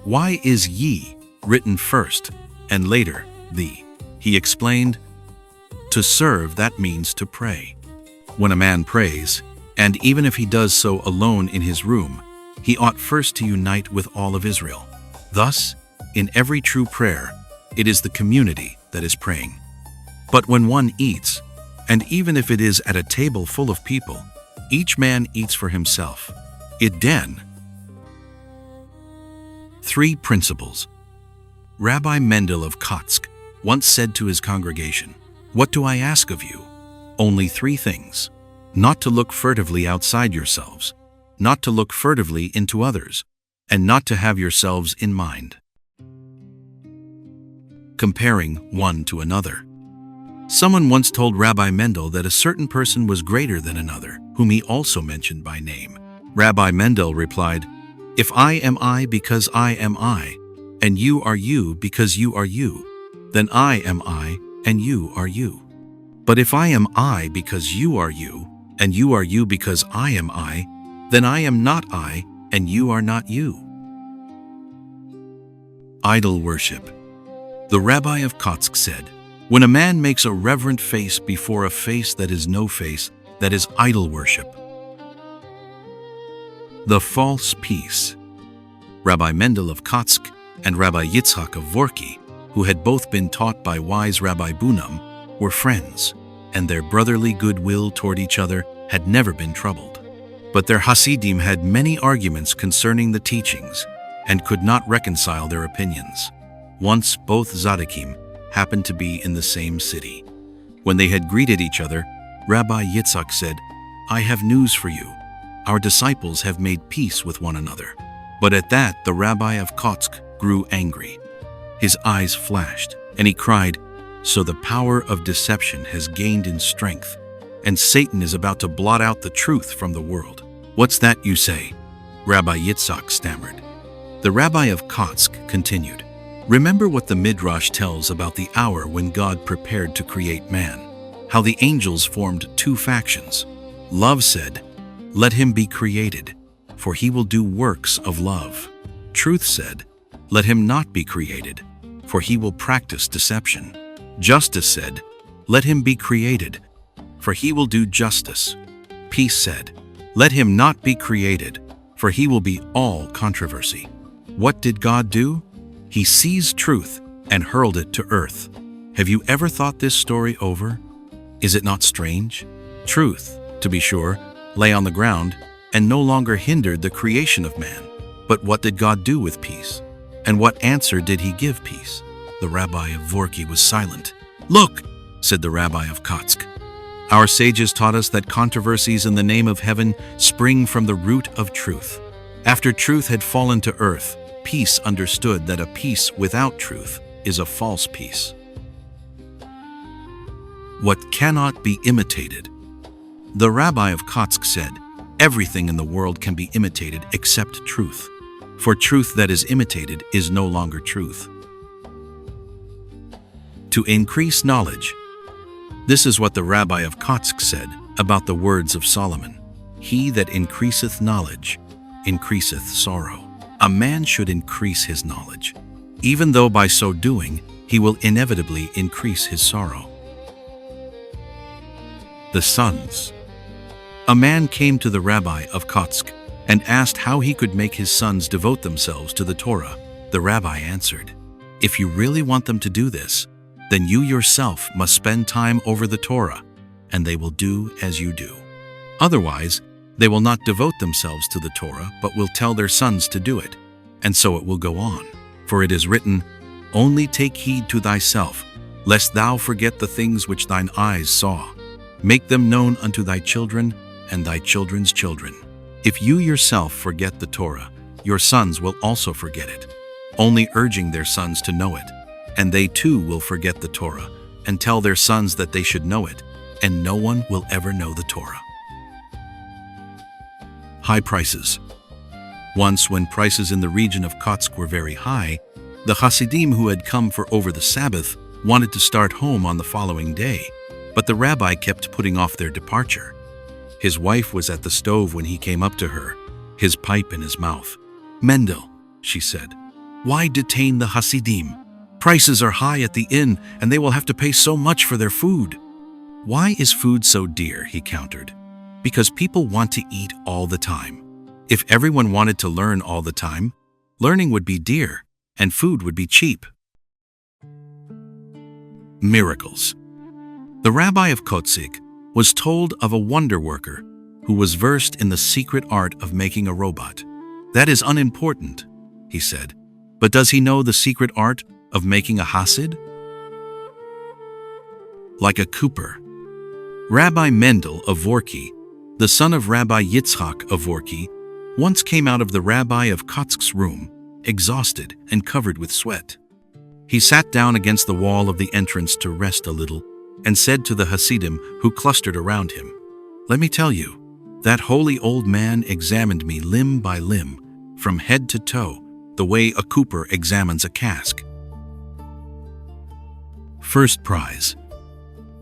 Speaker 1: Why is ye written first, and later thee? He explained, to serve, that means to pray. When a man prays, and even if he does so alone in his room, he ought first to unite with all of Israel. Thus, in every true prayer, it is the community that is praying. But when one eats, and even if it is at a table full of people, each man eats for himself. It den. 3 principles. Rabbi Mendel of Kotzker once said to his congregation, what do I ask of you? Only 3 things. Not to look furtively outside yourselves, not to look furtively into others, and not to have yourselves in mind. Comparing one to another. Someone once told Rabbi Mendel that a certain person was greater than another, whom he also mentioned by name. Rabbi Mendel replied, if I am I because I am I, and you are you because you are you, then I am I and you are you. But if I am I because you are you, and you are you because I am I, then I am not I and you are not you. Idol worship. The rabbi of Kotzker said, When a man makes a reverent face before a face that is no face, that is idol worship. The false peace. Rabbi Mendel of Kotzk and Rabbi Yitzhak of Vorki, who had both been taught by wise Rabbi Bunam, were friends, and their brotherly goodwill toward each other had never been troubled. But their Hasidim had many arguments concerning the teachings and could not reconcile their opinions. Once both Tzadikim happened to be in the same city. When they had greeted each other, Rabbi Yitzhak said, "I have news for you. Our disciples have made peace with one another." But at that the Rabbi of Kotzk grew angry. His eyes flashed, and he cried, "So the power of deception has gained in strength, and Satan is about to blot out the truth from the world." "What's that you say?" Rabbi Yitzhak stammered. The Rabbi of Kotzk continued, "Remember what the Midrash tells about the hour when God prepared to create man, how the angels formed two factions. Love said, 'Let him be created, for he will do works of love.' Truth said, 'Let him not be created, for he will practice deception.' Justice said, 'Let him be created, for he will do justice.' Peace said, 'Let him not be created, for he will be all controversy.' What did God do? He seized truth and hurled it to earth. Have you ever thought this story over? Is it not strange? Truth, to be sure, lay on the ground and no longer hindered the creation of man. But what did God do with peace? And what answer did he give peace?" The Rabbi of Vorki was silent. "Look," said the Rabbi of Kotzk, "our sages taught us that controversies in the name of heaven spring from the root of truth. After truth had fallen to earth, peace understood that a peace without truth is a false peace. What cannot be imitated. The Rabbi of Kotzk said, "Everything in the world can be imitated except truth. For truth that is imitated is no longer truth." To increase knowledge. This is what the Rabbi of Kotzk said about the words of Solomon. "He that increaseth knowledge increaseth sorrow." A man should increase his knowledge, even though by so doing he will inevitably increase his sorrow. The sons. A man came to the Rabbi of Kotzk and asked how he could make his sons devote themselves to the Torah. The Rabbi answered, "If you really want them to do this, then you yourself must spend time over the Torah, and they will do as you do. Otherwise, they will not devote themselves to the Torah, but will tell their sons to do it, and so it will go on. For it is written, 'Only take heed to thyself, lest thou forget the things which thine eyes saw. Make them known unto thy children and thy children's children.' If you yourself forget the Torah, your sons will also forget it, only urging their sons to know it. And they too will forget the Torah and tell their sons that they should know it, and no one will ever know the Torah." High prices. Once, when prices in the region of Kotzk were very high, the Hasidim who had come for over the Sabbath wanted to start home on the following day, but the Rabbi kept putting off their departure. His wife was at the stove when he came up to her, his pipe in his mouth. "Mendel," she said, "why detain the Hasidim? Prices are high at the inn, and they will have to pay so much for their food." "Why is food so dear?" he countered. "Because people want to eat all the time. If everyone wanted to learn all the time, learning would be dear, and food would be cheap." Miracles. The Rabbi of Kotzk was told of a wonder worker who was versed in the secret art of making a robot. "That is unimportant," he said, "but does he know the secret art of making a Hasid?" Like a cooper. Rabbi Mendel of Vorki, the son of Rabbi Yitzhak of Vorki, once came out of the Rabbi of Kotzk's room, exhausted and covered with sweat. He sat down against the wall of the entrance to rest a little and said to the Hasidim who clustered around him, "Let me tell you, that holy old man examined me limb by limb, from head to toe, the way a cooper examines a cask." First prize.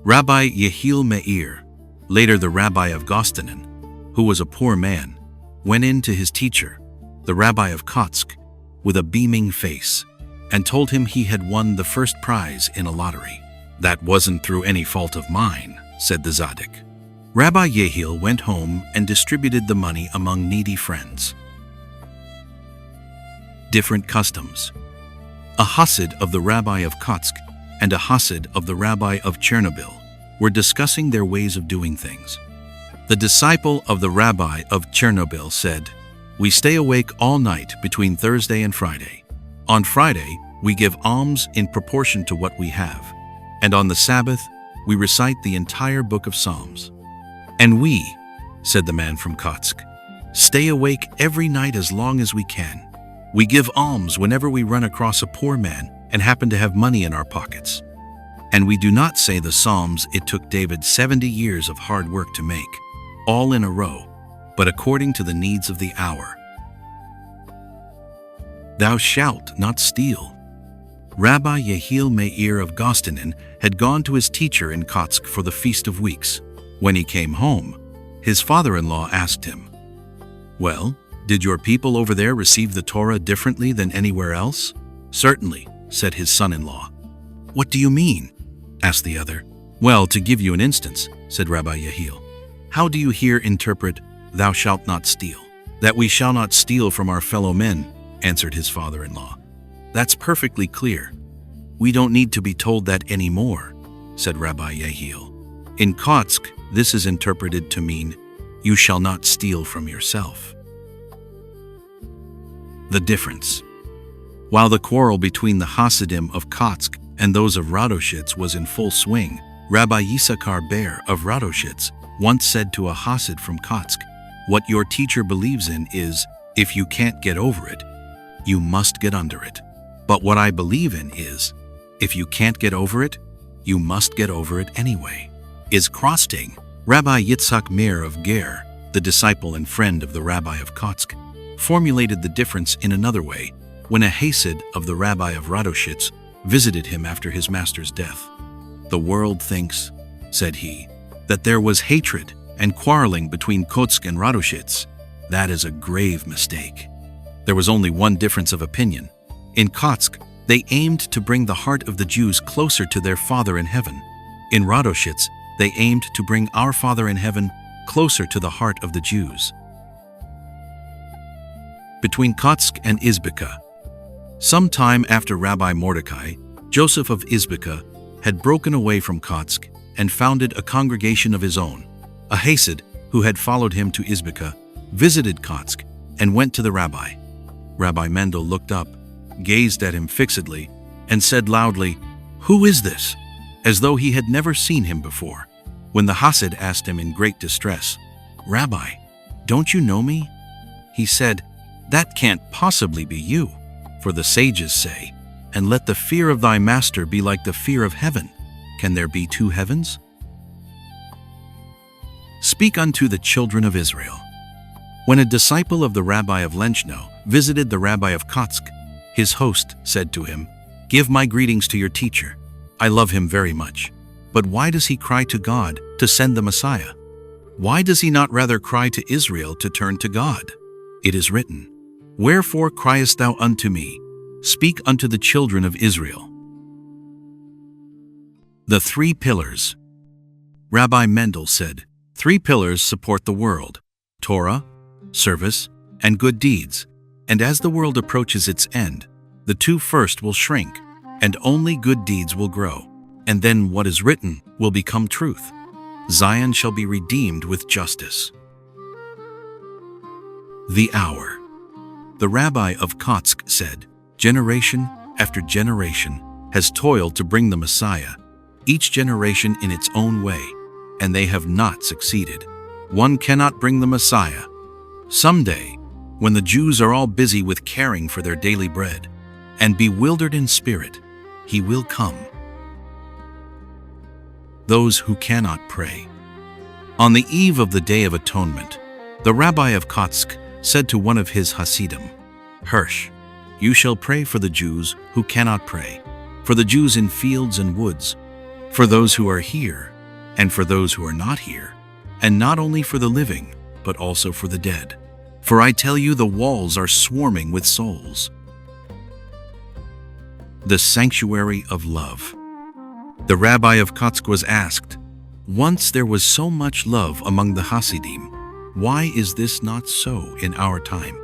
Speaker 1: Rabbi Yehiel Meir, later the Rabbi of Gostanen, who was a poor man, went in to his teacher, the Rabbi of Kotzk, with a beaming face, and told him he had won the first prize in a lottery. "That wasn't through any fault of mine," said the Tzaddik. Rabbi Yehiel went home and distributed the money among needy friends. Different customs. A Hasid of the Rabbi of Kotzk and a Hasid of the Rabbi of Chernobyl were discussing their ways of doing things. The disciple of the Rabbi of Chernobyl said, "We stay awake all night between Thursday and Friday. On Friday, we give alms in proportion to what we have, and on the Sabbath, we recite the entire book of Psalms." "And we," said the man from Kotzk, "stay awake every night as long as we can. We give alms whenever we run across a poor man and happen to have money in our pockets. And we do not say the Psalms it took David 70 years of hard work to make, all in a row, but according to the needs of the hour." Thou shalt not steal. Rabbi Yehiel Meir of Gostinin had gone to his teacher in Kotzk for the Feast of Weeks. When he came home, his father-in-law asked him, "Well, did your people over there receive the Torah differently than anywhere else?" "Certainly," said his son-in-law. "What do you mean?" asked the other. "Well, to give you an instance," said Rabbi Yehiel, "how do you here interpret, 'Thou shalt not steal'?" "That we shall not steal from our fellow men," answered his father-in-law. "That's perfectly clear. We don't need to be told that anymore," said Rabbi Yehiel. "In Kotzk, this is interpreted to mean, 'You shall not steal from yourself.'" The difference. While the quarrel between the Hasidim of Kotzk and those of Radoshitz was in full swing, Rabbi Yisachar Ber of Radoshitz once said to a Hasid from Kotzk, "What your teacher believes in is, if you can't get over it, you must get under it. But what I believe in is, if you can't get over it, you must get over it anyway." Is Krosting. Rabbi Yitzhak Meir of Ger, the disciple and friend of the Rabbi of Kotzk, formulated the difference in another way when a Hasid of the Rabbi of Radoshitz visited him after his master's death. "The world thinks," said he, "that there was hatred and quarreling between Kotzk and Radoshitz. That is a grave mistake. There was only one difference of opinion. In Kotzk, they aimed to bring the heart of the Jews closer to their Father in heaven. In Radoshitz, they aimed to bring our Father in heaven closer to the heart of the Jews." Between Kotzk and Izbika. Sometime after Rabbi Mordecai, Joseph of Izbika had broken away from Kotzk and founded a congregation of his own. A Hasid, who had followed him to Izbika, visited Kotzk and went to the rabbi. Rabbi Mendel looked up, gazed at him fixedly, and said loudly, "Who is this?" as though he had never seen him before. When the Hasid asked him in great distress, "Rabbi, don't you know me?" he said, "That can't possibly be you, for the sages say, 'And let the fear of thy master be like the fear of heaven.' Can there be two heavens?" Speak unto the children of Israel. When a disciple of the Rabbi of Lizhensk visited the Rabbi of Kotzk, his host said to him, "Give my greetings to your teacher. I love him very much. But why does he cry to God to send the Messiah? Why does he not rather cry to Israel to turn to God? It is written, 'Wherefore criest thou unto me? Speak unto the children of Israel.'" The three pillars. Rabbi Mendel said, 3 pillars support the world: Torah, service, and good deeds. And as the world approaches its end, the 2 first will shrink, and only good deeds will grow. And then what is written will become truth. Zion shall be redeemed with justice. The hour. The Rabbi of Kotzk said, "Generation after generation has toiled to bring the Messiah, each generation in its own way, and they have not succeeded. One cannot bring the Messiah. Someday, when the Jews are all busy with caring for their daily bread, and bewildered in spirit, he will come." Those who cannot pray. On the eve of the Day of Atonement, the Rabbi of Kotzk said to one of his Hasidim, "Hirsch, you shall pray for the Jews who cannot pray, for the Jews in fields and woods, for those who are here, and for those who are not here, and not only for the living, but also for the dead. For I tell you, the walls are swarming with souls." The sanctuary of love. The rabbi of Kotzker was asked, "Once there was so much love among the Hasidim. Why is this not so in our time?"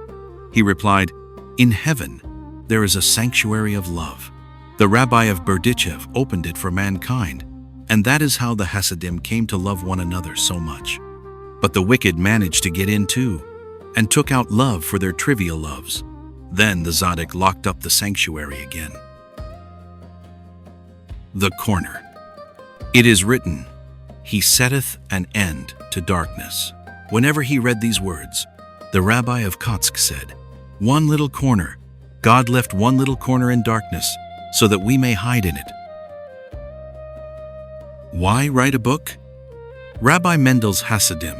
Speaker 1: He replied, "In heaven, there is a sanctuary of love. The rabbi of Berdichev opened it for mankind, and that is how the Hasidim came to love one another so much. But the wicked managed to get in too, and took out love for their trivial loves. Then the Tzaddik locked up the sanctuary again." The corner. It is written, "He setteth an end to darkness." Whenever he read these words, the rabbi of Kotzker said, "One little corner. God left one little corner in darkness so that we may hide in it." Why write a book? Rabbi Mendel's Hasidim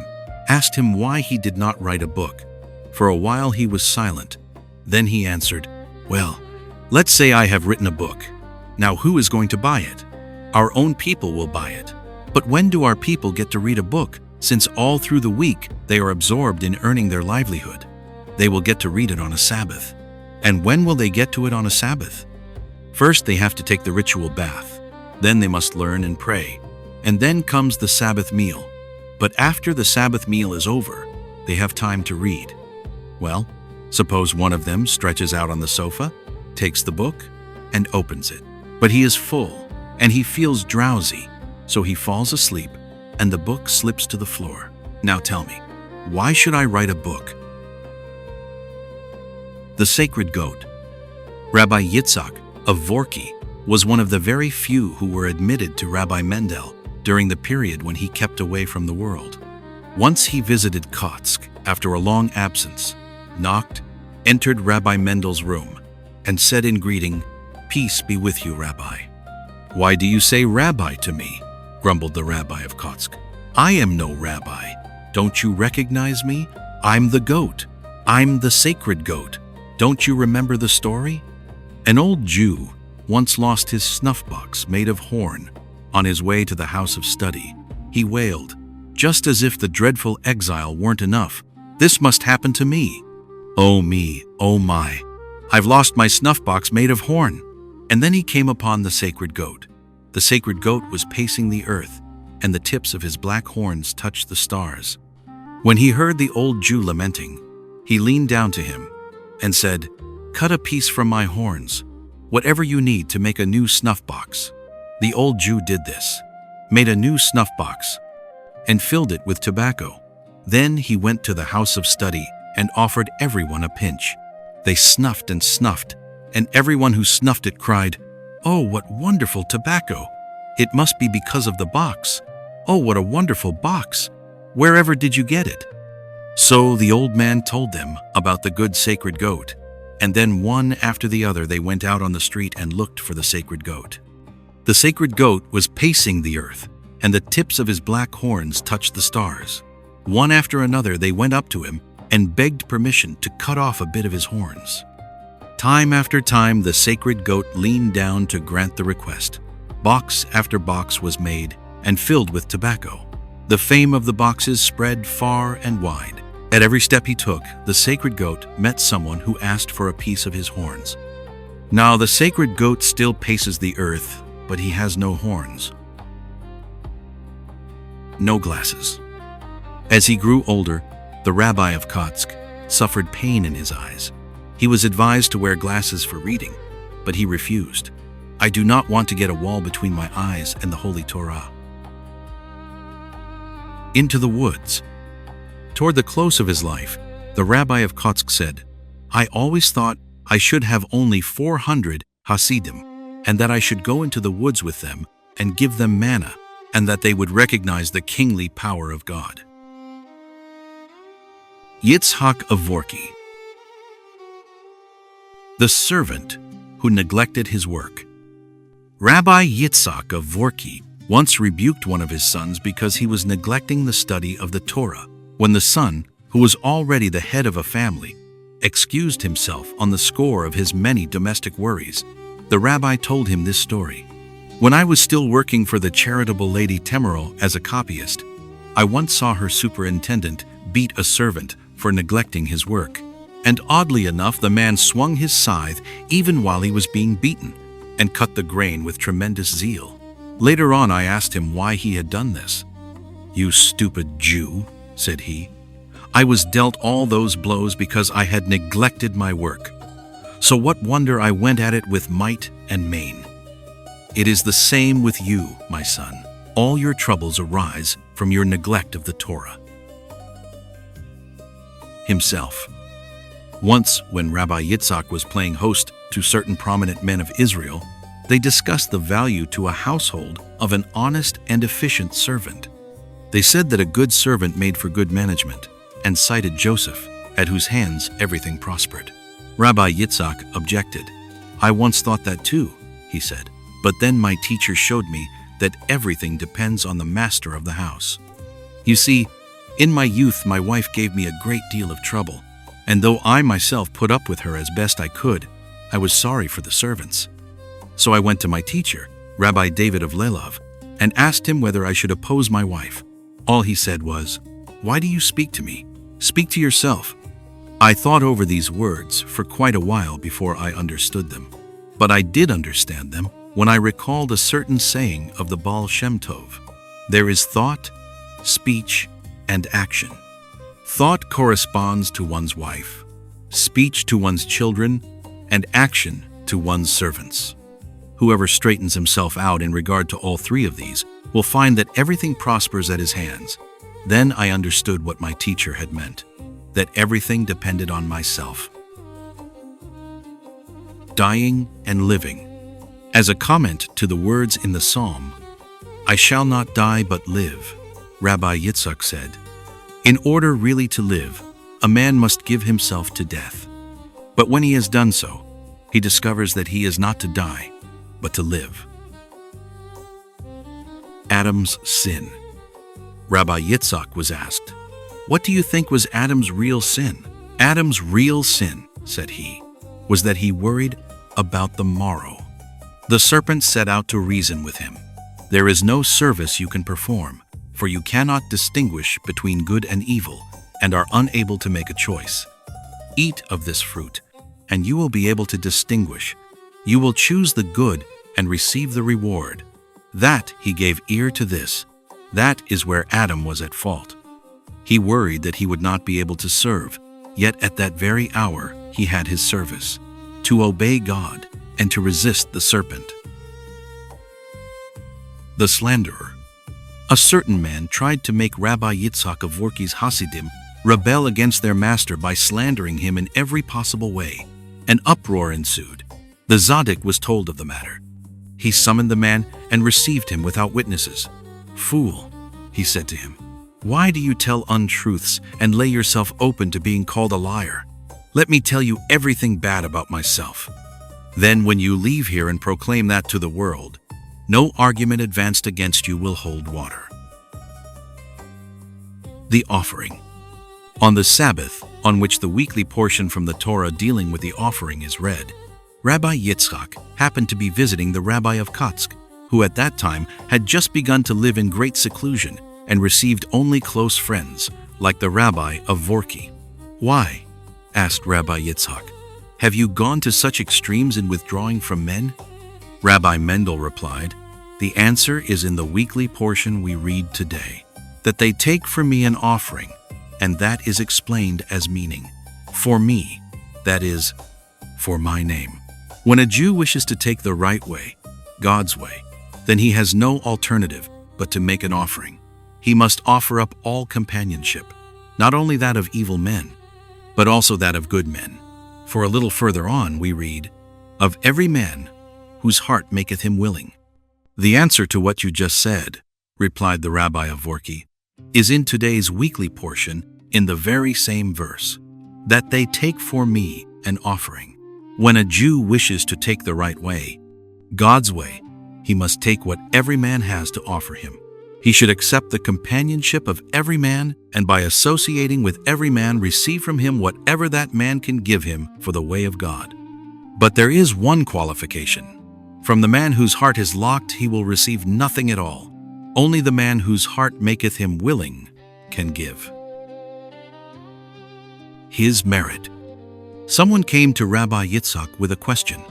Speaker 1: asked him why he did not write a book. For a while he was silent. Then he answered, "Well, let's say I have written a book. Now who is going to buy it? Our own people will buy it. But when do our people get to read a book, since all through the week they are absorbed in earning their livelihood? They will get to read it on a Sabbath. And when will they get to it on a Sabbath? First they have to take the ritual bath. Then they must learn and pray. And then comes the Sabbath meal. But after the Sabbath meal is over, they have time to read. Well, suppose one of them stretches out on the sofa, takes the book, and opens it. But he is full, and he feels drowsy, so he falls asleep, and the book slips to the floor. Now tell me, why should I write a book? The Sacred Goat. Rabbi Yitzhak of Vorki was one of the very few who were admitted to Rabbi Mendel during the period when he kept away from the world. Once he visited Kotzker after a long absence, knocked, entered Rabbi Mendel's room, and said in greeting, "Peace be with you, Rabbi." "Why do you say Rabbi to me?" grumbled the rabbi of Kotzker. "I am no rabbi. Don't you recognize me? I'm the goat. I'm the sacred goat. Don't you remember the story? An old Jew once lost his snuff box made of horn on his way to the house of study. He wailed, just as if the dreadful exile weren't enough. "This must happen to me. Oh me, oh my. I've lost my snuff box made of horn." And then he came upon the sacred goat. The sacred goat was pacing the earth, and the tips of his black horns touched the stars. When he heard the old Jew lamenting, he leaned down to him and said, "Cut a piece from my horns, whatever you need to make a new snuff box." The old Jew did this, made a new snuff box, and filled it with tobacco. Then he went to the house of study and offered everyone a pinch. They snuffed and snuffed, and everyone who snuffed it cried, "Oh, what wonderful tobacco! It must be because of the box. Oh, what a wonderful box! Wherever did you get it?" So the old man told them about the good sacred goat, and then one after the other they went out on the street and looked for the sacred goat. The sacred goat was pacing the earth, and the tips of his black horns touched the stars. One after another they went up to him and begged permission to cut off a bit of his horns. Time after time the sacred goat leaned down to grant the request. Box after box was made and filled with tobacco. The fame of the boxes spread far and wide. At every step he took, the sacred goat met someone who asked for a piece of his horns. Now the sacred goat still paces the earth, but he has no horns. No glasses. As he grew older, the rabbi of Kotzker suffered pain in his eyes. He was advised to wear glasses for reading, but he refused. "I do not want to get a wall between my eyes and the Holy Torah." Into the woods. Toward the close of his life, the rabbi of Kotzker said, "I always thought I should have only 400 Hasidim, and that I should go into the woods with them and give them manna, and that they would recognize the kingly power of God." Yitzhak of Vorki. The servant who neglected his work. Rabbi Yitzhak of Vorki once rebuked one of his sons because he was neglecting the study of the Torah. When the son, who was already the head of a family, excused himself on the score of his many domestic worries, the rabbi told him this story. "When I was still working for the charitable Lady Temerel as a copyist, I once saw her superintendent beat a servant for neglecting his work. And oddly enough, the man swung his scythe even while he was being beaten, and cut the grain with tremendous zeal. Later on, I asked him why he had done this. "You stupid Jew," said he. "I was dealt all those blows because I had neglected my work. So what wonder I went at it with might and main. It is the same with you, my son. All your troubles arise from your neglect of the Torah." Himself. Once, when Rabbi Yitzhak was playing host to certain prominent men of Israel, they discussed the value to a household of an honest and efficient servant. They said that a good servant made for good management, and cited Joseph, at whose hands everything prospered. Rabbi Yitzhak objected. "I once thought that too," he said, "but then my teacher showed me that everything depends on the master of the house. You see, in my youth my wife gave me a great deal of trouble, and though I myself put up with her as best I could, I was sorry for the servants. So I went to my teacher, Rabbi David of Lelov, and asked him whether I should oppose my wife. All he said was, 'Why do you speak to me? Speak to yourself.' I thought over these words for quite a while before I understood them, but I did understand them when I recalled a certain saying of the Baal Shem Tov. There is thought, speech, and action. Thought corresponds to one's wife, speech to one's children, and action to one's servants. Whoever straightens himself out in regard to all three of these will find that everything prospers at his hands. Then I understood what my teacher had meant, that everything depended on myself." Dying and living. As a comment to the words in the psalm, "I shall not die but live," Rabbi Yitzhak said, "In order really to live, a man must give himself to death. But when he has done so, he discovers that he is not to die, but to live." Adam's sin. Rabbi Yitzhak was asked, "What do you think was Adam's real sin?" "Adam's real sin," said he, "was that he worried about the morrow. The serpent set out to reason with him. There is no service you can perform, for you cannot distinguish between good and evil, and are unable to make a choice. Eat of this fruit, and you will be able to distinguish. You will choose the good and receive the reward. That he gave ear to this. That is where Adam was at fault. He worried that he would not be able to serve, yet at that very hour he had his service, to obey God and to resist the serpent." The slanderer. A certain man tried to make Rabbi Yitzhak of Vorki's Hasidim rebel against their master by slandering him in every possible way. An uproar ensued. The Tzaddik was told of the matter. He summoned the man and received him without witnesses. "Fool," he said to him, "why do you tell untruths and lay yourself open to being called a liar? Let me tell you everything bad about myself. Then when you leave here and proclaim that to the world, no argument advanced against you will hold water." The offering. On the Sabbath, on which the weekly portion from the Torah dealing with the offering is read, Rabbi Yitzhak happened to be visiting the rabbi of Kotzker, who at that time had just begun to live in great seclusion and received only close friends, like the rabbi of Vorki. "Why?" asked Rabbi Yitzhak. "Have you gone to such extremes in withdrawing from men?" Rabbi Mendel replied, "The answer is in the weekly portion we read today, that they take for me an offering, and that is explained as meaning, for me, that is, for my name. When a Jew wishes to take the right way, God's way, then he has no alternative but to make an offering. He must offer up all companionship, not only that of evil men, but also that of good men. For a little further on we read, of every man whose heart maketh him willing." The answer to what you just said, replied the rabbi of Vorki, is in today's weekly portion in the very same verse, that they take for me an offering. When a Jew wishes to take the right way, God's way, he must take what every man has to offer him. He should accept the companionship of every man, and by associating with every man receive from him whatever that man can give him for the way of God. But there is one qualification. From the man whose heart is locked he will receive nothing at all. Only the man whose heart maketh him willing can give. His merit. Someone came to Rabbi Yitzhak with a question.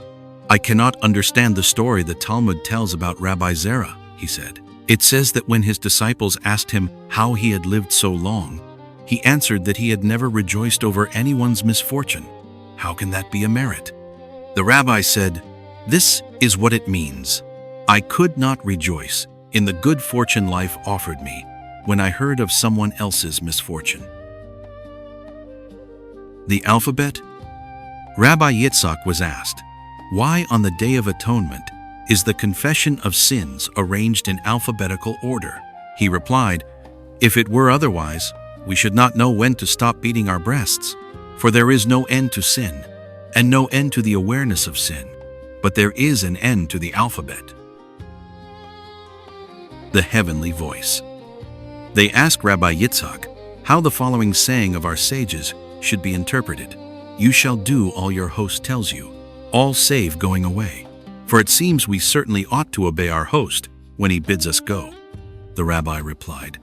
Speaker 1: "I cannot understand the story the Talmud tells about Rabbi Zerah. he said. It says that when his disciples asked him how he had lived so long, he answered that he had never rejoiced over anyone's misfortune. How can that be a merit? The rabbi said, "This is what it means. I could not rejoice in the good fortune life offered me when I heard of someone else's misfortune." The alphabet? Rabbi Yitzhak was asked, why on the Day of Atonement is the confession of sins arranged in alphabetical order? He replied, "If it were otherwise, we should not know when to stop beating our breasts, for there is no end to sin, and no end to the awareness of sin, but there is an end to the alphabet." The heavenly voice. They asked Rabbi Yitzhak how the following saying of our sages should be interpreted: "You shall do all your host tells you, all save going away. For it seems we certainly ought to obey our host when he bids us go." The rabbi replied,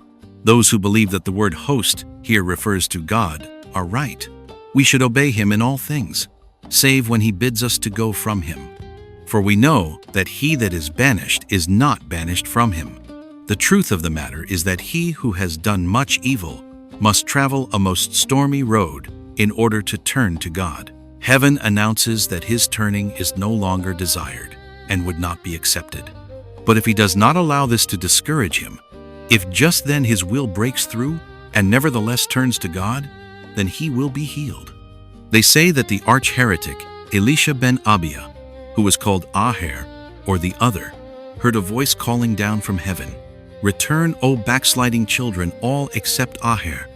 Speaker 1: "Those who believe that the word host here refers to God are right. We should obey him in all things, save when he bids us to go from him. For we know that he that is banished is not banished from him. The truth of the matter is that he who has done much evil must travel a most stormy road in order to turn to God. Heaven announces that his turning is no longer desired and would not be accepted. But if he does not allow this to discourage him, if just then his will breaks through and nevertheless turns to God, then he will be healed." They say that the arch-heretic Elisha ben Abiah, who was called Aher, or the Other, heard a voice calling down from heaven, "Return, O backsliding children, all except Aher."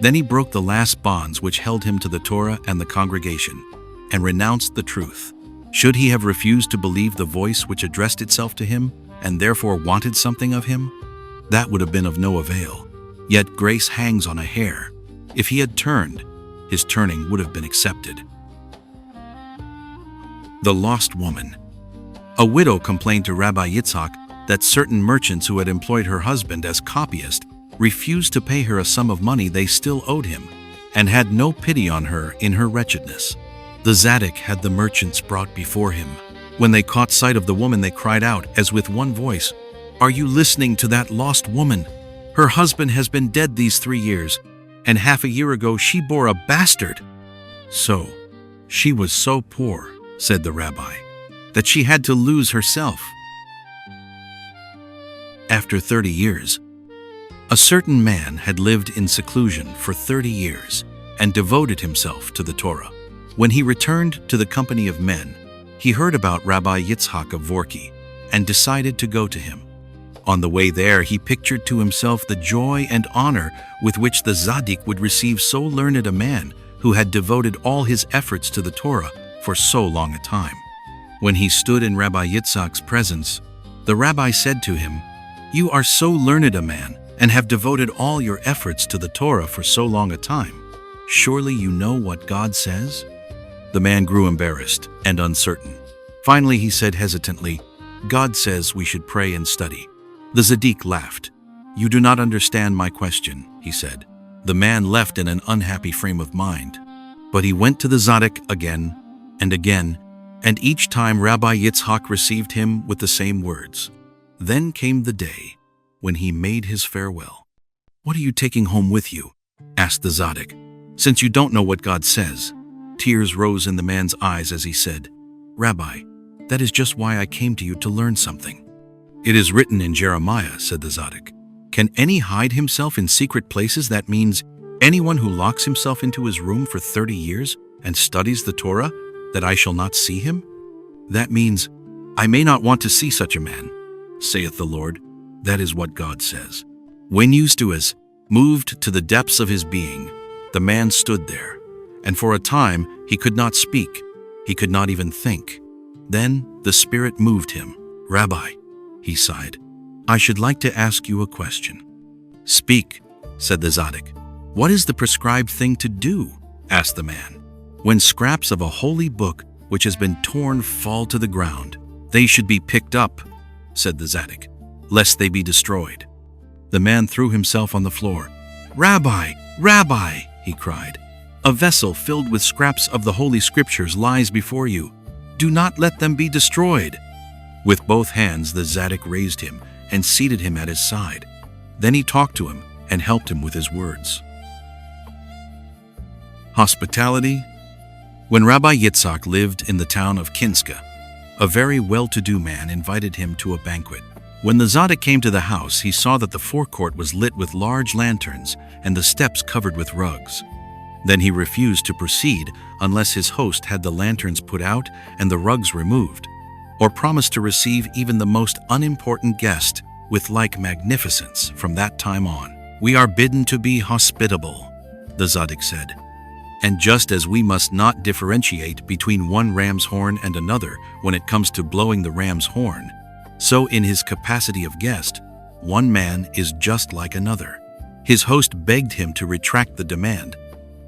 Speaker 1: Then he broke the last bonds which held him to the Torah and the congregation, and renounced the truth. Should he have refused to believe the voice which addressed itself to him, and therefore wanted something of him? That would have been of no avail. Yet grace hangs on a hair. If he had turned, his turning would have been accepted. The lost woman. A widow complained to Rabbi Yitzhak that certain merchants who had employed her husband as copyist refused to pay her a sum of money they still owed him, and had no pity on her in her wretchedness. The Tzaddik had the merchants brought before him. When they caught sight of the woman, they cried out, as with one voice, "Are you listening to that lost woman? Her husband has been dead these 3 years, and half a year ago she bore a bastard." "So, she was so poor," said the rabbi, "that she had to lose herself." After 30 years, a certain man had lived in seclusion for 30 years and devoted himself to the Torah. When he returned to the company of men, he heard about Rabbi Yitzhak of Vorki and decided to go to him. On the way there, he pictured to himself the joy and honor with which the Tzaddik would receive so learned a man who had devoted all his efforts to the Torah for so long a time. When he stood in Rabbi Yitzhak's presence, the rabbi said to him, "You are so learned a man and have devoted all your efforts to the Torah for so long a time. Surely you know what God says?" The man grew embarrassed and uncertain. Finally he said hesitantly, "God says we should pray and study." The Tzaddik laughed. "You do not understand my question," he said. The man left in an unhappy frame of mind. But he went to the Tzaddik again, and each time Rabbi Yitzhak received him with the same words. Then came the day when he made his farewell. "What are you taking home with you?" asked the Tzaddik, "since you don't know what God says." Tears rose in the man's eyes as he said, "Rabbi, that is just why I came to you to learn something." "It is written in Jeremiah," said the Tzaddik. "Can any hide himself in secret places? That means anyone who locks himself into his room for 30 years and studies the Torah, that I shall not see him? That means I may not want to see such a man, saith the Lord." That is what God says. When used to as moved to the depths of his being, the man stood there, and for a time he could not speak, he could not even think. Then the Spirit moved him. "Rabbi," he sighed, "I should like to ask you a question." "Speak," said the Tzaddik. "What is the prescribed thing to do?" asked the man. "When scraps of a holy book which has been torn fall to the ground, they should be picked up," said the Tzaddik, "lest they be destroyed." The man threw himself on the floor. "Rabbi, Rabbi," he cried, "a vessel filled with scraps of the Holy Scriptures lies before you. Do not let them be destroyed." With both hands the Tzaddik raised him and seated him at his side. Then he talked to him and helped him with his words. Hospitality. When Rabbi Yitzhak lived in the town of Kinska, a very well-to-do man invited him to a banquet. When the Tzaddik came to the house, he saw that the forecourt was lit with large lanterns and the steps covered with rugs. Then he refused to proceed unless his host had the lanterns put out and the rugs removed, or promised to receive even the most unimportant guest with like magnificence from that time on. "We are bidden to be hospitable," the Tzaddik said. "And just as we must not differentiate between one ram's horn and another when it comes to blowing the ram's horn, so in his capacity of guest, one man is just like another." His host begged him to retract the demand,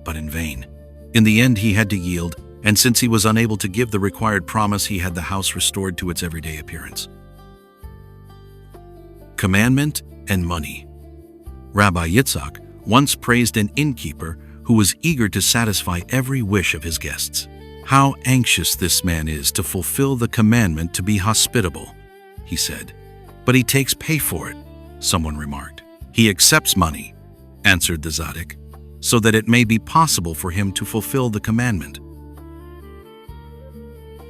Speaker 1: but in vain. In the end, he had to yield, and since he was unable to give the required promise, he had the house restored to its everyday appearance. Commandment and money. Rabbi Yitzhak once praised an innkeeper who was eager to satisfy every wish of his guests. "How anxious this man is to fulfill the commandment to be hospitable," he said. "But he takes pay for it," someone remarked. "He accepts money," answered the Tzaddik, "so that it may be possible for him to fulfill the commandment."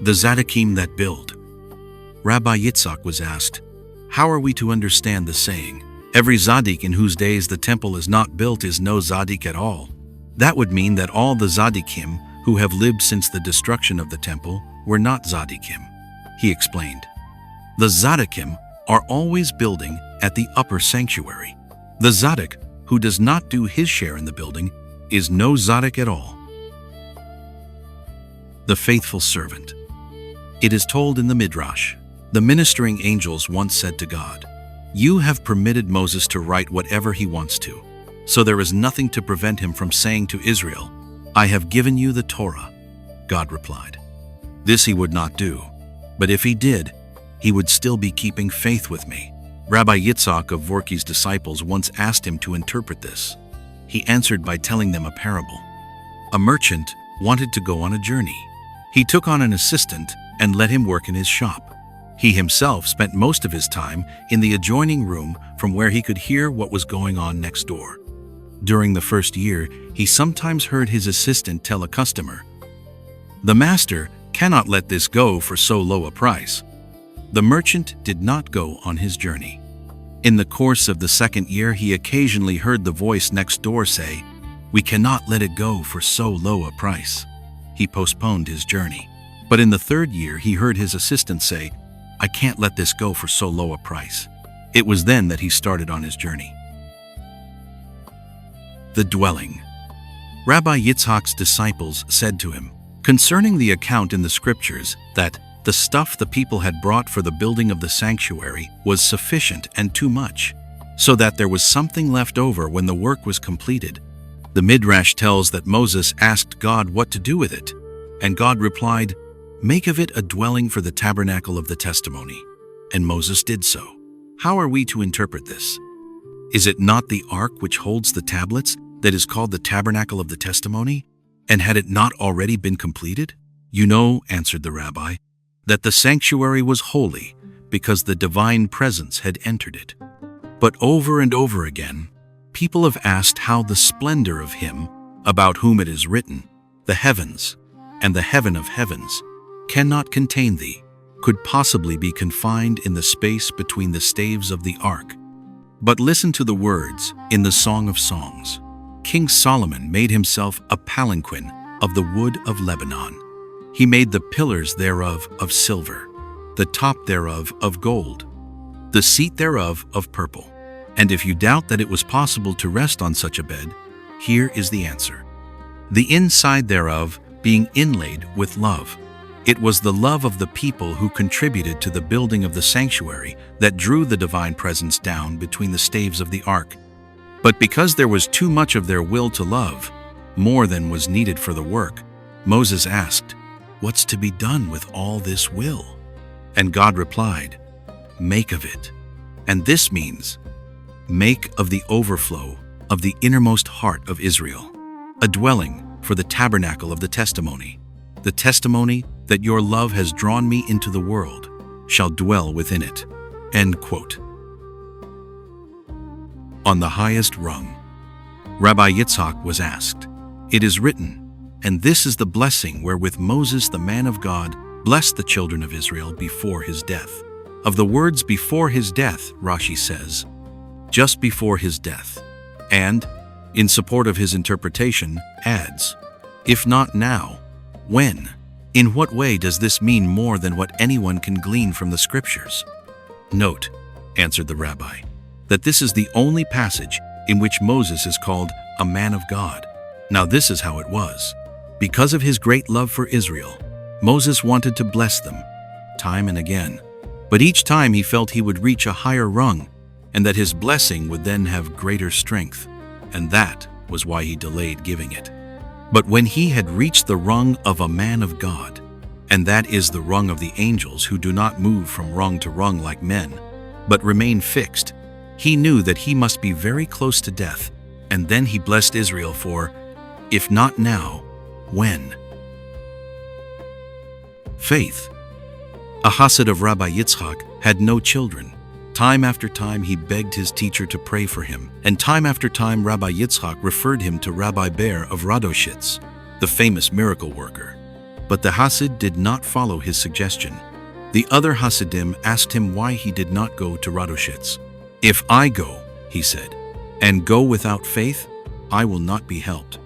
Speaker 1: The Tzadikim that build. Rabbi Yitzhak was asked, "How are we to understand the saying, 'Every Tzaddik in whose days the temple is not built is no Tzaddik at all'?" That would mean that all the Tzadikim who have lived since the destruction of the temple were not Tzadikim. He explained, "The Tzadikim are always building at the upper sanctuary. The Tzaddik who does not do his share in the building is no Tzaddik at all." The faithful servant. It is told in the Midrash, the ministering angels once said to God, "You have permitted Moses to write whatever he wants to, so there is nothing to prevent him from saying to Israel, 'I have given you the Torah.'" God replied, "This he would not do, but if he did, he would still be keeping faith with me." Rabbi Yitzhak of Vorky's disciples once asked him to interpret this. He answered by telling them a parable. A merchant wanted to go on a journey. He took on an assistant and let him work in his shop. He himself spent most of his time in the adjoining room from where he could hear what was going on next door. During the first year, he sometimes heard his assistant tell a customer, "The master cannot let this go for so low a price." The merchant did not go on his journey. In the course of the second year, he occasionally heard the voice next door say, "We cannot let it go for so low a price." He postponed his journey. But in the third year, he heard his assistant say, "I can't let this go for so low a price." It was then that he started on his journey. The dwelling. Rabbi Yitzhak's disciples said to him, concerning the account in the scriptures that the stuff the people had brought for the building of the sanctuary was sufficient and too much, so that there was something left over when the work was completed. The Midrash tells that Moses asked God what to do with it, and God replied, "Make of it a dwelling for the tabernacle of the testimony." And Moses did so. How are we to interpret this? Is it not the ark which holds the tablets that is called the tabernacle of the testimony? And had it not already been completed? "You know," answered the rabbi, "that the sanctuary was holy because the divine presence had entered it." But over and over again, people have asked how the splendor of him, about whom it is written, "The heavens and the heaven of heavens cannot contain thee," could possibly be confined in the space between the staves of the ark. But listen to the words in the Song of Songs. King Solomon made himself a palanquin of the wood of Lebanon. He made the pillars thereof of silver, the top thereof of gold, the seat thereof of purple. And if you doubt that it was possible to rest on such a bed, here is the answer. The inside thereof being inlaid with love. It was the love of the people who contributed to the building of the sanctuary that drew the divine presence down between the staves of the ark. But because there was too much of their will to love, more than was needed for the work, Moses asked, "What's to be done with all this will?" And God replied, "Make of it." And this means, make of the overflow of the innermost heart of Israel, a dwelling for the tabernacle of the testimony. The testimony that your love has drawn me into the world shall dwell within it. End quote. on the highest rung. Rabbi Yitzhak was asked, "It is written, and this is the blessing wherewith Moses the man of God blessed the children of Israel before his death." Of the words before his death, Rashi says, just before his death, and, in support of his interpretation, adds, if not now, when? In what way does this mean more than what anyone can glean from the scriptures? Note, answered the rabbi, that this is the only passage in which Moses is called a man of God. Now this is how it was. Because of his great love for Israel, Moses wanted to bless them, time and again. But each time he felt he would reach a higher rung, and that his blessing would then have greater strength, and that was why he delayed giving it. But when he had reached the rung of a man of God, and that is the rung of the angels who do not move from rung to rung like men, but remain fixed, he knew that he must be very close to death, and then he blessed Israel for, if not now, when? Faith. A Hasid of Rabbi Yitzhak had no children. Time after time he begged his teacher to pray for him, and time after time Rabbi Yitzhak referred him to Rabbi Ber of Radoshitz, the famous miracle worker. But the Hasid did not follow his suggestion. The other Hasidim asked him why he did not go to Radoshitz. "If I go," he said, "and go without faith, I will not be helped.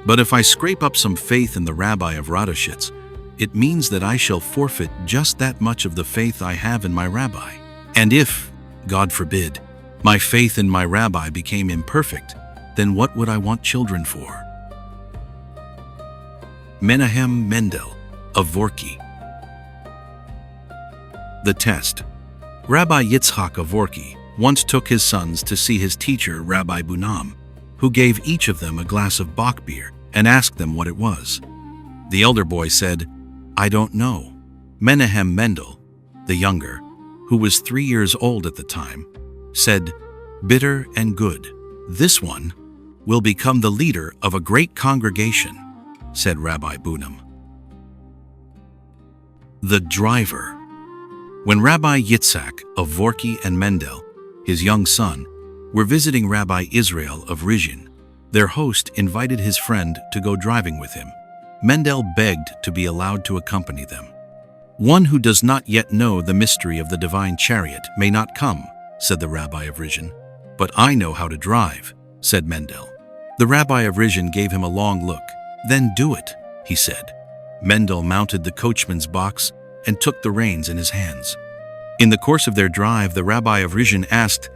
Speaker 1: But if I scrape up some faith in the rabbi of Radoshitz, it means that I shall forfeit just that much of the faith I have in my rabbi. And if, God forbid, my faith in my rabbi became imperfect, then what would I want children for?" Menahem Mendel of Vorki. The test. Rabbi Yitzhak of Vorki once took his sons to see his teacher Rabbi Bunam, who gave each of them a glass of Bach beer and asked them what it was. The elder boy said, "I don't know." Menahem Mendel, the younger, who was 3 years old at the time, said, "Bitter and good. This one will become the leader of a great congregation," said Rabbi Bunam. The driver. When Rabbi Yitzhak of Vorki and Mendel, his young son, were visiting Rabbi Israel of Lizhensk, their host invited his friend to go driving with him. Mendel begged to be allowed to accompany them. "One who does not yet know the mystery of the divine chariot may not come," said the Rabbi of Lizhensk. "But I know how to drive," said Mendel. The Rabbi of Lizhensk gave him a long look. "Then do it," he said. Mendel mounted the coachman's box and took the reins in his hands. In the course of their drive, the Rabbi of Lizhensk asked,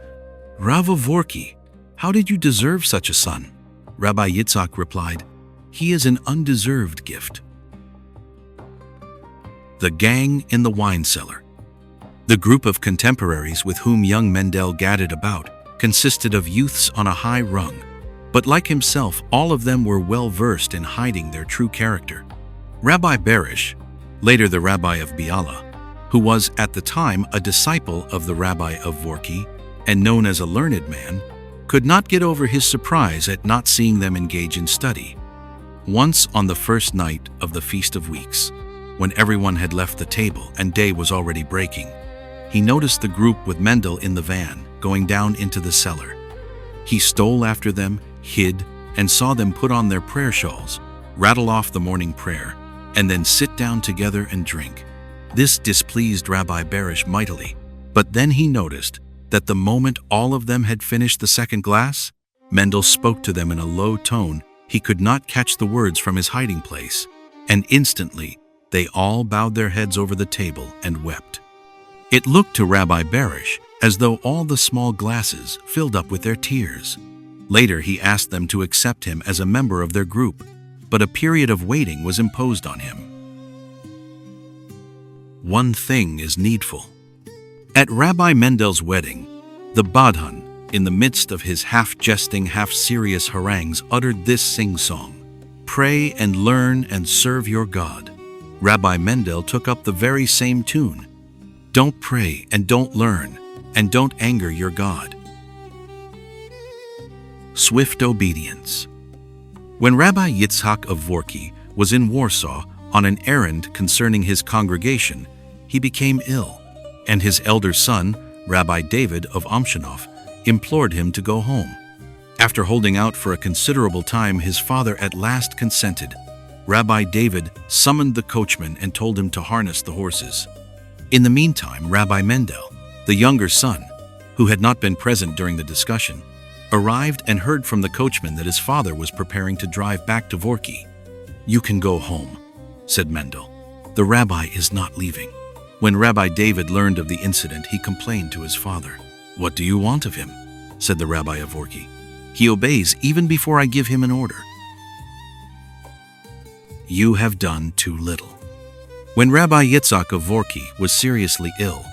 Speaker 1: "Rav of Vorki, how did you deserve such a son?" Rabbi Yitzhak replied, "He is an undeserved gift." The gang in the wine cellar. The group of contemporaries with whom young Mendel gadded about consisted of youths on a high rung, but like himself, all of them were well versed in hiding their true character. Rabbi Berish, later the Rabbi of Biala, who was at the time a disciple of the Rabbi of Vorki and known as a learned man, could not get over his surprise at not seeing them engage in study. Once on the first night of the Feast of Weeks, when everyone had left the table and day was already breaking, he noticed the group with Mendel in the van going down into the cellar. He stole after them, hid, and saw them put on their prayer shawls, rattle off the morning prayer, and then sit down together and drink. This displeased Rabbi Berish mightily, but then he noticed that the moment all of them had finished the second glass, Mendel spoke to them in a low tone. He could not catch the words from his hiding place, and instantly they all bowed their heads over the table and wept. It looked to Rabbi Berish as though all the small glasses filled up with their tears. Later he asked them to accept him as a member of their group, but a period of waiting was imposed on him. One thing is needful. At Rabbi Mendel's wedding, the Badhan, in the midst of his half-jesting, half-serious harangues, uttered this sing-song: "Pray and learn and serve your God." Rabbi Mendel took up the very same tune: "Don't pray and don't learn and don't anger your God." Swift obedience. When Rabbi Yitzhak of Vorki was in Warsaw on an errand concerning his congregation, he became ill, and his elder son, Rabbi David of Amshinov, implored him to go home. After holding out for a considerable time, his father at last consented. Rabbi David summoned the coachman and told him to harness the horses. In the meantime, Rabbi Mendel, the younger son, who had not been present during the discussion, arrived and heard from the coachman that his father was preparing to drive back to Vorki. "You can go home," said Mendel. "The rabbi is not leaving." When Rabbi David learned of the incident, he complained to his father. "What do you want of him?" said the rabbi of Vorki. "He obeys even before I give him an order." You have done too little. When Rabbi Yitzhak of Vorki was seriously ill,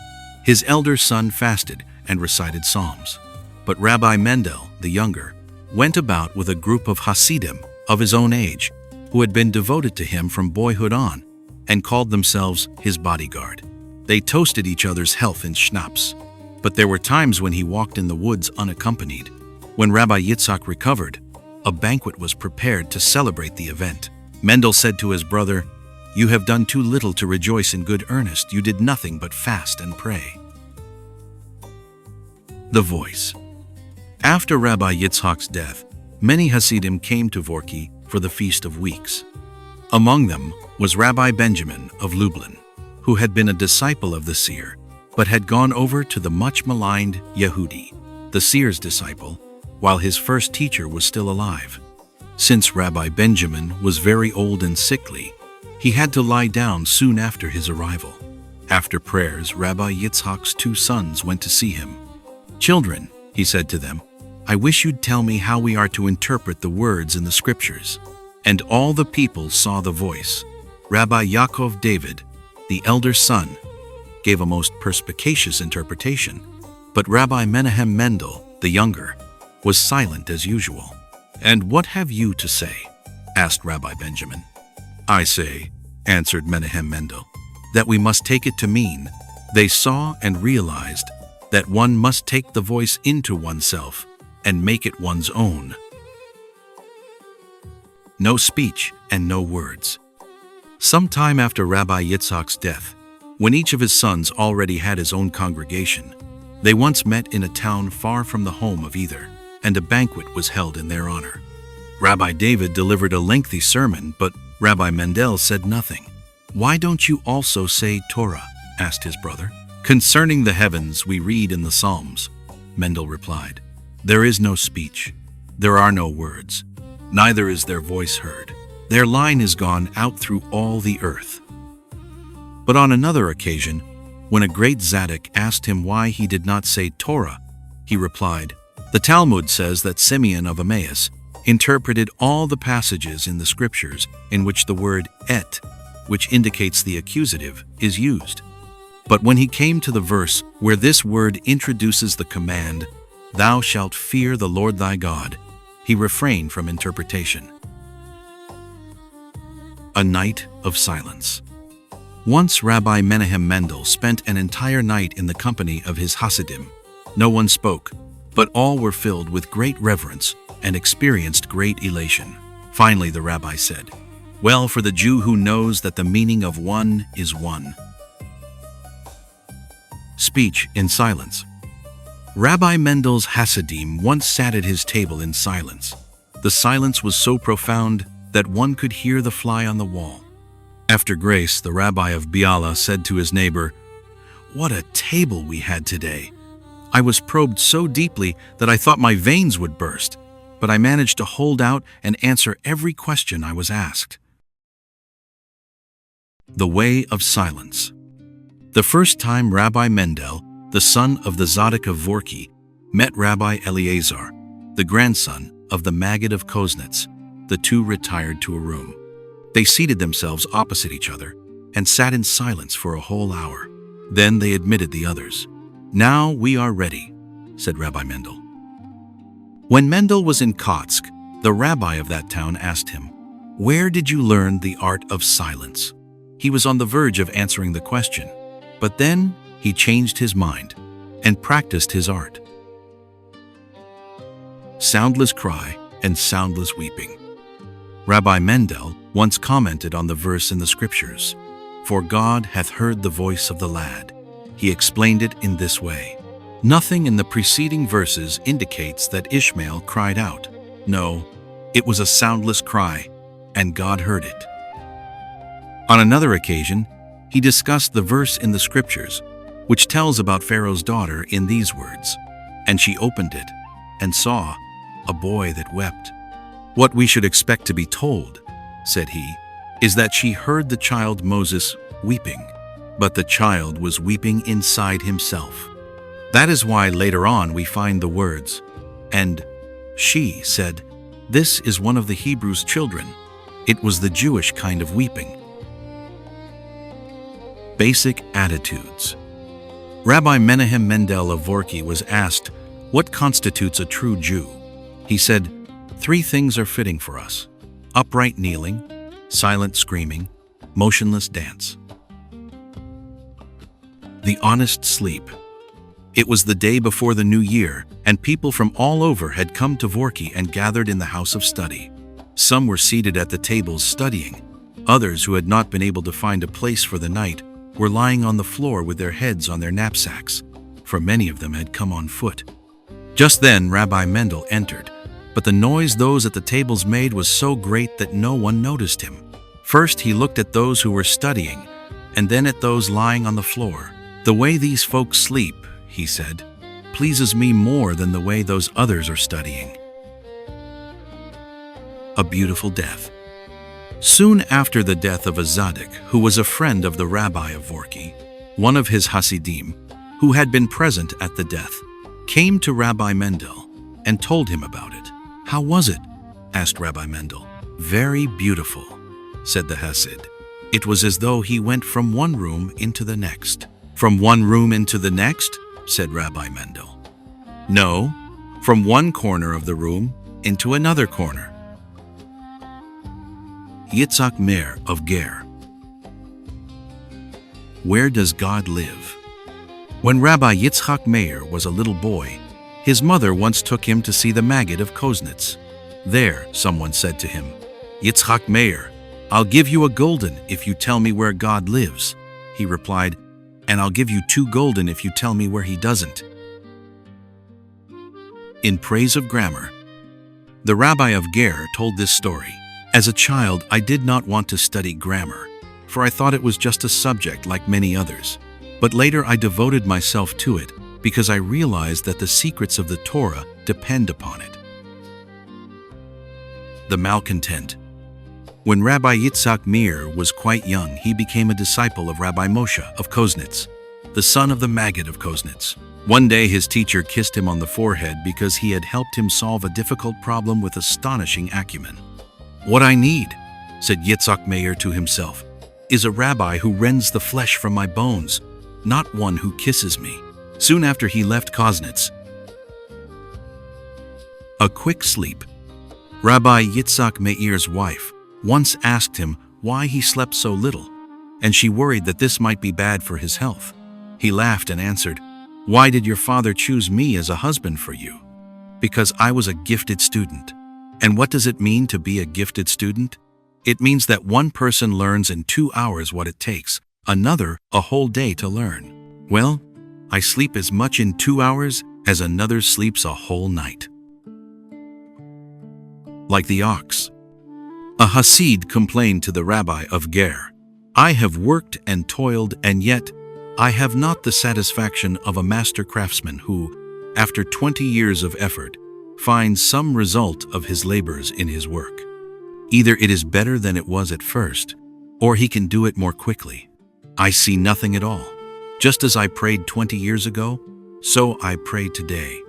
Speaker 1: his elder son fasted and recited psalms. But Rabbi Mendel, the younger, went about with a group of Hasidim of his own age, who had been devoted to him from boyhood on, and called themselves his bodyguard. They toasted each other's health in schnapps. But there were times when he walked in the woods unaccompanied. When Rabbi Yitzhak recovered, a banquet was prepared to celebrate the event. Mendel said to his brother, "You have done too little to rejoice in good earnest. You did nothing but fast and pray." The voice. After Rabbi Yitzhak's death, many Hasidim came to Vorki for the Feast of Weeks. Among them was Rabbi Benjamin of Lublin, who had been a disciple of the seer, but had gone over to the much-maligned Yehudi, the seer's disciple, while his first teacher was still alive. Since Rabbi Benjamin was very old and sickly, he had to lie down soon after his arrival. After prayers, Rabbi Yitzhak's 2 sons went to see him. "Children," he said to them, "I wish you'd tell me how we are to interpret the words in the scriptures." And all the people saw the voice. Rabbi Yaakov David, the elder son, gave a most perspicacious interpretation, but Rabbi Menahem Mendel, the younger, was silent as usual. "And what have you to say?" asked Rabbi Benjamin. "I say," answered Menahem Mendel, "that we must take it to mean they saw and realized that one must take the voice into oneself and make it one's own. No speech and no words." Some time after Rabbi Yitzhak's death, when each of his sons already had his own congregation, they once met in a town far from the home of either, and a banquet was held in their honor. Rabbi David delivered a lengthy sermon, but Rabbi Mendel said nothing. "Why don't you also say Torah?" asked his brother. "Concerning the heavens we read in the Psalms," Mendel replied. "There is no speech, there are no words, neither is their voice heard. Their line is gone out through all the earth." But on another occasion, when a great Tzaddik asked him why he did not say Torah, he replied, "The Talmud says that Simeon of Emmaus interpreted all the passages in the scriptures in which the word et, which indicates the accusative, is used. But when he came to the verse where this word introduces the command, 'Thou shalt fear the Lord thy God,' he refrained from interpretation." A night of silence. Once Rabbi Menahem Mendel spent an entire night in the company of his Hasidim. No one spoke, but all were filled with great reverence and experienced great elation. Finally the rabbi said, "Well for the Jew who knows that the meaning of one is one." Speech in silence. Rabbi Mendel's Hasidim once sat at his table in silence. The silence was so profound that one could hear the fly on the wall. After grace, the rabbi of Biala said to his neighbor, "What a table we had today! I was probed so deeply that I thought my veins would burst, but I managed to hold out and answer every question I was asked." The way of silence. The first time Rabbi Mendel, the son of the Tzaddik of Vorki, met Rabbi Eliezer, the grandson of the Maggid of Koznitz, the two retired to a room. They seated themselves opposite each other and sat in silence for a whole hour. Then they admitted the others. "Now we are ready," said Rabbi Mendel. When Mendel was in Kotzk, the rabbi of that town asked him, "Where did you learn the art of silence?" He was on the verge of answering the question, but then he changed his mind and practiced his art. Soundless cry and soundless weeping. Rabbi Mendel once commented on the verse in the scriptures, "For God hath heard the voice of the lad." He explained it in this way: Nothing in the preceding verses indicates that Ishmael cried out. No, it was a soundless cry, and God heard it. On another occasion, he discussed the verse in the scriptures, which tells about Pharaoh's daughter in these words, "And she opened it, and saw a boy that wept." What we should expect to be told, said he, is that she heard the child Moses weeping, but the child was weeping inside himself. That is why later on we find the words, "And she said, 'This is one of the Hebrews' children.'" It was the Jewish kind of weeping. Basic attitudes. Rabbi Menahem Mendel of Vorki was asked, "What constitutes a true Jew?" He said, "Three things are fitting for us: upright kneeling, silent screaming, motionless dance." The honest sleep. It was the day before the new year, and people from all over had come to Vorki and gathered in the house of study. Some were seated at the tables studying. Others, who had not been able to find a place for the night, were lying on the floor with their heads on their knapsacks, for many of them had come on foot. Just then Rabbi Mendel entered, but the noise those at the tables made was so great that no one noticed him. First he looked at those who were studying, and then at those lying on the floor. "The way these folks sleep," he said, "pleases me more than the way those others are studying." A beautiful death. Soon after the death of a Tzaddik, who was a friend of the rabbi of Vorki, one of his Hasidim, who had been present at the death, came to Rabbi Mendel and told him about it. "How was it?" asked Rabbi Mendel. "Very beautiful," said the Hasid. "It was as though he went from one room into the next." "From one room into the next?" said Rabbi Mendel. "No, from one corner of the room into another corner." Yitzhak Meir of Ger. Where does God live? When Rabbi Yitzhak Meir was a little boy, his mother once took him to see the Maggid of Koznitz. There, someone said to him, "Yitzhak Meir, I'll give you a gulden if you tell me where God lives." He replied, "And I'll give you 2 gulden if you tell me where he doesn't." In praise of grammar. The rabbi of Ger told this story. "As a child, I did not want to study grammar, for I thought it was just a subject like many others. But later I devoted myself to it because I realized that the secrets of the Torah depend upon it." The malcontent. When Rabbi Yitzhak Meir was quite young, he became a disciple of Rabbi Moshe of Koznitz, the son of the Maggid of Koznitz. One day his teacher kissed him on the forehead because he had helped him solve a difficult problem with astonishing acumen. "What I need," said Yitzhak Meir to himself, "is a rabbi who rends the flesh from my bones, not one who kisses me." Soon after he left Koznitz. A quick sleep. Rabbi Yitzhak Meir's wife once asked him why he slept so little, and she worried that this might be bad for his health. He laughed and answered, "Why did your father choose me as a husband for you?" "Because I was a gifted student." And what does it mean to be a gifted student? It means that one person learns in 2 hours what it takes, another a whole day to learn. Well, I sleep as much in 2 hours as another sleeps a whole night. Like the ox. A Hasid complained to the rabbi of Ger, "I have worked and toiled, and yet I have not the satisfaction of a master craftsman who, after 20 years of effort, finds some result of his labors in his work. Either it is better than it was at first, or he can do it more quickly. I see nothing at all. Just as I prayed 20 years ago, so I pray today."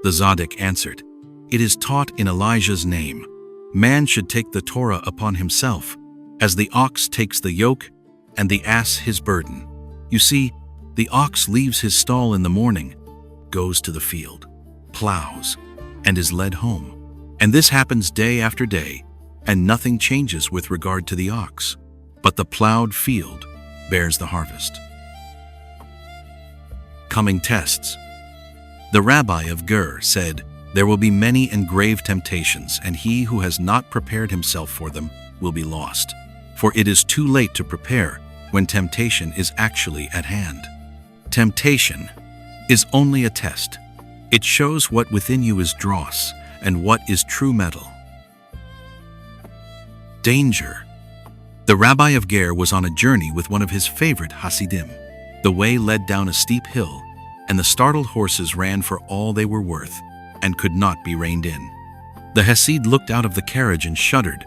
Speaker 1: The Tzaddik answered, "It is taught in Elijah's name, man should take the Torah upon himself, as the ox takes the yoke and the ass his burden. You see, the ox leaves his stall in the morning, goes to the field, plows, and is led home. And this happens day after day, and nothing changes with regard to the ox. But the plowed field bears the harvest." Coming tests. The rabbi of Ger said, "There will be many and grave temptations, and he who has not prepared himself for them will be lost. For it is too late to prepare when temptation is actually at hand." Temptation. is only a test. It shows what within you is dross and what is true metal. Danger. The Rabbi of Ger was on a journey with one of his favorite Hasidim. The way led down a steep hill, and the startled horses ran for all they were worth and could not be reined in. The Hasid looked out of the carriage and shuddered,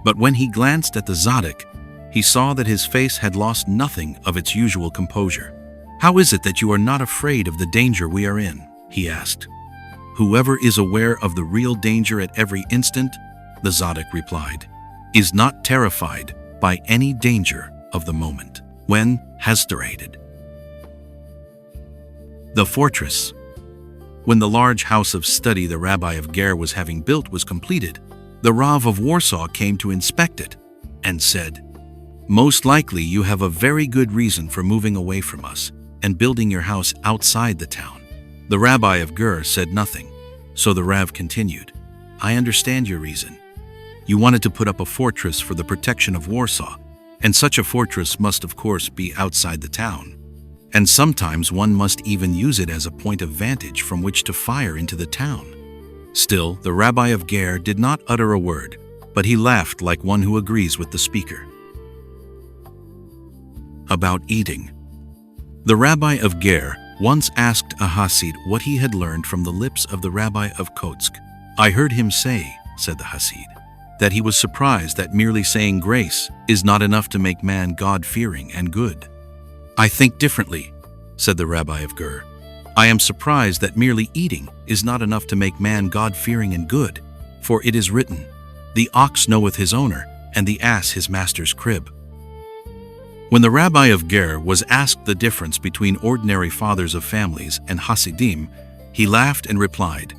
Speaker 1: but when he glanced at the Tzaddik, he saw that his face had lost nothing of its usual composure. "How is it that you are not afraid of the danger we are in?" he asked. "Whoever is aware of the real danger at every instant," the Tzaddik replied, "is not terrified by any danger of the moment." When Hasidirated. The fortress. When the large house of study the Rabbi of Ger was having built was completed, the Rav of Warsaw came to inspect it and said, "Most likely you have a very good reason for moving away from us and building your house outside the town." The Rabbi of Ger said nothing, so the Rav continued, "I understand your reason. You wanted to put up a fortress for the protection of Warsaw, and such a fortress must of course be outside the town. And sometimes one must even use it as a point of vantage from which to fire into the town." Still, the Rabbi of Ger did not utter a word, but he laughed like one who agrees with the speaker. About eating. The Rabbi of Ger once asked a Hasid what he had learned from the lips of the Rabbi of Kotzk. "I heard him say," said the Hasid, "that he was surprised that merely saying grace is not enough to make man God-fearing and good." "I think differently," said the Rabbi of Ger. "I am surprised that merely eating is not enough to make man God-fearing and good, for it is written, 'The ox knoweth his owner, and the ass his master's crib.'" When the Rabbi of Ger was asked the difference between ordinary fathers of families and Hasidim, he laughed and replied,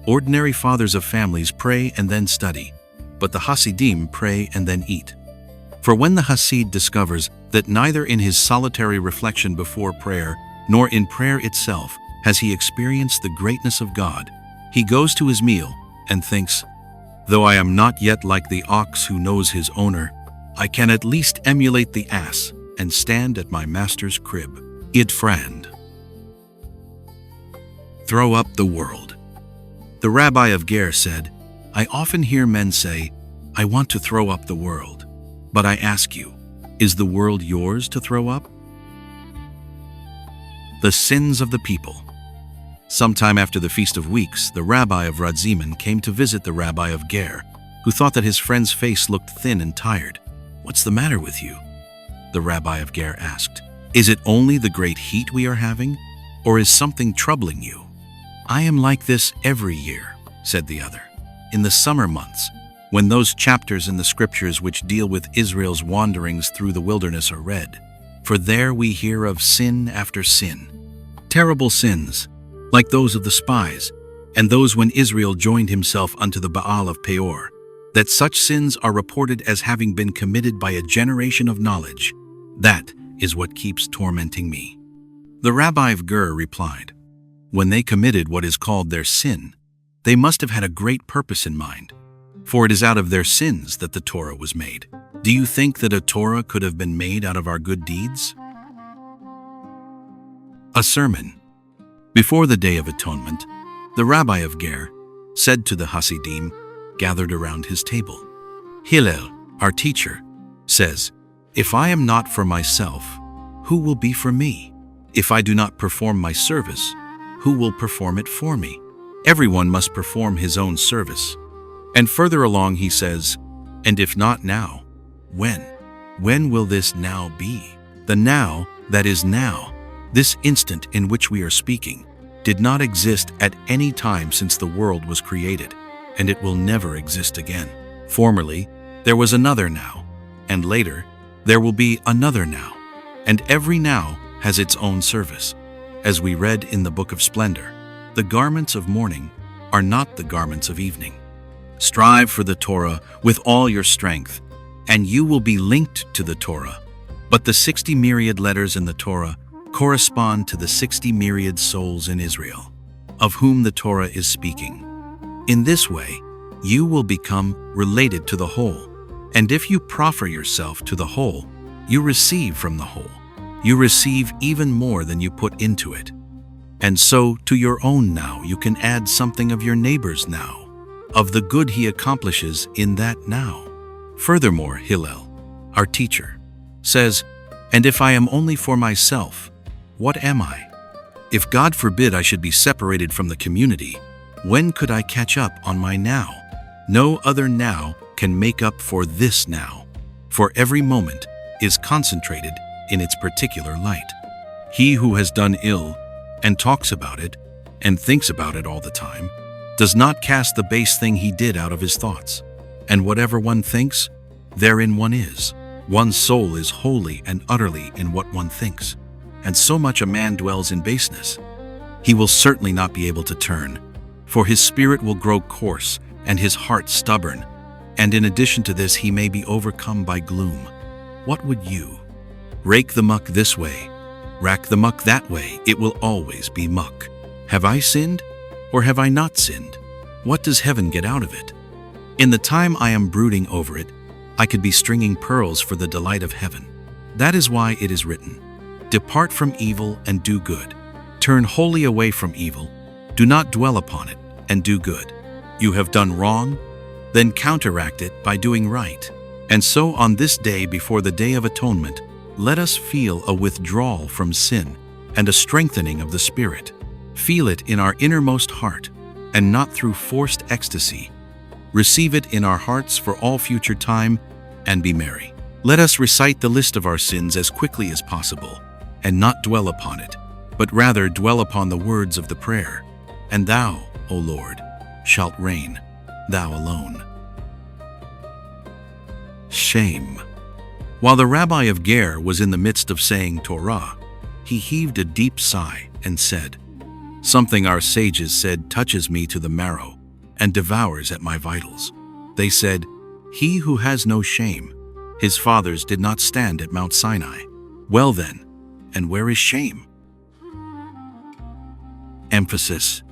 Speaker 1: "Ordinary fathers of families pray and then study, but the Hasidim pray and then eat." For when the Hasid discovers that neither in his solitary reflection before prayer nor in prayer itself has he experienced the greatness of God, he goes to his meal and thinks, "Though I am not yet like the ox who knows his owner, I can at least emulate the ass and stand at my master's crib." Id friend. Throw up the world. The Rabbi of Ger said, "I often hear men say, 'I want to throw up the world.' But I ask you, is the world yours to throw up?" The sins of the people. Sometime after the Feast of Weeks, the Rabbi of Radziman came to visit the Rabbi of Ger, who thought that his friend's face looked thin and tired. "What's the matter with you?" the Rabbi of Ger asked. "Is it only the great heat we are having, or is something troubling you?" "I am like this every year," said the other. "In the summer months, when those chapters in the scriptures which deal with Israel's wanderings through the wilderness are read. For there we hear of sin after sin, terrible sins, like those of the spies, and those when Israel joined himself unto the Baal of Peor, that such sins are reported as having been committed by a generation of knowledge. That is what keeps tormenting me." The Rabbi of Ger replied, "When they committed what is called their sin, they must have had a great purpose in mind. For it is out of their sins that the Torah was made. Do you think that a Torah could have been made out of our good deeds?" A sermon. Before the Day of Atonement, the Rabbi of Ger said to the Hasidim gathered around his table, "Hillel, our teacher, says, 'If I am not for myself, who will be for me? If I do not perform my service, who will perform it for me? Everyone must perform his own service.' And further along he says, 'And if not now, when? When will this now be?' The now that is now, this instant in which we are speaking, did not exist at any time since the world was created, and it will never exist again. Formerly, there was another now, and later, there will be another now, and every now has its own service. As we read in the Book of Splendor, the garments of mourning are not the garments of evening. Strive for the Torah with all your strength, and you will be linked to the Torah. But the 60 myriad letters in the Torah correspond to the 60 myriad souls in Israel, of whom the Torah is speaking. In this way, you will become related to the whole, and if you proffer yourself to the whole, you receive from the whole. You receive even more than you put into it. And so to your own now you can add something of your neighbor's now, of the good he accomplishes in that now. Furthermore, Hillel, our teacher, says, "And if I am only for myself, what am I? If God forbid I should be separated from the community, when could I catch up on my now? No other now can make up for this now, for every moment is concentrated in its particular light. He who has done ill and talks about it and thinks about it all the time does not cast the base thing he did out of his thoughts. And whatever one thinks, therein one is. One's soul is wholly and utterly in what one thinks. And so much a man dwells in baseness, he will certainly not be able to turn, for his spirit will grow coarse and his heart stubborn, and in addition to this he may be overcome by gloom. What would you? Rake the muck this way, rack the muck that way, it will always be muck. Have I sinned, or have I not sinned? What does heaven get out of it? In the time I am brooding over it, I could be stringing pearls for the delight of heaven. That is why it is written, 'Depart from evil and do good. Turn wholly away from evil. Do not dwell upon it, and do good. You have done wrong, then counteract it by doing right.' And so on this day before the Day of Atonement, let us feel a withdrawal from sin and a strengthening of the Spirit. Feel it in our innermost heart, and not through forced ecstasy. Receive it in our hearts for all future time, and be merry. Let us recite the list of our sins as quickly as possible, and not dwell upon it, but rather dwell upon the words of the prayer. And thou, O Lord, shalt reign, thou alone." Shame. While the Rabbi of Ger was in the midst of saying Torah, he heaved a deep sigh and said, "Something our sages said touches me to the marrow and devours at my vitals. They said, 'He who has no shame, his fathers did not stand at Mount Sinai.' Well then, and where is shame?" Emphasis.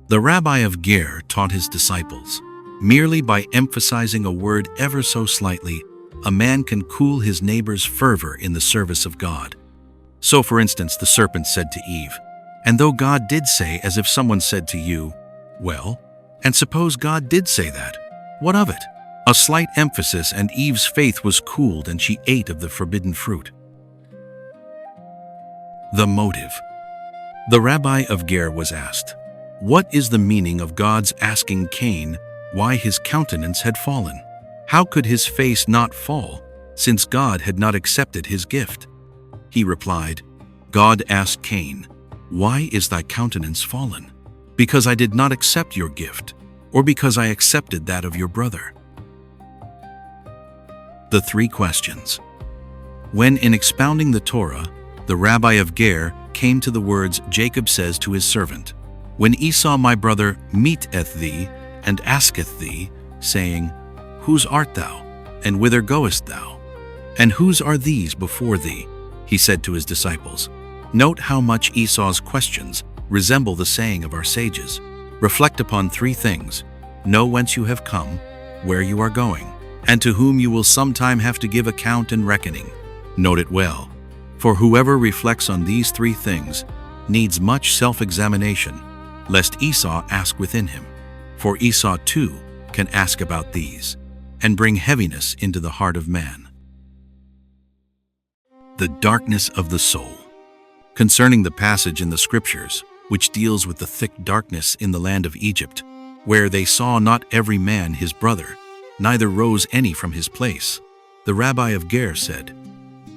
Speaker 1: The Rabbi of Ger taught his disciples, merely by emphasizing a word ever so slightly, a man can cool his neighbor's fervor in the service of God. So, for instance, the serpent said to Eve, "And though God did say," as if someone said to you, "Well, and suppose God did say that, what of it?" A slight emphasis and Eve's faith was cooled and she ate of the forbidden fruit. The motive. The Rabbi of Ger was asked, what is the meaning of God's asking Cain why his countenance had fallen? How could his face not fall, since God had not accepted his gift? He replied, God asked Cain, "Why is thy countenance fallen? Because I did not accept your gift, or because I accepted that of your brother?" The three questions. When in expounding the Torah, the Rabbi of Ger came to the words Jacob says to his servant, "When Esau my brother meeteth thee, and asketh thee, saying, Whose art thou, and whither goest thou? And whose are these before thee?" he said to his disciples. Note how much Esau's questions resemble the saying of our sages. Reflect upon three things: know whence you have come, where you are going, and to whom you will sometime have to give account and reckoning. Note it well, for whoever reflects on these three things needs much self-examination, lest Esau ask within him. For Esau too can ask about these, and bring heaviness into the heart of man. The darkness of the soul. Concerning the passage in the Scriptures, which deals with the thick darkness in the land of Egypt, where they saw not every man his brother, neither rose any from his place, the Rabbi of Ger said,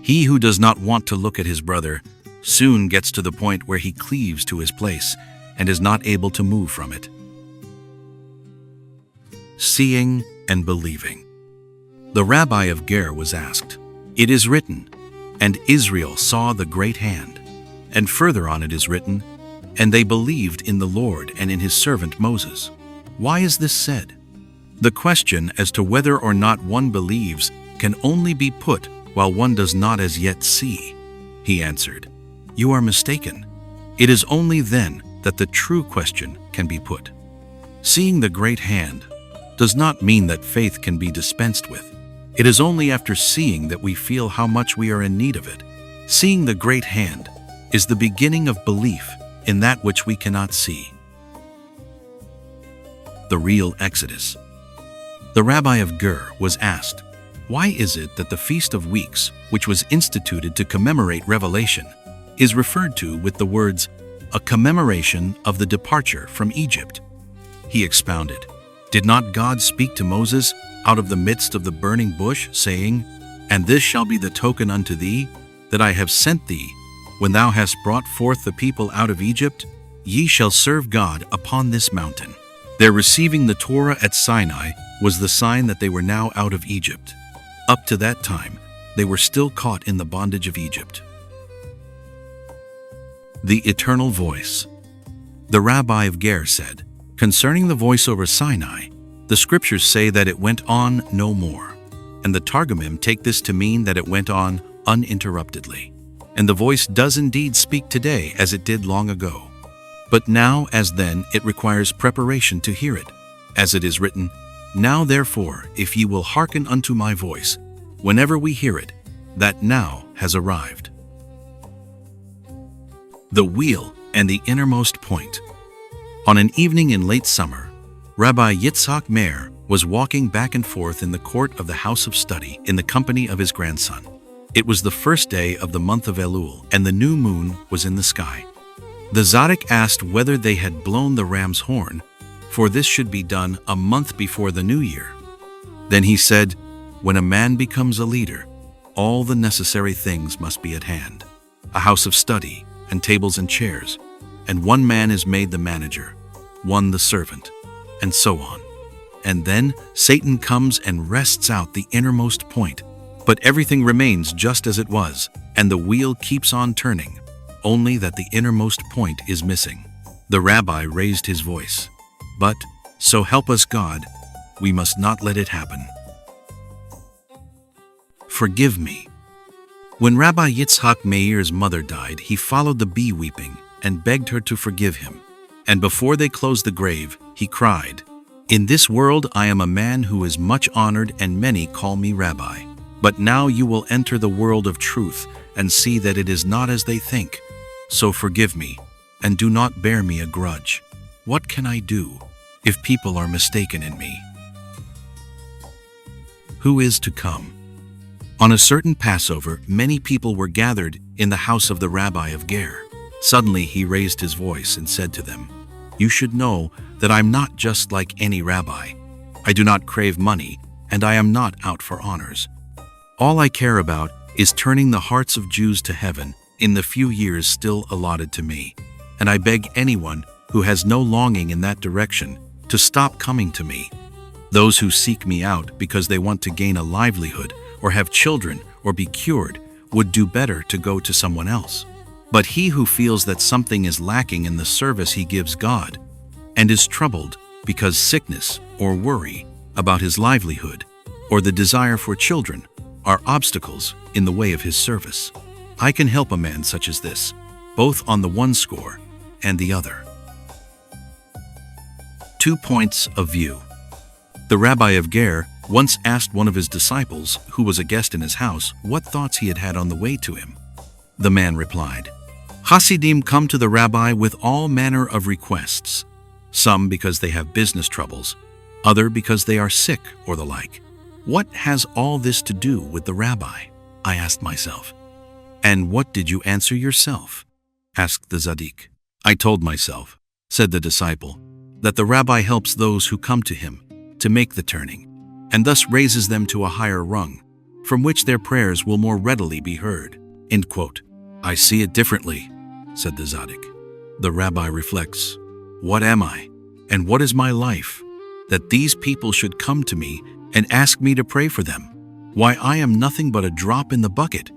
Speaker 1: "He who does not want to look at his brother soon gets to the point where he cleaves to his place and is not able to move from it." Seeing and believing. The Rabbi of Ger was asked, "It is written, and Israel saw the great hand." And further on it is written, "And they believed in the Lord and in his servant Moses." Why is this said? The question as to whether or not one believes can only be put while one does not as yet see. He answered, "You are mistaken. It is only then that the true question can be put." Seeing the great hand does not mean that faith can be dispensed with. It is only after seeing that we feel how much we are in need of it. Seeing the great hand is the beginning of belief in that which we cannot see. The real Exodus. The Rabbi of Ger was asked, why is it that the Feast of Weeks, which was instituted to commemorate Revelation, is referred to with the words, a commemoration of the departure from Egypt? He expounded, did not God speak to Moses out of the midst of the burning bush, saying, and this shall be the token unto thee, that I have sent thee, when thou hast brought forth the people out of Egypt, ye shall serve God upon this mountain. Their receiving the Torah at Sinai was the sign that they were now out of Egypt. Up to that time, they were still caught in the bondage of Egypt. The Eternal Voice. The Rabbi of Ger said, concerning the voice over Sinai, the scriptures say that it went on no more, and the Targumim take this to mean that it went on uninterruptedly. And the voice does indeed speak today as it did long ago. But now as then it requires preparation to hear it, as it is written, now therefore, if ye will hearken unto my voice, whenever we hear it, that now has arrived. The Wheel and the Innermost Point. On an evening in late summer, Rabbi Yitzhak Meir was walking back and forth in the court of the house of study in the company of his grandson. It was the first day of the month of Elul, and the new moon was in the sky. The Tzaddik asked whether they had blown the ram's horn, for this should be done a month before the new year. Then he said, when a man becomes a leader, all the necessary things must be at hand, a house of study, and tables and chairs, and one man is made the manager, one the servant, and so on. And then Satan comes and wrests out the innermost point, but everything remains just as it was, and the wheel keeps on turning, only that the innermost point is missing. The rabbi raised his voice, but, so help us God, we must not let it happen. Forgive me. When Rabbi Yitzhak Meir's mother died, he followed the bee weeping and begged her to forgive him. And before they closed the grave, he cried, in this world I am a man who is much honored and many call me Rabbi. But now you will enter the world of truth and see that it is not as they think. So forgive me, and do not bear me a grudge. What can I do if people are mistaken in me? Who is to come? On a certain Passover, many people were gathered in the house of the Rabbi of Ger. Suddenly he raised his voice and said to them, you should know that I'm not just like any rabbi. I do not crave money, and I am not out for honors. All I care about is turning the hearts of Jews to heaven in the few years still allotted to me, and I beg anyone who has no longing in that direction to stop coming to me. Those who seek me out because they want to gain a livelihood or have children or be cured would do better to go to someone else. But he who feels that something is lacking in the service he gives God and is troubled because sickness or worry about his livelihood or the desire for children are obstacles in the way of his service, I can help a man such as this, both on the one score and the other. 2 points of view. The Rabbi of Ger once asked one of his disciples, who was a guest in his house, what thoughts he had had on the way to him. The man replied, Hasidim come to the rabbi with all manner of requests, some because they have business troubles, other because they are sick or the like. What has all this to do with the rabbi? I asked myself. And what did you answer yourself? Asked the Tzaddik. I told myself, said the disciple, that the rabbi helps those who come to him to make the turning, and thus raises them to a higher rung, from which their prayers will more readily be heard. End quote. I see it differently, said the Tzaddik. The rabbi reflects, what am I, and what is my life, that these people should come to me and ask me to pray for them? Why, I am nothing but a drop in the bucket.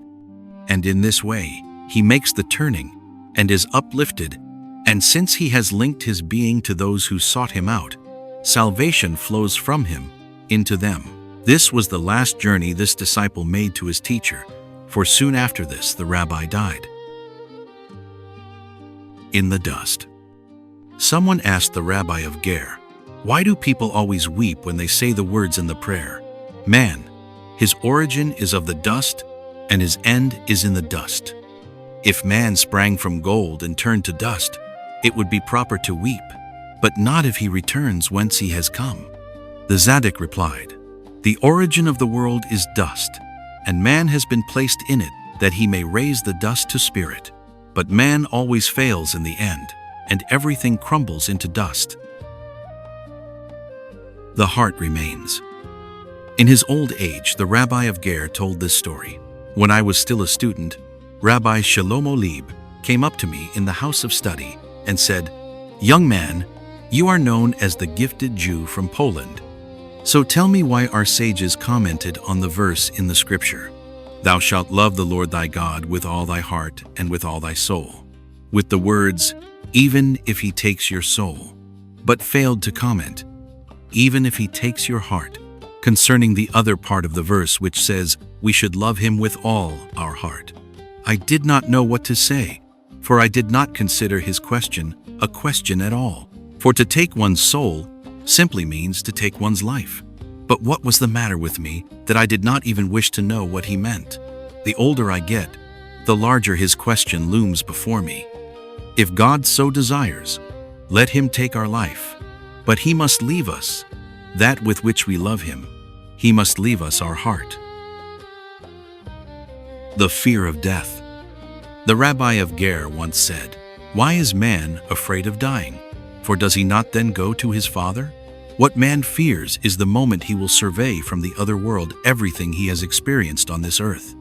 Speaker 1: And in this way, he makes the turning and is uplifted, and since he has linked his being to those who sought him out, salvation flows from him into them. This was the last journey this disciple made to his teacher, for soon after this the rabbi died. In the dust. Someone asked the Rabbi of Ger, why do people always weep when they say the words in the prayer? Man, his origin is of the dust, and his end is in the dust. If man sprang from gold and turned to dust, it would be proper to weep, but not if he returns whence he has come. The Tzaddik replied, "The origin of the world is dust, and man has been placed in it that he may raise the dust to spirit. But man always fails in the end, and everything crumbles into dust. The heart remains." In his old age, the Rabbi of Ger told this story. When I was still a student, Rabbi Shlomo Leib came up to me in the house of study and said, "Young man, you are known as the gifted Jew from Poland. So tell me why our sages commented on the verse in the scripture, 'Thou shalt love the Lord thy God with all thy heart and with all thy soul,' with the words, 'even if he takes your soul,' but failed to comment, 'even if he takes your heart,' concerning the other part of the verse which says we should love him with all our heart. I did not know what to say, for I did not consider his question a question at all. For to take one's soul simply means to take one's life. But what was the matter with me that I did not even wish to know what he meant? The older I get, the larger his question looms before me. If God so desires, let him take our life. But he must leave us that with which we love him. He must leave us our heart." The fear of death. The Rabbi of Ger once said, "Why is man afraid of dying? For does he not then go to his Father? What man fears is the moment he will survey from the other world everything he has experienced on this earth."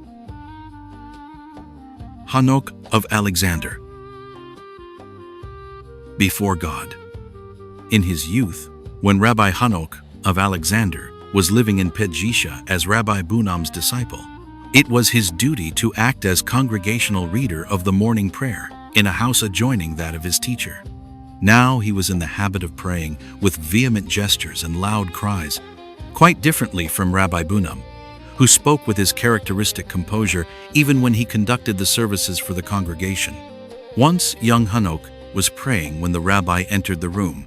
Speaker 1: Hanok of Alexander. Before God. In his youth, when Rabbi Hanok of Alexander was living in Pedjisha as Rabbi Bunam's disciple, it was his duty to act as congregational reader of the morning prayer in a house adjoining that of his teacher. Now he was in the habit of praying with vehement gestures and loud cries, quite differently from Rabbi Bunam, who spoke with his characteristic composure even when he conducted the services for the congregation. Once young Hanok was praying when the rabbi entered the room,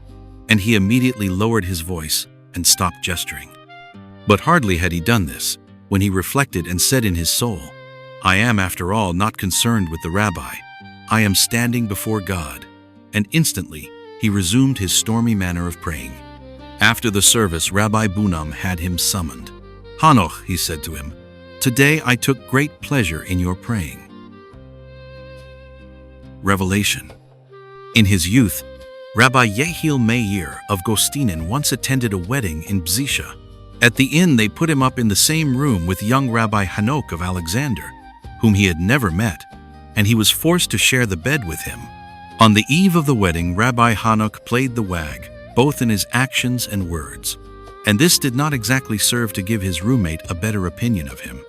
Speaker 1: and he immediately lowered his voice and stopped gesturing. But hardly had he done this when he reflected and said in his soul, "I am, after all, not concerned with the rabbi. I am standing before God." And instantly he resumed his stormy manner of praying. After the service, Rabbi Bunam had him summoned. "Hanoch," he said to him, "today I took great pleasure in your praying." Revelation. In his youth, Rabbi Yehiel Meir of Gostinin once attended a wedding in Bzisha. At the inn, they put him up in the same room with young Rabbi Hanok of Alexander, whom he had never met, and he was forced to share the bed with him. On the eve of the wedding, Rabbi Hanok played the wag, both in his actions and words, and this did not exactly serve to give his roommate a better opinion of him.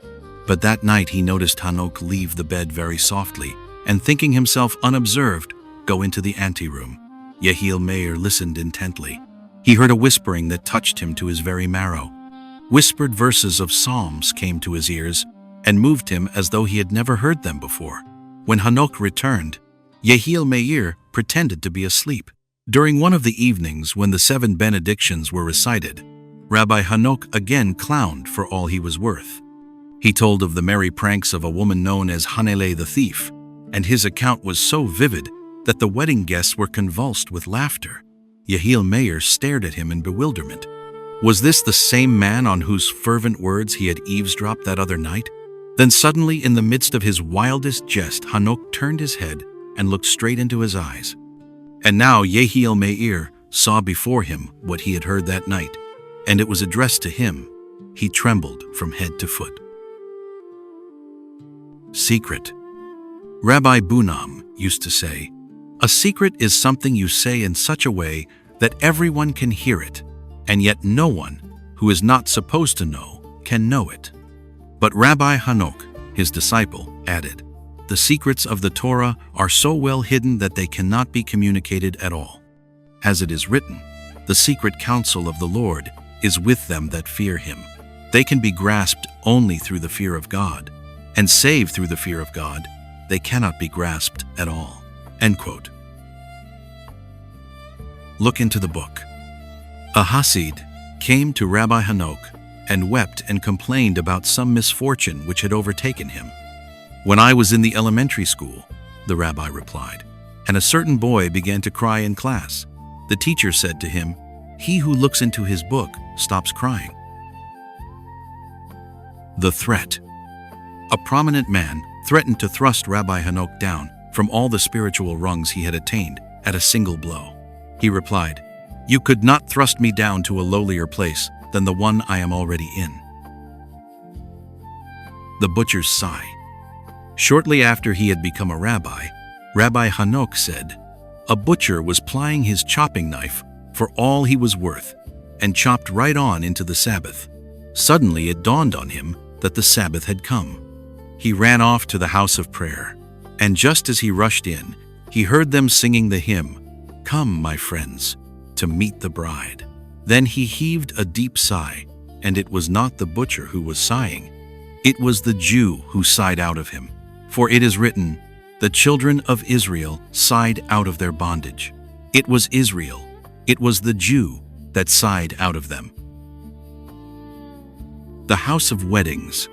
Speaker 1: But that night he noticed Hanok leave the bed very softly, and thinking himself unobserved, go into the anteroom. Yehiel Meir listened intently. He heard a whispering that touched him to his very marrow. Whispered verses of psalms came to his ears and moved him as though he had never heard them before. When Hanok returned, Yehiel Meir pretended to be asleep. During one of the evenings when the 7 benedictions were recited, Rabbi Hanok again clowned for all he was worth. He told of the merry pranks of a woman known as Hanele the thief, and his account was so vivid that the wedding guests were convulsed with laughter. Yehiel Meir stared at him in bewilderment. Was this the same man on whose fervent words he had eavesdropped that other night? Then suddenly, in the midst of his wildest jest, Hanok turned his head and looked straight into his eyes. And now Yehiel Meir saw before him what he had heard that night, and it was addressed to him. He trembled from head to foot. Secret. Rabbi Bunam used to say, "A secret is something you say in such a way that everyone can hear it, and yet no one who is not supposed to know can know it." But Rabbi Hanok, his disciple, added, "The secrets of the Torah are so well hidden that they cannot be communicated at all. As it is written, the secret counsel of the Lord is with them that fear him. They can be grasped only through the fear of God, and save through the fear of God, they cannot be grasped at all." End quote. Look into the book. A Hasid came to Rabbi Hanok and wept and complained about some misfortune which had overtaken him. "When I was in the elementary school," the rabbi replied, and a certain boy began to cry in class. The teacher said to him, "He who looks into his book stops crying." The threat. A prominent man threatened to thrust Rabbi Hanok down from all the spiritual rungs he had attained at a single blow. He replied, "You could not thrust me down to a lowlier place than the one I am already in." The butcher's sigh. Shortly after he had become a rabbi, Rabbi Hanok said, "A butcher was plying his chopping knife for all he was worth and chopped right on into the Sabbath. Suddenly it dawned on him that the Sabbath had come. He ran off to the house of prayer, and just as he rushed in, he heard them singing the hymn, 'Come, my friends, to meet the bride.' Then he heaved a deep sigh, and it was not the butcher who was sighing. It was the Jew who sighed out of him. For it is written, 'The children of Israel sighed out of their bondage.' It was Israel, it was the Jew that sighed out of them." The House of Weddings.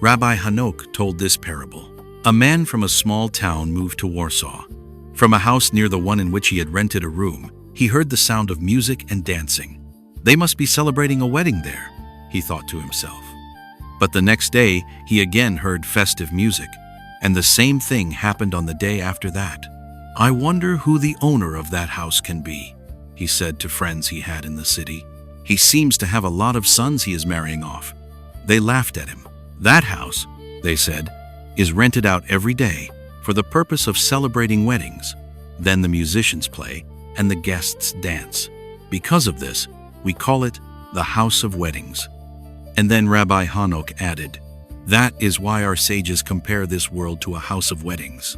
Speaker 1: Rabbi Hanok told this parable. A man from a small town moved to Warsaw. From a house near the one in which he had rented a room, he heard the sound of music and dancing. "They must be celebrating a wedding there," he thought to himself. But the next day, he again heard festive music, and the same thing happened on the day after that. "I wonder who the owner of that house can be," he said to friends he had in the city. "He seems to have a lot of sons he is marrying off." They laughed at him. "That house," they said, "is rented out every day for the purpose of celebrating weddings. Then the musicians play and the guests dance. Because of this, we call it the House of Weddings." And then Rabbi Hanok added, "That is why our sages compare this world to a house of weddings."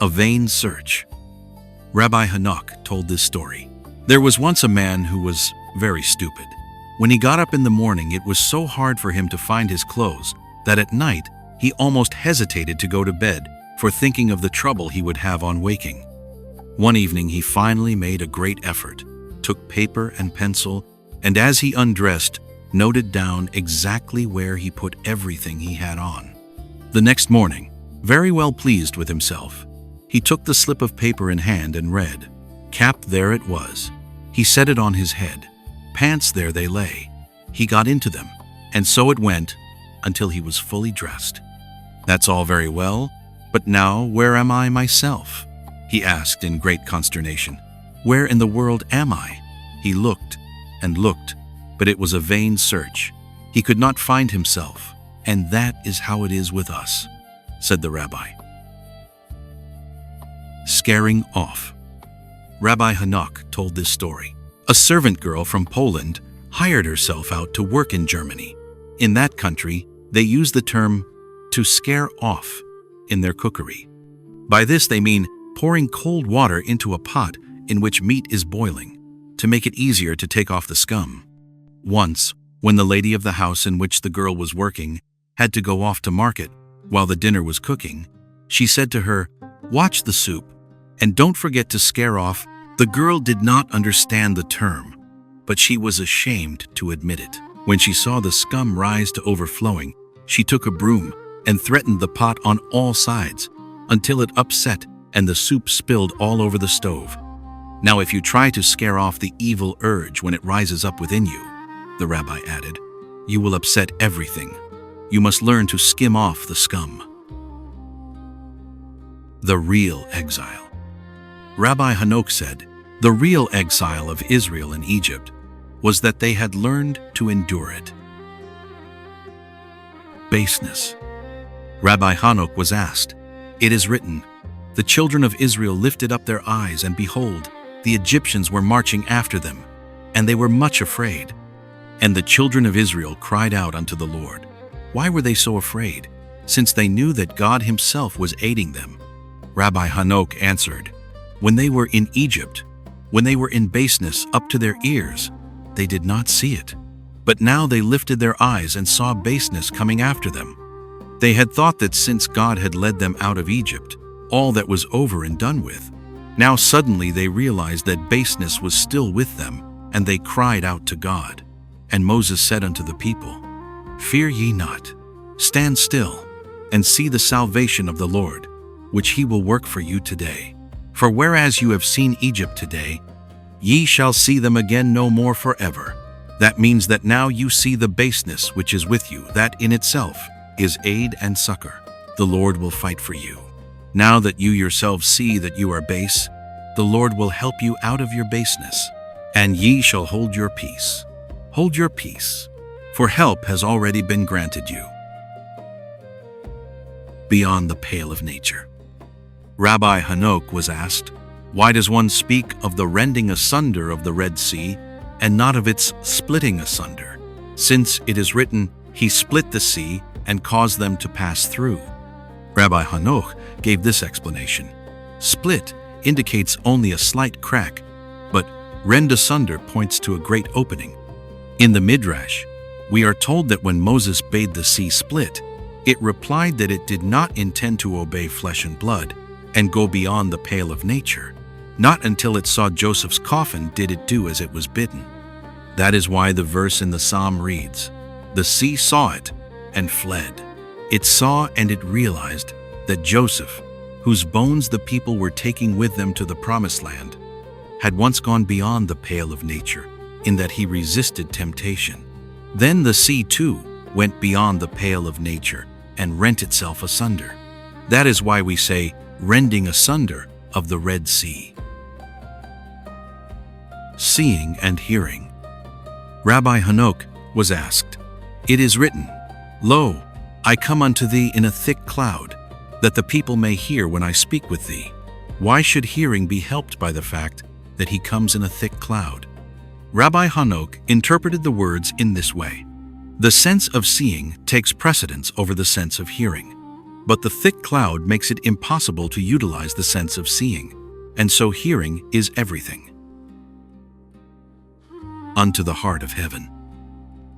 Speaker 1: A vain search. Rabbi Hanok told this story. There was once a man who was very stupid. When he got up in the morning, it was so hard for him to find his clothes that at night he almost hesitated to go to bed for thinking of the trouble he would have on waking. One evening he finally made a great effort, took paper and pencil, and as he undressed, noted down exactly where he put everything he had on. The next morning, very well pleased with himself, he took the slip of paper in hand and read. Cap, there it was. He set it on his head. Pants, there they lay. He got into them, and so it went until he was fully dressed. "That's all very well, but now where am I myself?" he asked in great consternation. "Where in the world am I?" He looked and looked, but it was a vain search. He could not find himself, and that is how it is with us, said the rabbi. Scaring off. Rabbi Hanok told this story. A servant girl from Poland hired herself out to work in Germany. In that country, they use the term to scare off in their cookery. By this they mean pouring cold water into a pot in which meat is boiling, to make it easier to take off the scum. Once, when the lady of the house in which the girl was working had to go off to market while the dinner was cooking, she said to her, "Watch the soup, and don't forget to scare off." The girl did not understand the term, but she was ashamed to admit it. When she saw the scum rise to overflowing, she took a broom and threatened the pot on all sides until it upset and the soup spilled all over the stove. Now, if you try to scare off the evil urge when it rises up within you, the rabbi added, you will upset everything. You must learn to skim off the scum. The real exile. Rabbi Hanok said, the real exile of Israel in Egypt was that they had learned to endure it. Baseness. Rabbi Hanok was asked, "It is written, the children of Israel lifted up their eyes, and behold, the Egyptians were marching after them, and they were much afraid. And the children of Israel cried out unto the Lord." Why were they so afraid? Since they knew that God himself was aiding them. Rabbi Hanok answered, when they were in Egypt, when they were in baseness up to their ears, they did not see it. But now they lifted their eyes and saw baseness coming after them. They had thought that since God had led them out of Egypt, all that was over and done with. Now suddenly they realized that baseness was still with them, and they cried out to God. And Moses said unto the people, "Fear ye not, stand still, and see the salvation of the Lord, which he will work for you today. For whereas you have seen Egypt today, ye shall see them again no more forever. That means that now you see the baseness which is with you, that in itself is aid and succor. The Lord will fight for you. Now that you yourselves see that you are base, the Lord will help you out of your baseness, and ye shall hold your peace. Hold your peace, for help has already been granted you. Beyond the pale of nature. Rabbi Hanok was asked, why does one speak of the rending asunder of the Red Sea and not of its splitting asunder, since it is written, he split the sea and caused them to pass through? Rabbi Hanok gave this explanation. Split indicates only a slight crack, but rend asunder points to a great opening. In the Midrash, we are told that when Moses bade the sea split, it replied that it did not intend to obey flesh and blood and go beyond the pale of nature. Not until it saw Joseph's coffin did it do as it was bidden. That is why the verse in the psalm reads, the sea saw it and fled. It saw and it realized that Joseph, whose bones the people were taking with them to the promised land, had once gone beyond the pale of nature, in that he resisted temptation. Then the sea too went beyond the pale of nature and rent itself asunder. That is why we say, rending asunder of the Red Sea. Seeing and hearing. Rabbi Hanok was asked, it is written, lo, I come unto thee in a thick cloud, that the people may hear when I speak with thee. Why should hearing be helped by the fact that he comes in a thick cloud? Rabbi Hanok interpreted the words in this way. The sense of seeing takes precedence over the sense of hearing, but the thick cloud makes it impossible to utilize the sense of seeing, and so hearing is everything. Unto the heart of heaven.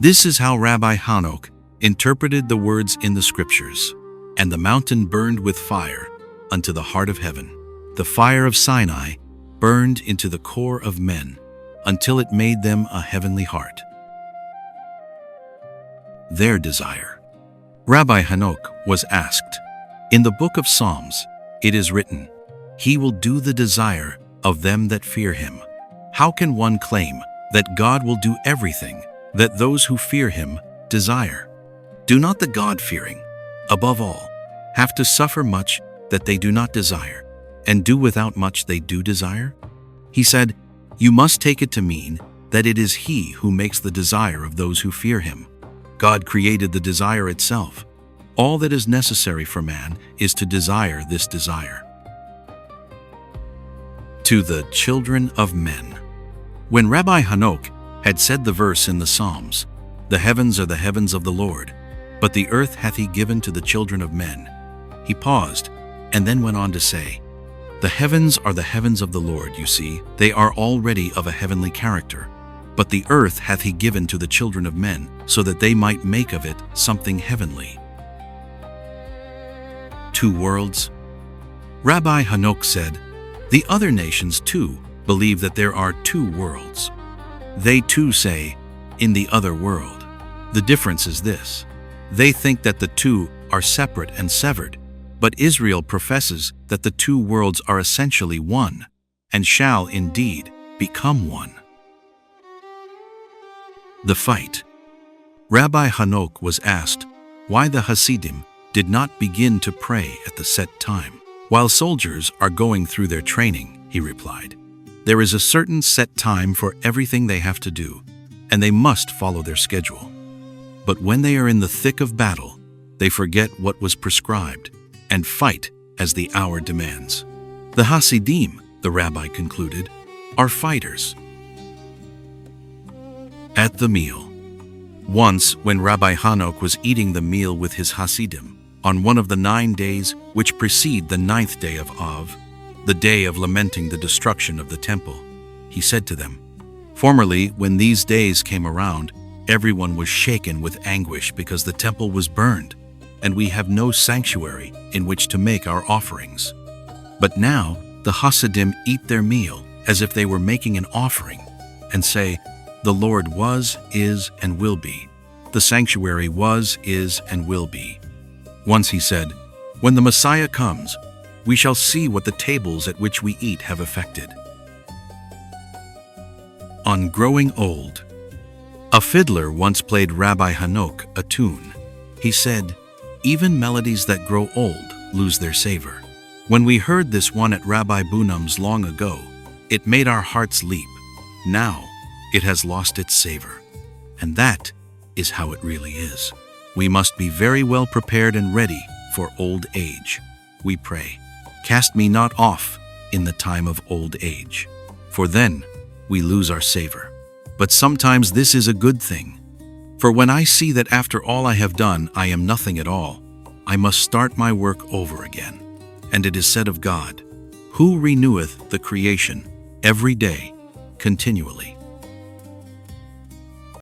Speaker 1: This is how Rabbi Hanok interpreted the words in the scriptures. And the mountain burned with fire unto the heart of heaven. The fire of Sinai burned into the core of men until it made them a heavenly heart. Their desire. Rabbi Hanok was asked, in the book of Psalms, it is written, he will do the desire of them that fear him. How can one claim that God will do everything that those who fear him desire? Do not the God-fearing, above all, have to suffer much that they do not desire, and do without much they do desire? He said, you must take it to mean that it is he who makes the desire of those who fear him. God created the desire itself. All that is necessary for man is to desire this desire. To the children of men. When Rabbi Hanok had said the verse in the Psalms, the heavens are the heavens of the Lord, but the earth hath he given to the children of men, he paused and then went on to say, the heavens are the heavens of the Lord, you see, they are already of a heavenly character, but the earth hath he given to the children of men, so that they might make of it something heavenly. Two worlds. Rabbi Hanok said, the other nations too believe that there are two worlds. They too say, in the other world. The difference is this. They think that the two are separate and severed, but Israel professes that the two worlds are essentially one, and shall indeed become one. The fight. Rabbi Hanok was asked why the Hasidim did not begin to pray at the set time. While soldiers are going through their training, he replied, there is a certain set time for everything they have to do, and they must follow their schedule. But when they are in the thick of battle, they forget what was prescribed and fight as the hour demands. The Hasidim, the rabbi concluded, are fighters. At the meal. Once, when Rabbi Hanok was eating the meal with his Hasidim, on one of the 9 days which precede the 9th day of Av, the day of lamenting the destruction of the temple, he said to them, formerly, when these days came around, everyone was shaken with anguish because the temple was burned, and we have no sanctuary in which to make our offerings. But now the Hasidim eat their meal as if they were making an offering, and say, the Lord was, is, and will be. The sanctuary was, is, and will be. Once he said, when the Messiah comes, we shall see what the tables at which we eat have affected. On growing old. A fiddler once played Rabbi Hanok a tune. He said, "Even melodies that grow old lose their savor." When we heard this one at Rabbi Bunam's long ago, it made our hearts leap. Now, it has lost its savor. And that is how it really is. We must be very well prepared and ready for old age. We pray, "Cast me not off in the time of old age," for then we lose our savor. But sometimes this is a good thing. For when I see that after all I have done, I am nothing at all, I must start my work over again. And it is said of God, "Who reneweth the creation every day, continually."